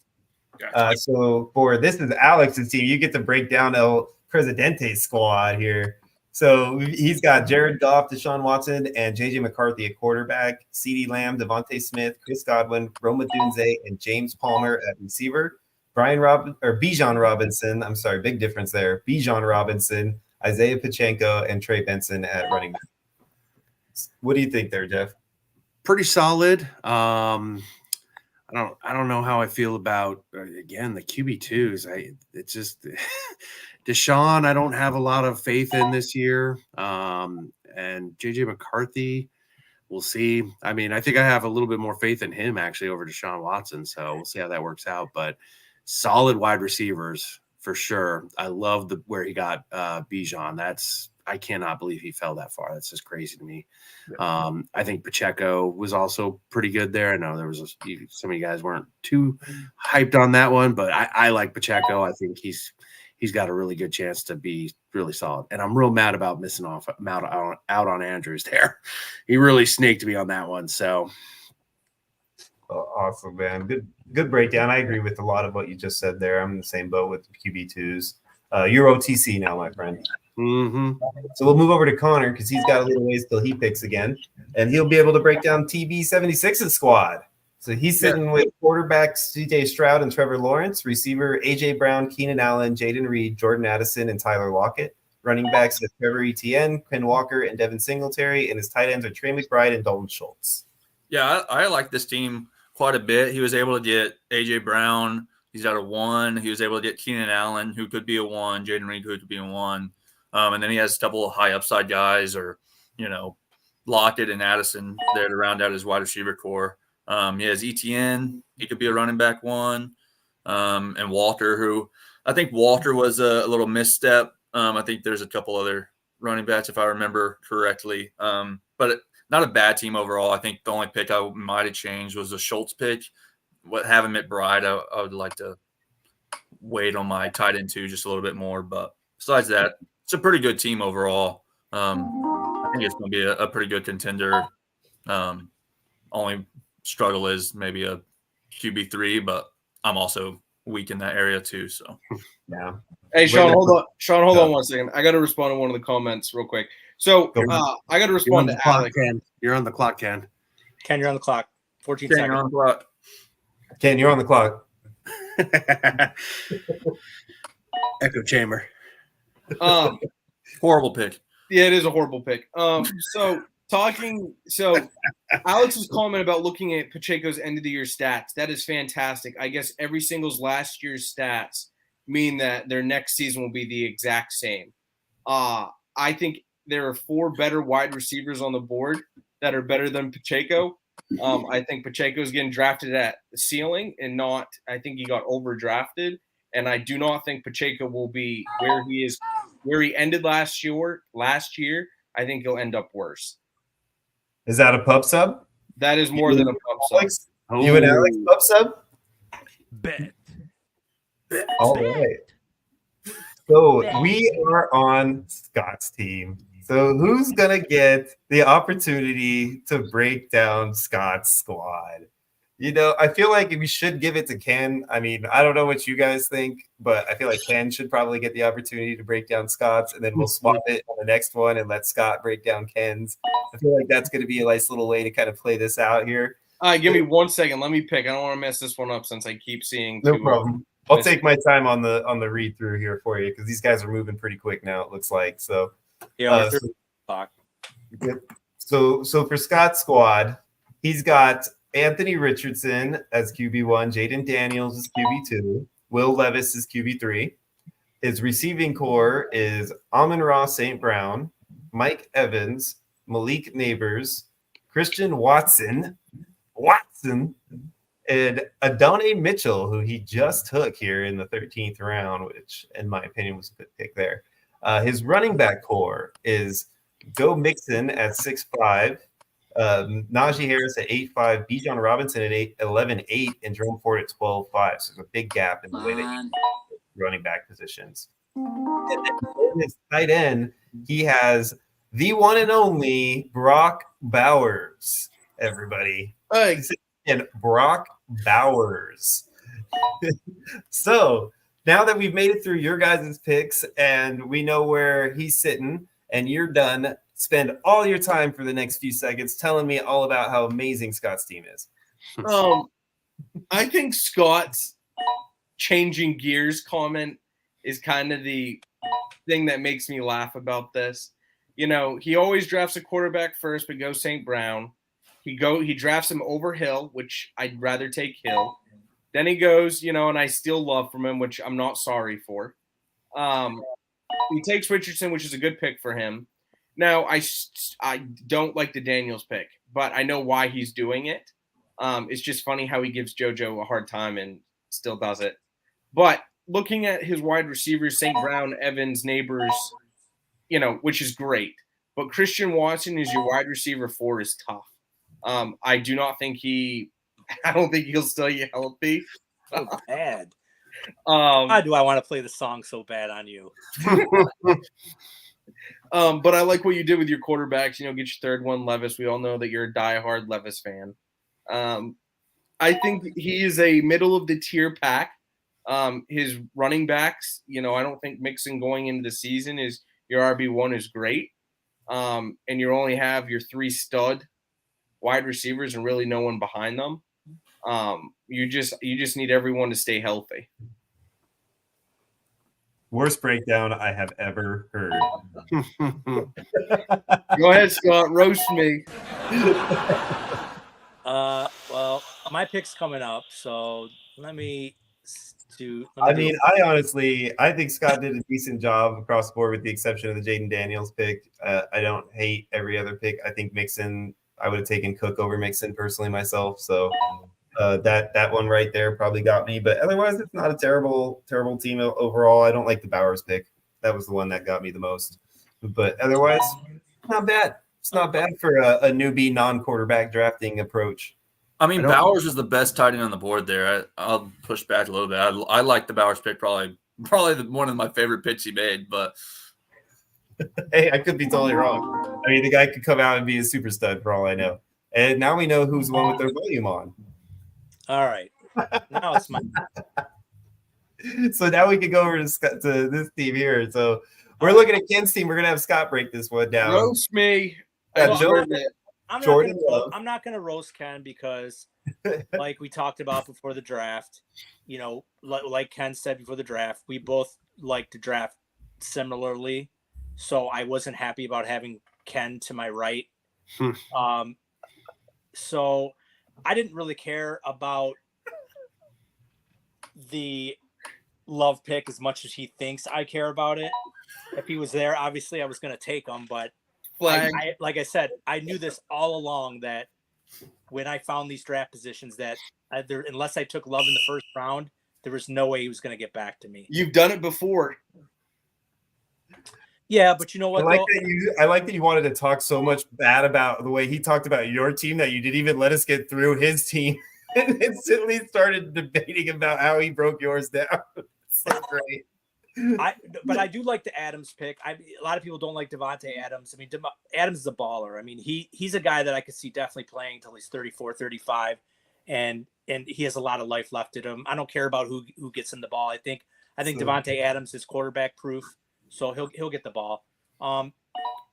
Gotcha. So this is Alex's team. You get to break down El Presidente's squad here. So he's got Jared Goff, Deshaun Watson, and J.J. McCarthy at quarterback, CeeDee Lamb, Devontae Smith, Chris Godwin, Roma Dunze, and James Palmer at receiver. Bijan Robinson. I'm sorry, big difference there. Bijan Robinson, Isaiah Pacheco, and Trey Benson at running back. What do you think there, Jeff? Pretty solid. I don't know how I feel about again the QB2s. It's just Deshaun. I don't have a lot of faith in this year. And JJ McCarthy, we'll see. I mean, I think I have a little bit more faith in him actually over Deshaun Watson. So we'll see how that works out. But solid wide receivers for sure. I love where he got Bijan. I cannot believe he fell that far. That's just crazy to me. I think Pacheco was also pretty good there. I know there was some of you guys weren't too hyped on that one, but I like Pacheco. I think he's got a really good chance to be really solid. And I'm real mad about missing out on Andrews there. He really snaked me on that one. So awesome, man. Good breakdown. I agree with a lot of what you just said there. I'm in the same boat with QB2s. You're OTC now, my friend. Mm-hmm. So we'll move over to Connor because he's got a little ways till he picks again, and he'll be able to break down TB76's squad. So he's sitting with quarterbacks CJ Stroud and Trevor Lawrence, receiver AJ Brown, Keenan Allen, Jaden Reed, Jordan Addison, and Tyler Lockett. Running backs are Trevor Etienne, Quinn Walker, and Devin Singletary, and his tight ends are Trey McBride and Dalton Schultz. Yeah, I like this team quite a bit. He was able to get AJ Brown. He's got a 1. He was able to get Keenan Allen, who could be a 1. Jaden Reed, who could be a 1. And then he has a couple of high upside guys, or Lockett and Addison there to round out his wide receiver core. He has Etienne. He could be a running back 1. And Walter, who I think Walter was a little misstep. I think there's a couple other running backs, if I remember correctly. But not a bad team overall. I think the only pick I might have changed was the Schultz pick. Having McBride, I would like to wait on my tight end 2 just a little bit more. But besides that, it's a pretty good team overall. I think it's going to be a pretty good contender. Only struggle is maybe a QB3, but I'm also weak in that area too. So, yeah. Hey, Sean, hold on. Sean, hold on 1 second. I got to respond to one of the comments real quick. So I got to respond to Alex. You're on the clock, Ken. Ken, you're on the clock. 14 Ken, seconds. you're on the clock. Ken, you're on the clock. Echo chamber. Horrible pick. Yeah, it is a horrible pick. So Alex's comment about looking at Pacheco's end of the year stats, that is fantastic. I guess every single's last year's stats mean that their next season will be the exact same. I think there are 4 better wide receivers on the board that are better than Pacheco. I think Pacheco's getting drafted at the ceiling and not, I think he got overdrafted. And I do not think Pacheco will be where he ended last year. I think he'll end up worse. Is that a pub sub? That is more than a pub sub. You and Alex pub sub? Bet. All right. So we are on Scott's team. So who's going to get the opportunity to break down Scott's squad? I feel like we should give it to Ken. I mean, I don't know what you guys think, but I feel like Ken should probably get the opportunity to break down Scott's, and then we'll swap it on the next one and let Scott break down Ken's. I feel like that's going to be a nice little way to kind of play this out here. All right, give me 1 second. Let me pick. I don't want to mess this one up since I keep seeing. No problem. I'll take my time on the read through here for you because these guys are moving pretty quick now, it looks like. So Yeah, so for Scott's squad, he's got Anthony Richardson as QB1, Jaden Daniels as QB2, Will Levis is QB3. His receiving core is Amon-Ra St. Brown, Mike Evans, Malik Neighbors, Christian Watson, and Adonai Mitchell, who he just took here in the 13th round, which in my opinion was a good pick there. His running back core is Joe Mixon at 6'5", Najee Harris at 8'5", Bijan Robinson at 11'8", and Jerome Ford at 12'5". So there's a big gap in the way that he running back positions. And then in his tight end, he has the one and only Brock Bowers, everybody. And Brock Bowers. So now that we've made it through your guys' picks and we know where he's sitting and you're done, spend all your time for the next few seconds telling me all about how amazing Scott's team is. I think Scott's changing gears comment is kind of the thing that makes me laugh about this. You know, he always drafts a quarterback first, but goes St. Brown. He drafts him over Hill, which I'd rather take Hill. Then he goes, you know, and I steal Love from him, which I'm not sorry for. He takes Richardson, which is a good pick for him. Now, I don't like the Daniels pick, but I know why he's doing it. It's just funny how he gives JoJo a hard time and still does it. But looking at his wide receivers, St. Brown, Evans, Neighbors, you know, which is great. But Christian Watson is your wide receiver 4 is tough. I don't think he'll stay healthy. So bad. Why do I want to play the song so bad on you? But I like what you did with your quarterbacks. You know, get your third one, Levis. We all know that you're a diehard Levis fan. I think he is a middle of the tier pack. His running backs, you know, I don't think Mixon going into the season is your RB1 is great. And you only have your 3 stud wide receivers and really no one behind them. You just need everyone to stay healthy. Worst breakdown I have ever heard. Go ahead, Scott. Roast me. Well, my pick's coming up, so let me I think Scott did a decent job across the board with the exception of the Jaden Daniels pick. I don't hate every other pick. I think Mixon, I would have taken Cook over Mixon personally myself. So that one right there probably got me. But otherwise, it's not a terrible team overall. I don't like the Bowers pick. That was the one that got me the most. But otherwise, not bad. It's not bad for a newbie non-quarterback drafting approach. I mean, Bowers is the best tight end on the board there. I'll push back a little bit. I like the Bowers pick, probably one of my favorite picks he made. But hey, I could be totally wrong. I mean, the guy could come out and be a super stud for all I know. And now we know who's the one with their volume on. All right. Now it's my. So now we can go over to this team here. So we're looking at Ken's team. We're gonna have Scott break this one down. Roast me. I'm not gonna roast Ken because, like we talked about before the draft, you know, like Ken said before the draft, we both like to draft similarly. So I wasn't happy about having Ken to my right. So I didn't really care about the Love pick as much as he thinks I care about it. If he was there, obviously I was going to take him, but like I said, I knew this all along that when I found these draft positions that unless I took Love in the first round, there was no way he was going to get back to me. You've done it before. Yeah, but you know what? I like that you wanted to talk so much bad about the way he talked about your team that you didn't even let us get through his team and instantly started debating about how he broke yours down. So great. But I do like the Adams pick. A lot of people don't like Devontae Adams. I mean, Adams is a baller. I mean, he's a guy that I could see definitely playing until he's 34, 35, and he has a lot of life left in him. I don't care about who gets in the ball. I think Devontae Adams is quarterback proof, so he'll get the ball. You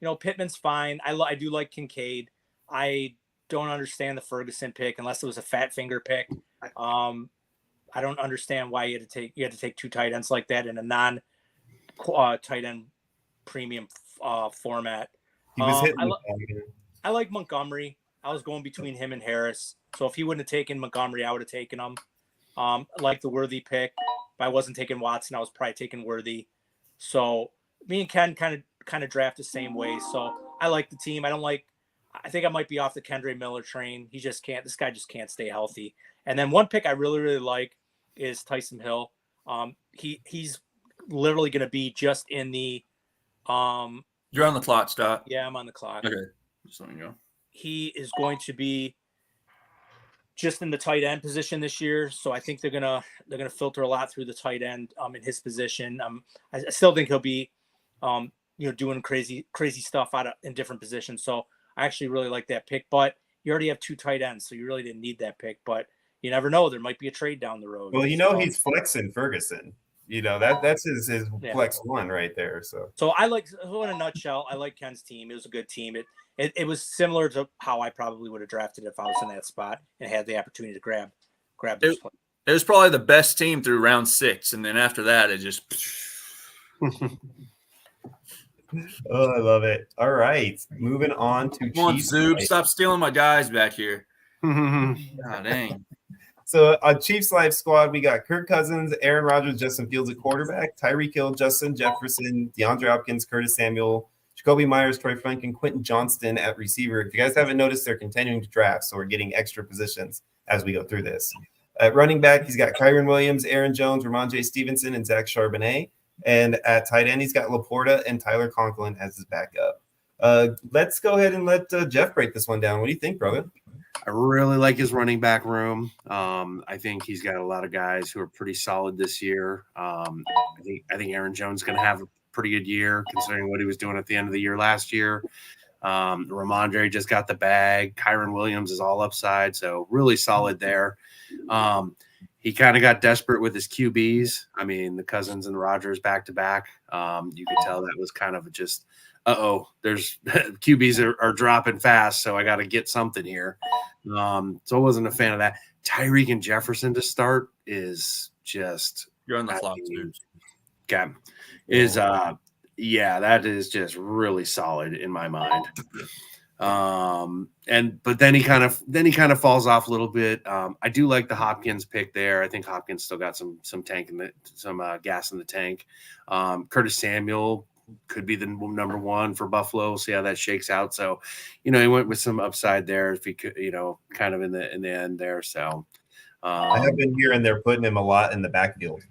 know, Pittman's fine. I do like Kincaid. I don't understand the Ferguson pick unless it was a fat finger pick. I don't understand why you had to take 2 tight ends like that in a non tight end premium format. He was hitting I like Montgomery. I was going between him and Harris. So if he wouldn't have taken Montgomery, I would have taken him. I like the Worthy pick. If I wasn't taking Watson, I was probably taking Worthy. So me and Ken kind of draft the same way. So I like the team. I I think I might be off the Kendre Miller train. This guy just can't stay healthy. And then one pick I really, really like is Tyson Hill. He's literally going to be just in the You're on the clock, Scott. Yeah, I'm on the clock. Okay, just let me go. He is going to be just in the tight end position this year, so I think they're gonna filter a lot through the tight end in his position. I still think he'll be doing crazy stuff in different positions. So I actually really like that pick. But you already have 2 tight ends, so you really didn't need that pick. But you never know; there might be a trade down the road. Well, he's flexing Ferguson. That's his flex one right there. So in a nutshell, I like Ken's team. It was a good team. It was similar to how I probably would have drafted if I was in that spot and had the opportunity to grab those players. It was probably the best team through round 6, and then after that, it just. Oh, I love it. All right, moving on to Chiefs. Zoob, stop stealing my guys back here. God dang. So on Chiefs Live squad, we got Kirk Cousins, Aaron Rodgers, Justin Fields at quarterback, Tyreek Hill, Justin Jefferson, DeAndre Hopkins, Curtis Samuel, Jacoby Myers, Troy Franklin, Quentin Johnston at receiver. If you guys haven't noticed, they're continuing to draft, so we're getting extra positions as we go through this. At running back, he's got Kyron Williams, Aaron Jones, Ramondre Stevenson, and Zach Charbonnet. And at tight end, he's got Laporta and Tyler Conklin as his backup. Let's go ahead and let Jeff break this one down. What do you think, brother? I really like his running back room. I think he's got a lot of guys who are pretty solid this year. I think Aaron Jones is going to have a pretty good year considering what he was doing at the end of the year last year. Ramondre just got the bag. Kyron Williams is all upside, so really solid there. He kind of got desperate with his QBs. I mean, the Cousins and Rodgers back to back. You could tell that was kind of just, there's QBs are dropping fast, so I got to get something here. So I wasn't a fan of that. Tyreek and Jefferson to start is just you're on the clock, dude. Okay, that is just really solid in my mind. But then he kind of falls off a little bit. I do like the Hopkins pick there. I think Hopkins still got some gas in the tank. Curtis Samuel could be the number 1 for Buffalo. We'll see how that shakes out. So, he went with some upside there if he could, kind of in the end there. So I have been hearing they're putting him a lot in the backfield.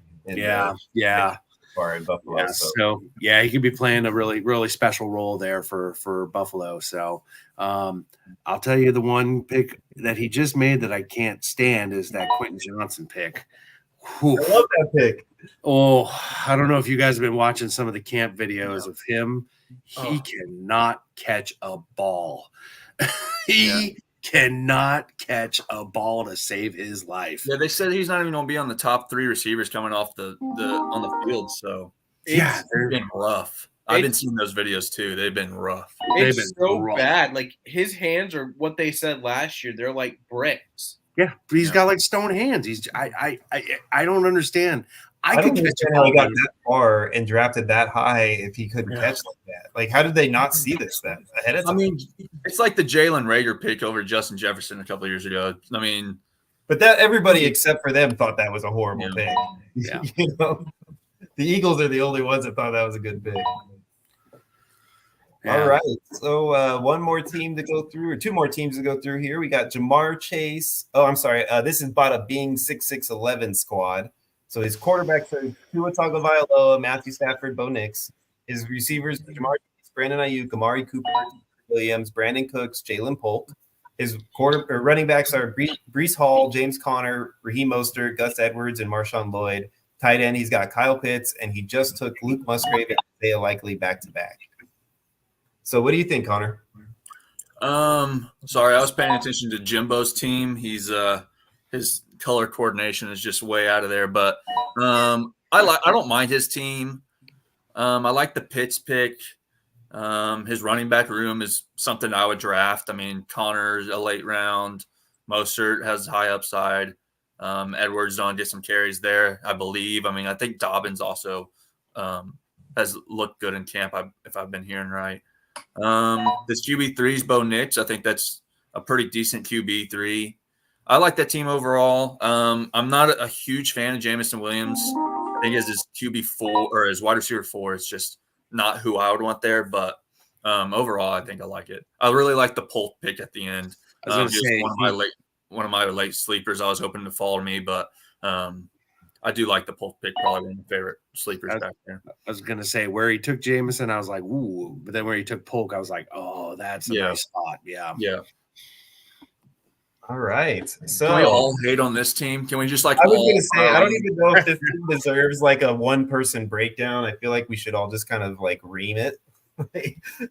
For Buffalo. He could be playing a really, really special role there for Buffalo. So I'll tell you the one pick that he just made that I can't stand is that Quentin Johnson pick. Whew. I love that pick. Oh, I don't know if you guys have been watching some of the camp videos of him. He cannot catch a ball. He cannot catch a ball to save his life. Yeah, they said he's not even going to be on the top 3 receivers coming off on the field. So they've been rough. I've been seeing those videos too. They've been rough. It's so bad. Like his hands are what they said last year. They're like bricks. Yeah, but he's got like stone hands. I don't understand. I don't understand how he got that far and drafted that high if he couldn't catch like that. Like, how did they not see this then ahead of time? I mean, it's like the Jalen Reagor pick over Justin Jefferson a couple of years ago. I mean, but that everybody except for them thought that was a horrible pick. Yeah. The Eagles are the only ones that thought that was a good pick. Yeah. All right. So one more team to go through, or 2 more teams to go through here. We got Jamar Chase. Oh, I'm sorry. This is Bada Bing 6611 squad. So his quarterbacks are Tua Tagovailoa, Matthew Stafford, Bo Nix. His receivers, Jamar Chase, Brandon Ayuk, Amari Cooper, Williams, Brandon Cooks, Jalen Polk. His running backs are Breece Hall, James Conner, Raheem Mostert, Gus Edwards, and Marshawn Lloyd. Tight end, he's got Kyle Pitts, and he just took Luke Musgrave and Isaiah Likely back-to-back. So what do you think, Connor? Sorry, I was paying attention to Jimbo's team. He's his color coordination is just way out of there, but I don't mind his team. I like the Pitts pick. His running back room is something I would draft. I mean, Connor's a late round. Mostert has high upside. Edwards don't get some carries there, I believe. I mean, I think Dobbins also has looked good in camp, if I've been hearing right. This QB3 is Bo Nix. I think that's a pretty decent QB3. I like that team overall. I'm not a huge fan of Jamison Williams. I think as his QB4 or his wide receiver 4, it's just not who I would want there. But Overall, I think I like it. I really like the Polk pick at the end. I was gonna Just say one of my late sleepers. I was hoping to follow me, but I do like the Polk pick. Probably one of my favorite sleepers back there. I was gonna say where he took Jameson, I was like, ooh, but then where he took Polk, I was like, oh, that's a nice spot. Yeah. All right. So can we all hate on this team? Can we just like? I was going to say, I don't even know if this team deserves like a one-person breakdown. I feel like we should all just kind of like ream it.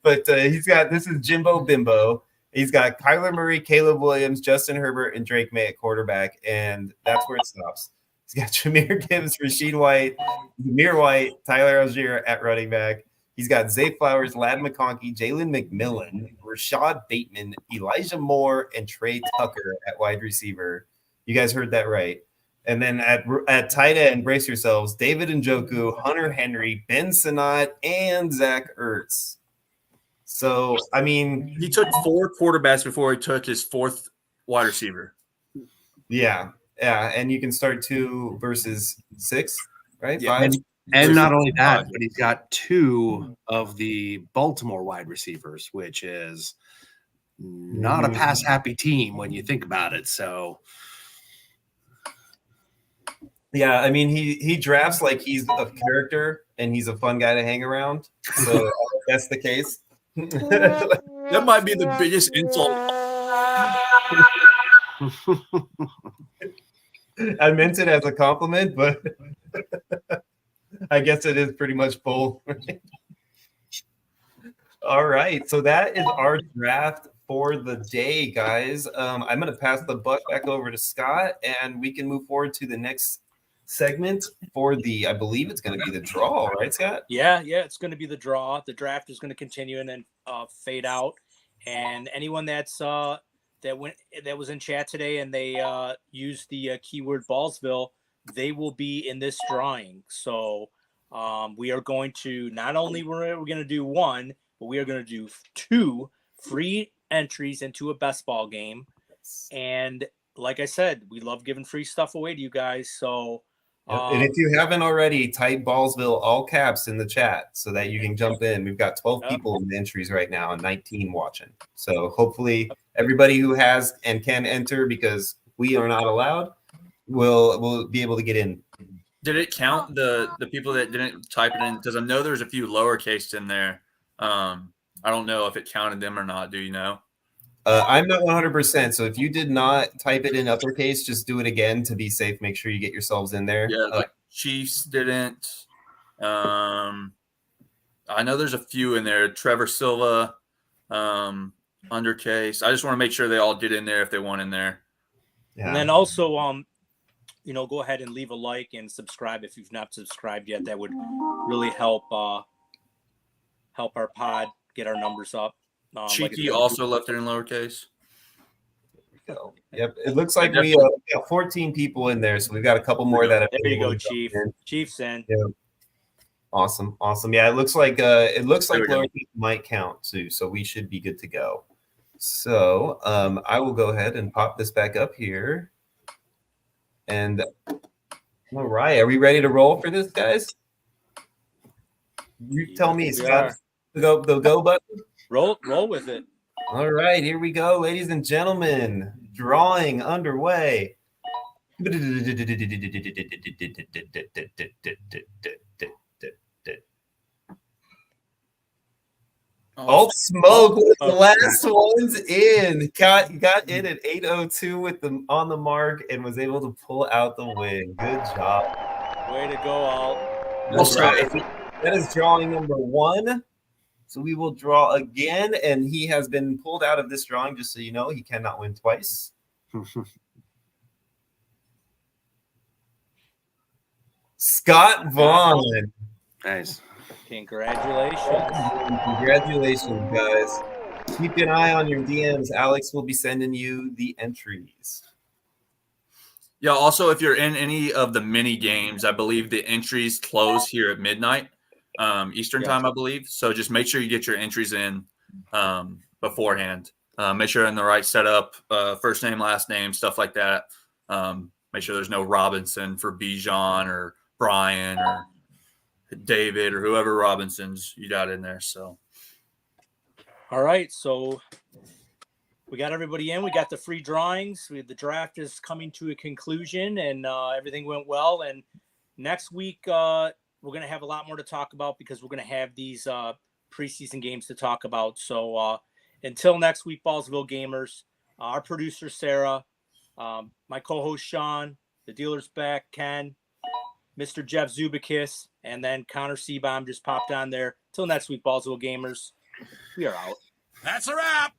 But this is Jimbo Bimbo. He's got Kyler Murray, Caleb Williams, Justin Herbert, and Drake May at quarterback, and that's where it stops. He's got Jahmyr Gibbs, Rashid White, Zamir White, Tyler Algier at running back. He's got Zay Flowers, Ladd McConkey, Jalen McMillan, Rashad Bateman, Elijah Moore, and Trey Tucker at wide receiver. You guys heard that right. And then at tight end, brace yourselves, David Njoku, Hunter Henry, Ben Sinnott, and Zach Ertz. So, I mean, he took 4 quarterbacks before he took his 4th wide receiver. Yeah. And you can start 2 versus 6, right? Yeah. 5. And not only that, but he's got 2 of the Baltimore wide receivers, which is not a pass happy team when you think about it. So, yeah, I mean, he drafts like he's a character and he's a fun guy to hang around. So that's the case. That might be the biggest insult. I meant it as a compliment, but I guess it is pretty much both. All right, so that is our draft for the day, guys. I'm going to pass the buck back over to Scott, and we can move forward to the next segment for I believe it's going to be the draw, right, Scott? Yeah, it's going to be the draw. The draft is going to continue and then fade out. And anyone that was in chat today and they used the keyword Ballsville, they will be in this drawing. So we are going to not only we're going to do 1, but we are going to do 2 free entries into a best ball game. And like I said, we love giving free stuff away to you guys. So and if you haven't already, type Ballsville all caps in the chat so that you can jump in. We've got 12 people in the entries right now and 19 watching. So hopefully everybody who has and can enter, because we are not allowed, will be able to get in. Did it count the people that didn't type it in? Because I know there's a few lowercase in there. I don't know if it counted them or not. Do you know? I'm not 100%. So if you did not type it in uppercase, just do it again to be safe. Make sure you get yourselves in there. Yeah, like Chiefs didn't. I know there's a few in there. Trevor Silva, undercase. I just want to make sure they all did in there if they want in there. Yeah. And then also, go ahead and leave a like and subscribe if you've not subscribed yet. That would really help our pod get our numbers up. Cheeky also left it in lowercase. Yep, it looks like we got 14 people in there, so we've got a couple more that. There you go, Chief. Chief's in. Yeah. Awesome. Yeah, it looks like lowercase might count too, so we should be good to go. So I will go ahead and pop this back up here. And all right, are we ready to roll for this, guys? You tell me, Scott. The go button. Roll with it. All right, here we go, ladies and gentlemen. Drawing underway. Alt Smoke with the last ones in. Got in at 8:02 with them on the mark and was able to pull out the win. Good job. Way to go, Alt. That's right. That is drawing number 1. So we will draw again, and he has been pulled out of this drawing, just so you know. He cannot win twice. Scott Vaughn. Nice. Congratulations, guys. Keep an eye on your DMs. Alex will be sending you the entries. Yeah, also, if you're in any of the mini games, I believe the entries close here at midnight. Eastern time, I believe. So just make sure you get your entries in beforehand. Make sure you're in the right setup, first name, last name, stuff like that. Make sure there's no Robinson for Bijan or Brian or David or whoever Robinsons you got in there. So All right, so we got everybody in. We got the free drawings. The draft is coming to a conclusion, and everything went well. And next week, we're going to have a lot more to talk about because we're going to have these preseason games to talk about. So until next week, Ballsville Gamers, our producer, Sarah, my co-host, Sean, the dealer's back, Ken, Mr. Jeff Zubakis, and then Connor Seabaum just popped on there. Till next week, Ballsville Gamers, we are out. That's a wrap.